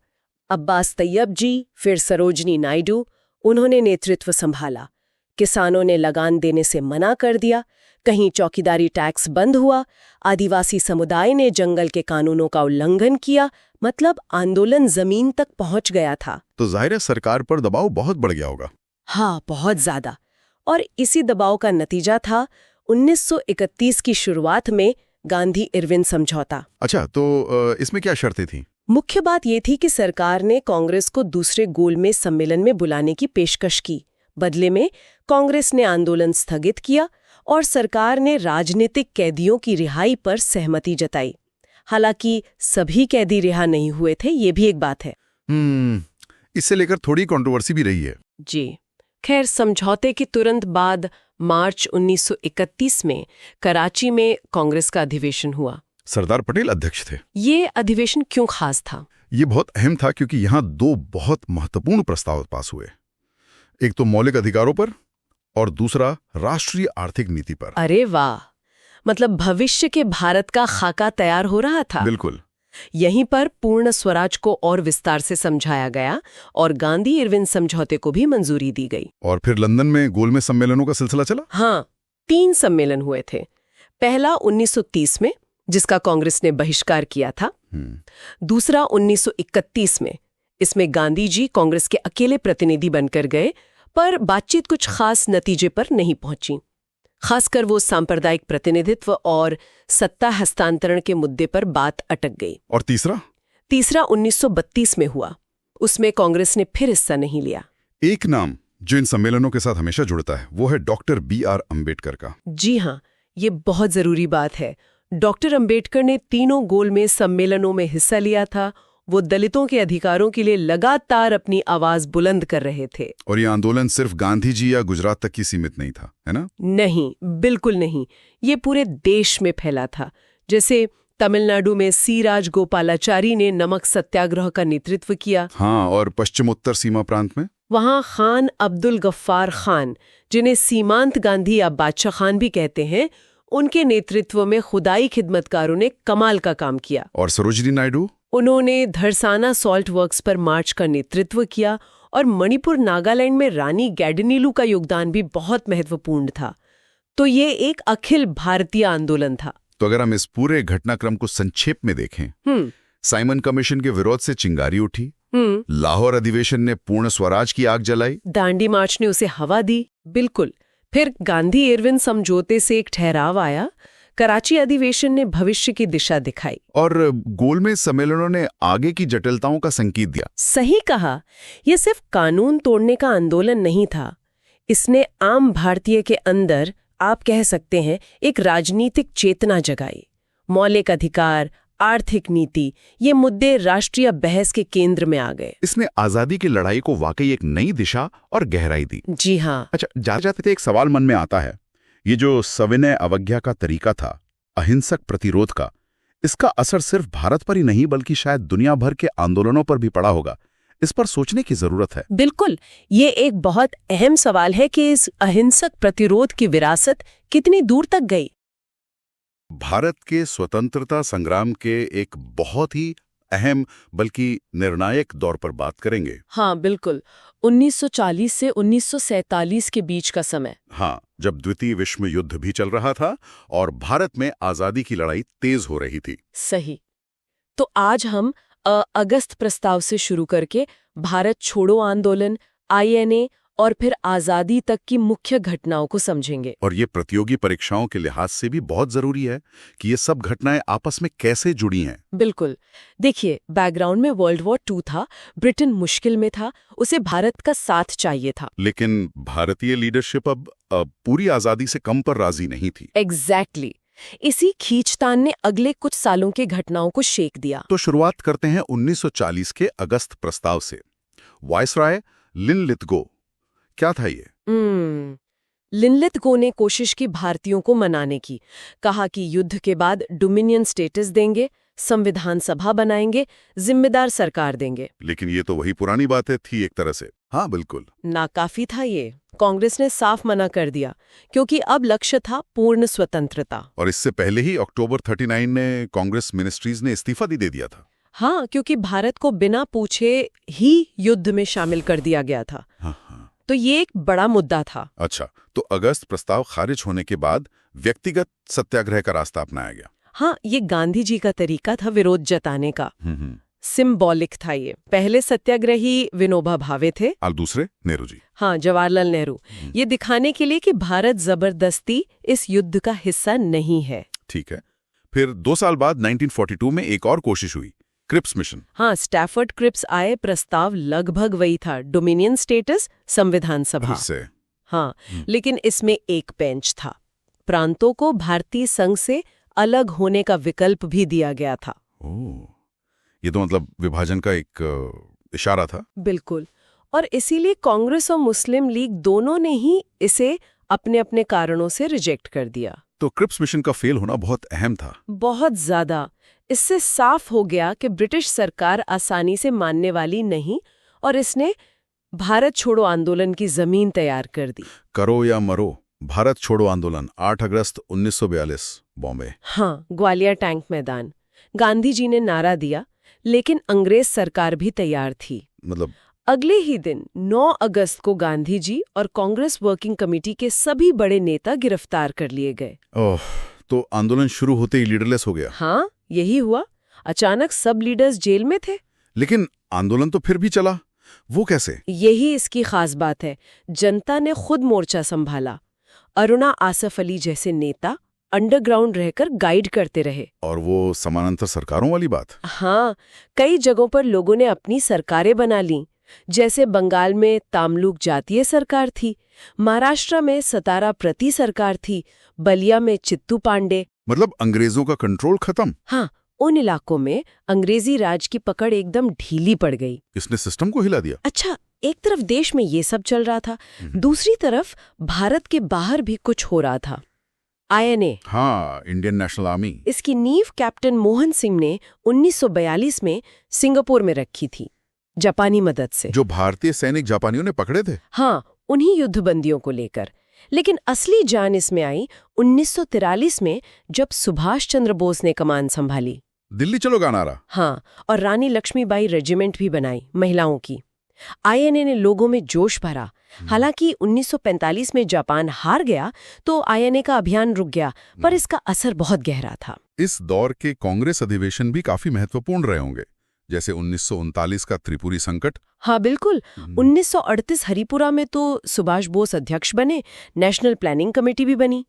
अब्बास तैयब जी, फिर सरोजनी नायडू, उन्होंने नेतृत्व संभाला। किसानों ने लगान देने से मना कर दिया, कहीं चौकीदारी टैक्स बंद हुआ, आदिवासी समुदाय ने जंगल के कानूनों का उल्लंघन किया। मतलब आंदोलन जमीन तक पहुंच गया था। तो जाहिर है सरकार पर दबाव बहुत बढ़ गया होगा। हाँ, बहुत ज्यादा। और इसी दबाव का नतीजा था 1931 की शुरुआत में गांधी इरविन समझौता। अच्छा, तो इसमें क्या शर्तें थीं? मुख्य बात यह थी कि सरकार ने कांग्रेस को दूसरे गोलमेज सम्मेलन में बुलाने की पेशकश की। बदले में कांग्रेस ने आंदोलन स्थगित किया और सरकार ने राजनीतिक कैदियों की रिहाई पर सहमति जताई। हालांकि सभी कैदी रिहा नहीं हुए थे, ये भी एक बात है। इससे लेकर थोड़ी कंट्रोवर्सी भी रही है। जी, खैर, समझौते के तुरंत बाद मार्च 1931 में कराची में कांग्रेस का अधिवेशन हुआ। सरदार पटेल अध्यक्ष थे। ये अधिवेशन क्यों खास था? ये बहुत अहम था क्योंकि यहाँ 2 बहुत महत्वपूर्ण प्रस्ताव पास हुए। एक तो मौलिक अधिकारों पर और दूसरा राष्ट्रीय आर्थिक नीति पर। अरे वाह, मतलब भविष्य के भारत का खाका तैयार हो रहा था। बिल्कुल। यहीं पर पूर्ण स्वराज को और विस्तार से समझाया गया और गांधी इरविन समझौते को भी मंजूरी दी गई। और फिर लंदन में गोलमेज सम्मेलनों का सिलसिला चला। हाँ, 3 सम्मेलन हुए थे। पहला 1930 में, जिसका कांग्रेस ने बहिष्कार किया था। दूसरा 1931 में, इसमें गांधी जी कांग्रेस के अकेले प्रतिनिधि बनकर गए, पर बातचीत कुछ खास नतीजे पर नहीं पहुंची। खासकर वो सांप्रदायिक प्रतिनिधित्व और सत्ता हस्तांतरण के मुद्दे पर बात अटक गई। और तीसरा 1932 में हुआ। उसमें कांग्रेस ने फिर हिस्सा नहीं लिया। एक नाम जो इन सम्मेलनों के साथ हमेशा जुड़ता है वो है डॉक्टर B.R. अम्बेडकर का। जी हाँ, ये बहुत जरूरी बात है। डॉक्टर अम्बेडकर ने तीनों गोलमेज सम्मेलनों में हिस्सा लिया था। वो दलितों के अधिकारों के लिए लगातार अपनी आवाज बुलंद कर रहे थे। और ये आंदोलन सिर्फ गांधी जी या गुजरात तक ही सीमित नहीं था, है ना? नहीं, बिल्कुल नहीं। ये पूरे देश में फैला था। जैसे तमिलनाडु में सी राजगोपालाचारी ने नमक सत्याग्रह का नेतृत्व किया। हाँ, और पश्चिमोत्तर सीमा प्रांत में वहाँ खान अब्दुल गफ्फार खान, जिन्हें सीमांत गांधी या बादशाह खान भी कहते हैं, उनके नेतृत्व में खुदाई खिदमतकारों ने कमाल का काम किया। और सरोजिनी नायडू, उन्होंने धरसाना सॉल्ट वर्क्स पर मार्च का नेतृत्व किया। और मणिपुर नागालैंड में रानी गैडिनीलू का योगदान भी बहुत महत्वपूर्ण था। तो ये एक अखिल भारतीय आंदोलन था। तो अगर हम इस पूरे घटनाक्रम को संक्षेप में देखें, साइमन कमीशन के विरोध से चिंगारी उठी, लाहौर अधिवेशन ने पूर्ण स्वराज की आग जलाई, दांडी मार्च ने उसे हवा दी। बिल्कुल। फिर गांधी इरविन समझौते से एक ठहराव आया, कराची अधिवेशन ने भविष्य की दिशा दिखाई, और गोलमेज सम्मेलनों ने आगे की जटिलताओं का संकेत दिया। सही कहा, यह सिर्फ कानून तोड़ने का आंदोलन नहीं था। इसने आम भारतीय के अंदर, आप कह सकते हैं, एक राजनीतिक चेतना जगाई। मौलिक अधिकार, आर्थिक नीति, ये मुद्दे राष्ट्रीय बहस के केंद्र में आ गए। इसने आजादी की लड़ाई को वाकई एक नई दिशा और गहराई दी। जी हाँ। अच्छा, जाते जाते एक सवाल मन में आता है, ये जो सविनय अवज्ञा का तरीका था, अहिंसक प्रतिरोध का, इसका असर सिर्फ भारत पर ही नहीं बल्कि शायद दुनिया भर के आंदोलनों पर भी पड़ा होगा। इस पर सोचने की जरूरत है। बिल्कुल, ये एक बहुत अहम सवाल है कि इस अहिंसक प्रतिरोध की विरासत कितनी दूर तक गई। भारत के स्वतंत्रता संग्राम के एक बहुत ही अहम बल्कि निर्णायक दौर पर बात करेंगे। हाँ बिल्कुल, 1940 से 1947 के बीच का समय। हाँ, जब द्वितीय विश्व युद्ध भी चल रहा था और भारत में आजादी की लड़ाई तेज हो रही थी। सही। तो आज हम अगस्त प्रस्ताव से शुरू करके भारत छोड़ो आंदोलन, INA और फिर आजादी तक की मुख्य घटनाओं को समझेंगे। और ये प्रतियोगी परीक्षाओं के लिहाज से भी बहुत जरूरी है कि ये सब घटनाएं आपस में कैसे जुड़ी हैं। बिल्कुल। देखिए, बैकग्राउंड में वर्ल्ड वॉर 2 था, ब्रिटेन मुश्किल में था, उसे भारत का साथ चाहिए था। लेकिन भारतीय लीडरशिप अब पूरी आजादी से कम पर राजी नहीं थी। एग्जैक्टली। इसी खींचतान ने अगले कुछ सालों के घटनाओं को शेक दिया। तो शुरुआत करते हैं 1940 के अगस्त प्रस्ताव से। वायसराय लिनलिथगो, क्या था ये? लिनलिथगो ने कोशिश की भारतीयों को मनाने की। कहा कि युद्ध के बाद डोमिनियन स्टेटस देंगे, संविधान सभा बनाएंगे, जिम्मेदार सरकार देंगे। लेकिन ये तो वही पुरानी बातें थी एक तरह से। हाँ बिल्कुल। नाकाफी था ये। कांग्रेस ने साफ मना कर दिया, क्योंकि अब लक्ष्य था पूर्ण स्वतंत्रता। और इससे पहले ही अक्टूबर 39 ने कांग्रेस मिनिस्ट्रीज ने इस्तीफा दे दिया था। हाँ, क्योंकि भारत को बिना पूछे ही युद्ध में शामिल कर दिया गया था। हाँ। तो ये एक बड़ा मुद्दा था। अच्छा, तो अगस्त प्रस्ताव खारिज होने के बाद व्यक्तिगत सत्याग्रह का रास्ता अपनाया गया। हाँ, ये गांधी जी का तरीका था विरोध जताने का। सिंबॉलिक था ये। पहले सत्याग्रही विनोबा भावे थे और दूसरे नेहरू जी। हाँ, जवाहरलाल नेहरू। ये दिखाने के लिए कि भारत जबरदस्ती इस युद्ध का हिस्सा नहीं है। ठीक है। फिर 2 साल बाद 1942 में एक और कोशिश हुई, क्रिप्स मिशन। हाँ, स्टैफर्ड क्रिप्स आए। प्रस्ताव लगभग वही था, डोमिनियन स्टेटस, संविधान सभा। हाँ, लेकिन इसमें एक पेंच था। प्रांतों को भारतीय संघ से अलग होने का विकल्प भी दिया गया था। ओह, ये तो मतलब विभाजन का एक इशारा था। बिल्कुल। और इसीलिए कांग्रेस और मुस्लिम लीग दोनों ने ही इसे अपने अपने कारणों से रिजेक्ट कर दिया। तो क्रिप्स मिशन का फेल होना बहुत अहम था। बहुत ज्यादा। इससे साफ हो गया कि ब्रिटिश सरकार आसानी से मानने वाली नहीं, और इसने भारत छोड़ो आंदोलन की जमीन तैयार कर दी। करो या मरो, भारत छोड़ो आंदोलन 8 अगस्त 1942 बॉम्बे। हाँ, ग्वालियर टैंक मैदान। गांधी जी ने नारा दिया, लेकिन अंग्रेज सरकार भी तैयार थी। मतलब अगले ही दिन 9 अगस्त को गांधी जी और कांग्रेस वर्किंग कमेटी के सभी बड़े नेता गिरफ्तार कर लिए गए। ओह, तो आंदोलन शुरू होते ही लीडरलेस हो गया। हाँ, यही हुआ। अचानक सब लीडर्स जेल में थे। लेकिन आंदोलन तो फिर भी चला, वो कैसे? यही इसकी खास बात है। जनता ने खुद मोर्चा संभाला। अरुणा आसफ अली जैसे नेता अंडरग्राउंड रहकर गाइड करते रहे। और वो समानांतर सरकारों वाली बात? हाँ, कई जगहों पर लोगों ने अपनी सरकारें बना लीं। जैसे बंगाल में तामलुक जातीय सरकार थी, महाराष्ट्र में सतारा प्रति सरकार थी, बलिया में चित्तू पांडे। मतलब अंग्रेजों का कंट्रोल खत्म? हाँ, उन इलाकों में अंग्रेजी राज की पकड़ एकदम ढीली पड़ गई। इसने सिस्टम को हिला दिया। अच्छा, एक तरफ देश में ये सब चल रहा था, दूसरी तरफ भारत के बाहर भी कुछ हो रहा था। INA, हाँ, इंडियन नेशनल आर्मी। इसकी नींव कैप्टन मोहन सिंह ने 1942 में सिंगापुर में रखी थी, जापानी मदद से। जो भारतीय सैनिक जापानियों ने पकड़े थे? हाँ, उन्हीं युद्धबंदियों को लेकर। लेकिन असली जान इसमें आई 1943 में, जब सुभाष चंद्र बोस ने कमान संभाली। दिल्ली चलो का नारा। हाँ, और रानी लक्ष्मीबाई रेजिमेंट भी बनाई महिलाओं की। INA ने लोगों में जोश भरा। हालांकि 1945 में जापान हार गया तो INA का अभियान रुक गया, पर इसका असर बहुत गहरा था। इस दौर के कांग्रेस अधिवेशन भी काफी महत्वपूर्ण रहे होंगे, जैसे 1939 का त्रिपुरी संकट। हाँ बिल्कुल। 1938 हरिपुरा में तो सुभाष बोस अध्यक्ष बने, नेशनल प्लानिंग कमेटी भी बनी।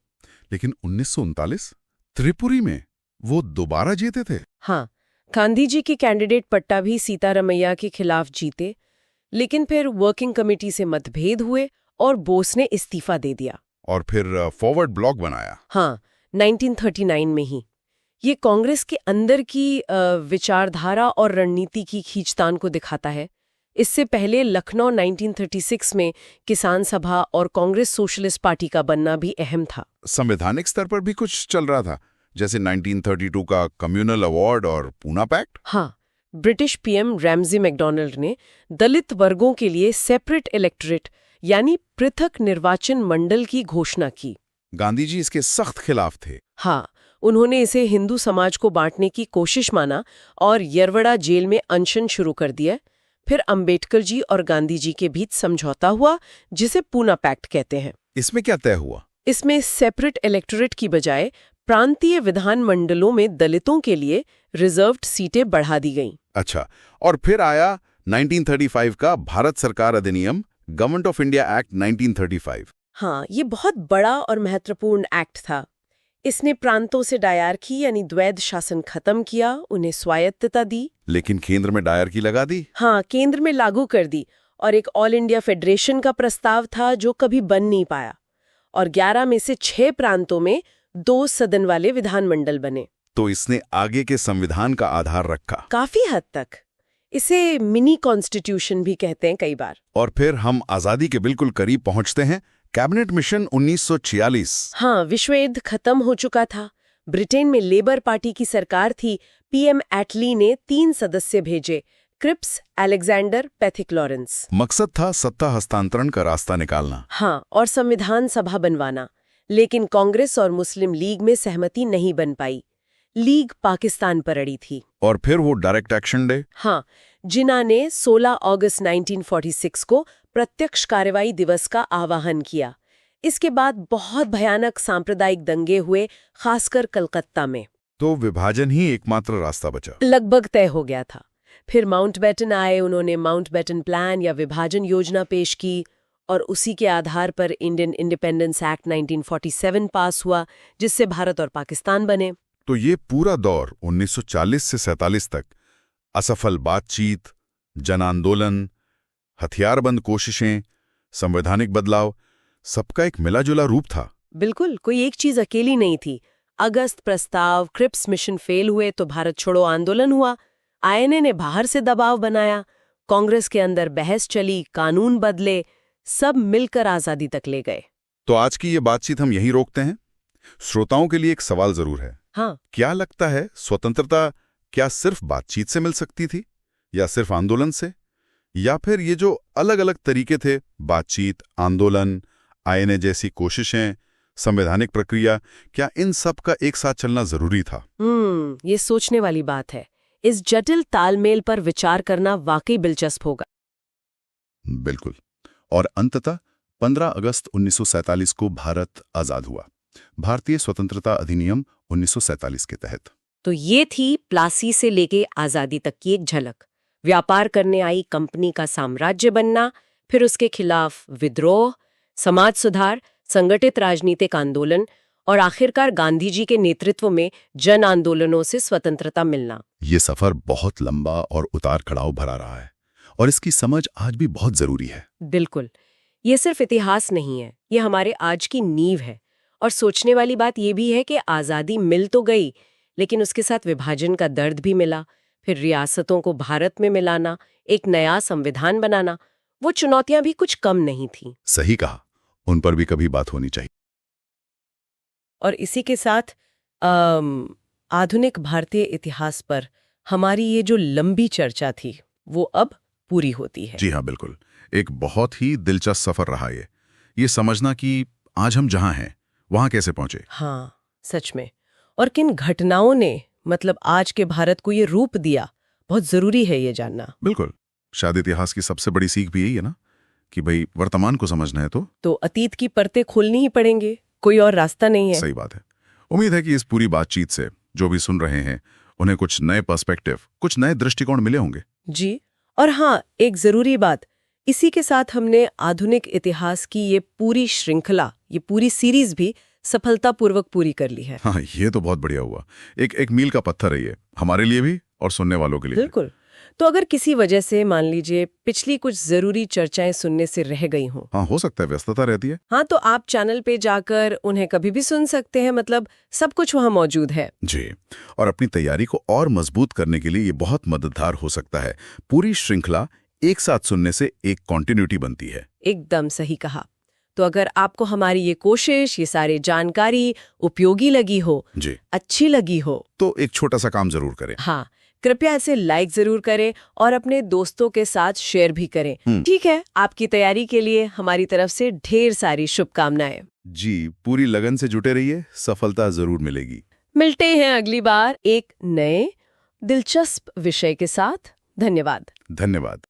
लेकिन 1939 त्रिपुरी में वो दोबारा जीते थे। हाँ, गांधी जी के कैंडिडेट पट्टा भी सीतारमैया के खिलाफ जीते, लेकिन फिर वर्किंग कमेटी से मतभेद हुए और बोस ने इस्तीफा दे दिया। और फिर फॉरवर्ड ब्लॉक बनाया। हाँ, 1939 में ही। ये कांग्रेस के अंदर की विचारधारा और रणनीति की खींचतान को दिखाता है। इससे पहले लखनऊ 1936 में किसान सभा और कांग्रेस सोशलिस्ट पार्टी का बनना भी अहम था। संवैधानिक स्तर पर भी कुछ चल रहा था, जैसे 1932 का कम्युनल अवार्ड और पूना पैक्ट। हाँ, ब्रिटिश पीएम रैमजी मैकडॉनल्ड ने दलित वर्गों के लिए सेपरेट इलेक्टोरेट यानी पृथक निर्वाचन मंडल की घोषणा की। गांधी जी इसके सख्त खिलाफ थे। हाँ, उन्होंने इसे हिंदू समाज को बांटने की कोशिश माना और यरवड़ा जेल में अनशन शुरू कर दिया। फिर अंबेडकर जी और गांधी जी के बीच समझौता हुआ, जिसे पूना पैक्ट कहते हैं। इसमें क्या तय हुआ? इसमें सेपरेट इलेक्टोरेट की बजाय प्रांतीय विधान मंडलों में दलितों के लिए रिजर्व्ड सीटें बढ़ा दी गईं। अच्छा, और फिर आया 1935 का भारत सरकार अधिनियम, गवर्नमेंट ऑफ इंडिया एक्ट 1935। हाँ, ये बहुत बड़ा और महत्वपूर्ण एक्ट था। इसने प्रांतों से डायरकी यानी द्वैध शासन खत्म किया, उन्हें स्वायत्तता दी। लेकिन केंद्र में डायरकी लगा दी। हाँ, केंद्र में लागू कर दी। और एक ऑल इंडिया फेडरेशन का प्रस्ताव था जो कभी बन नहीं पाया। और 11 में से 6 प्रांतों में 2 सदन वाले विधानमंडल बने। तो इसने आगे के संविधान का आधार रखा। काफी हद तक। इसे मिनी कॉन्स्टिट्यूशन भी कहते हैं कई बार। और फिर हम आजादी के बिल्कुल करीब पहुंचते हैं। Cabinet mission 1946। हाँ, विश्व युद्ध खत्म हो चुका था। ब्रिटेन में लेबर पार्टी की सरकार थी। पीएम एटली ने 3 सदस्य भेजे, क्रिप्स, अलेक्जेंडर, पैथिक लॉरेंस। मकसद था सत्ता हस्तांतरण का रास्ता निकालना। हाँ, और संविधान सभा बनवाना। लेकिन कांग्रेस और मुस्लिम लीग में सहमति नहीं बन पाई। लीग पाकिस्तान पर अड़ी थी। और फिर वो डायरेक्ट एक्शन डे। हाँ, जिन्ना ने 16 अगस्त 1946 को प्रत्यक्ष कार्रवाई दिवस का आह्वान किया। इसके बाद बहुत भयानक सांप्रदायिक दंगे हुए, खासकर कलकत्ता में। तो विभाजन ही एकमात्र रास्ता बचा। लगभग तय हो गया था। फिर माउंटबेटन आए, उन्होंने माउंटबेटन प्लान या विभाजन योजना पेश की और उसी के आधार पर इंडियन इंडिपेंडेंस एक्ट 1947 पास हुआ, जिससे भारत और पाकिस्तान बने। तो ये पूरा दौर 1940 से 47 तक असफल बातचीत, जन आंदोलन, हथियारबंद कोशिशें, संवैधानिक बदलाव, सबका एक मिला-जुला रूप था। बिल्कुल, कोई एक चीज अकेली नहीं थी। अगस्त प्रस्ताव, क्रिप्स मिशन फेल हुए तो भारत छोड़ो आंदोलन हुआ। INA ने बाहर से दबाव बनाया, कांग्रेस के अंदर बहस चली, कानून बदले, सब मिलकर आजादी तक ले गए। तो आज की ये बातचीत हम यहीं रोकते हैं। श्रोताओं के लिए एक सवाल जरूर है। हाँ, क्या लगता है, स्वतंत्रता क्या सिर्फ बातचीत से मिल सकती थी, या सिर्फ आंदोलन से, या फिर ये जो अलग अलग तरीके थे, बातचीत, आंदोलन, आईएनए जैसी कोशिशें, संवैधानिक प्रक्रिया, क्या इन सब का एक साथ चलना जरूरी था? ये सोचने वाली बात है। इस जटिल तालमेल पर विचार करना वाकई दिलचस्प होगा। बिल्कुल। और अंततः 15 अगस्त 1947 को भारत आजाद हुआ, भारतीय स्वतंत्रता अधिनियम 1947 के तहत। तो ये थी प्लासी से लेके आजादी तक की एक झलक। व्यापार करने आई कंपनी का साम्राज्य बनना, फिर उसके खिलाफ विद्रोह, समाज सुधार, संगठित राजनीतिक आंदोलन और आखिरकार गांधी जी के नेतृत्व में जन आंदोलनों से स्वतंत्रता मिलना। ये सफर बहुत लंबा और उतार चढ़ाव भरा रहा है, और इसकी समझ आज भी बहुत जरूरी है। बिल्कुल। ये सिर्फ इतिहास नहीं है, ये हमारे आज की नींव है। और सोचने वाली बात ये भी है कि आज़ादी मिल तो गई, लेकिन उसके साथ विभाजन का दर्द भी मिला। फिर रियासतों को भारत में मिलाना, एक नया संविधान बनाना, वो चुनौतियां भी कुछ कम नहीं थीं। सही कहा, उन पर भी कभी बात होनी चाहिए। और इसी के साथ आधुनिक भारतीय इतिहास पर हमारी ये जो लंबी चर्चा थी वो अब पूरी होती है। जी हाँ, बिल्कुल। एक बहुत ही दिलचस्प सफर रहा ये समझना कि आज हम जहां हैं वहां कैसे पहुंचे। हाँ, सच में। और किन घटनाओं ने मतलब आज के भारत को ये रूप दिया, बहुत जरूरी है ये जानना। बिल्कुल। शायद इतिहास की सबसे बड़ी सीख भी यही है ना, कि भाई वर्तमान को समझना है तो अतीत की परतें खोलनी ही पड़ेंगे, कोई और रास्ता नहीं है। सही बात है। उम्मीद है कि इस पूरी बातचीत से जो भी सुन रहे हैं उन्हें कुछ नए पर्सपेक्टिव, कुछ नए दृष्टिकोण मिले होंगे। जी। और हाँ, एक जरूरी बात, इसी के साथ हमने आधुनिक इतिहास की ये पूरी श्रृंखला, ये पूरी सीरीज भी सफलतापूर्वक पूरी कर ली है। हाँ, ये तो बहुत बढ़िया हुआ। एक मील का पत्थर है ये, हमारे लिए भी और सुनने वालों के लिए। बिल्कुल। तो अगर किसी वजह से मान लीजिए पिछली कुछ जरूरी चर्चाएं सुनने से रह गई हों, हाँ, हो सकता है, व्यस्तता रहती है। हाँ, तो आप चैनल पे जाकर उन्हें कभी भी सुन सकते हैं, मतलब सब कुछ वहाँ मौजूद है। जी। और अपनी तैयारी को और मजबूत करने के लिए ये बहुत मददगार हो सकता है। पूरी श्रृंखला एक साथ सुनने से एक कॉन्टिन्यूटी बनती है। एकदम सही कहा। तो अगर आपको हमारी ये कोशिश, ये सारी जानकारी उपयोगी लगी हो, जी, अच्छी लगी हो, तो एक छोटा सा काम जरूर करें। हाँ, कृपया इसे लाइक जरूर करें और अपने दोस्तों के साथ शेयर भी करें। ठीक है, आपकी तैयारी के लिए हमारी तरफ से ढेर सारी शुभकामनाएं। जी, पूरी लगन से जुटे रहिए, सफलता जरूर मिलेगी। मिलते हैं अगली बार एक नए दिलचस्प विषय के साथ। धन्यवाद। धन्यवाद।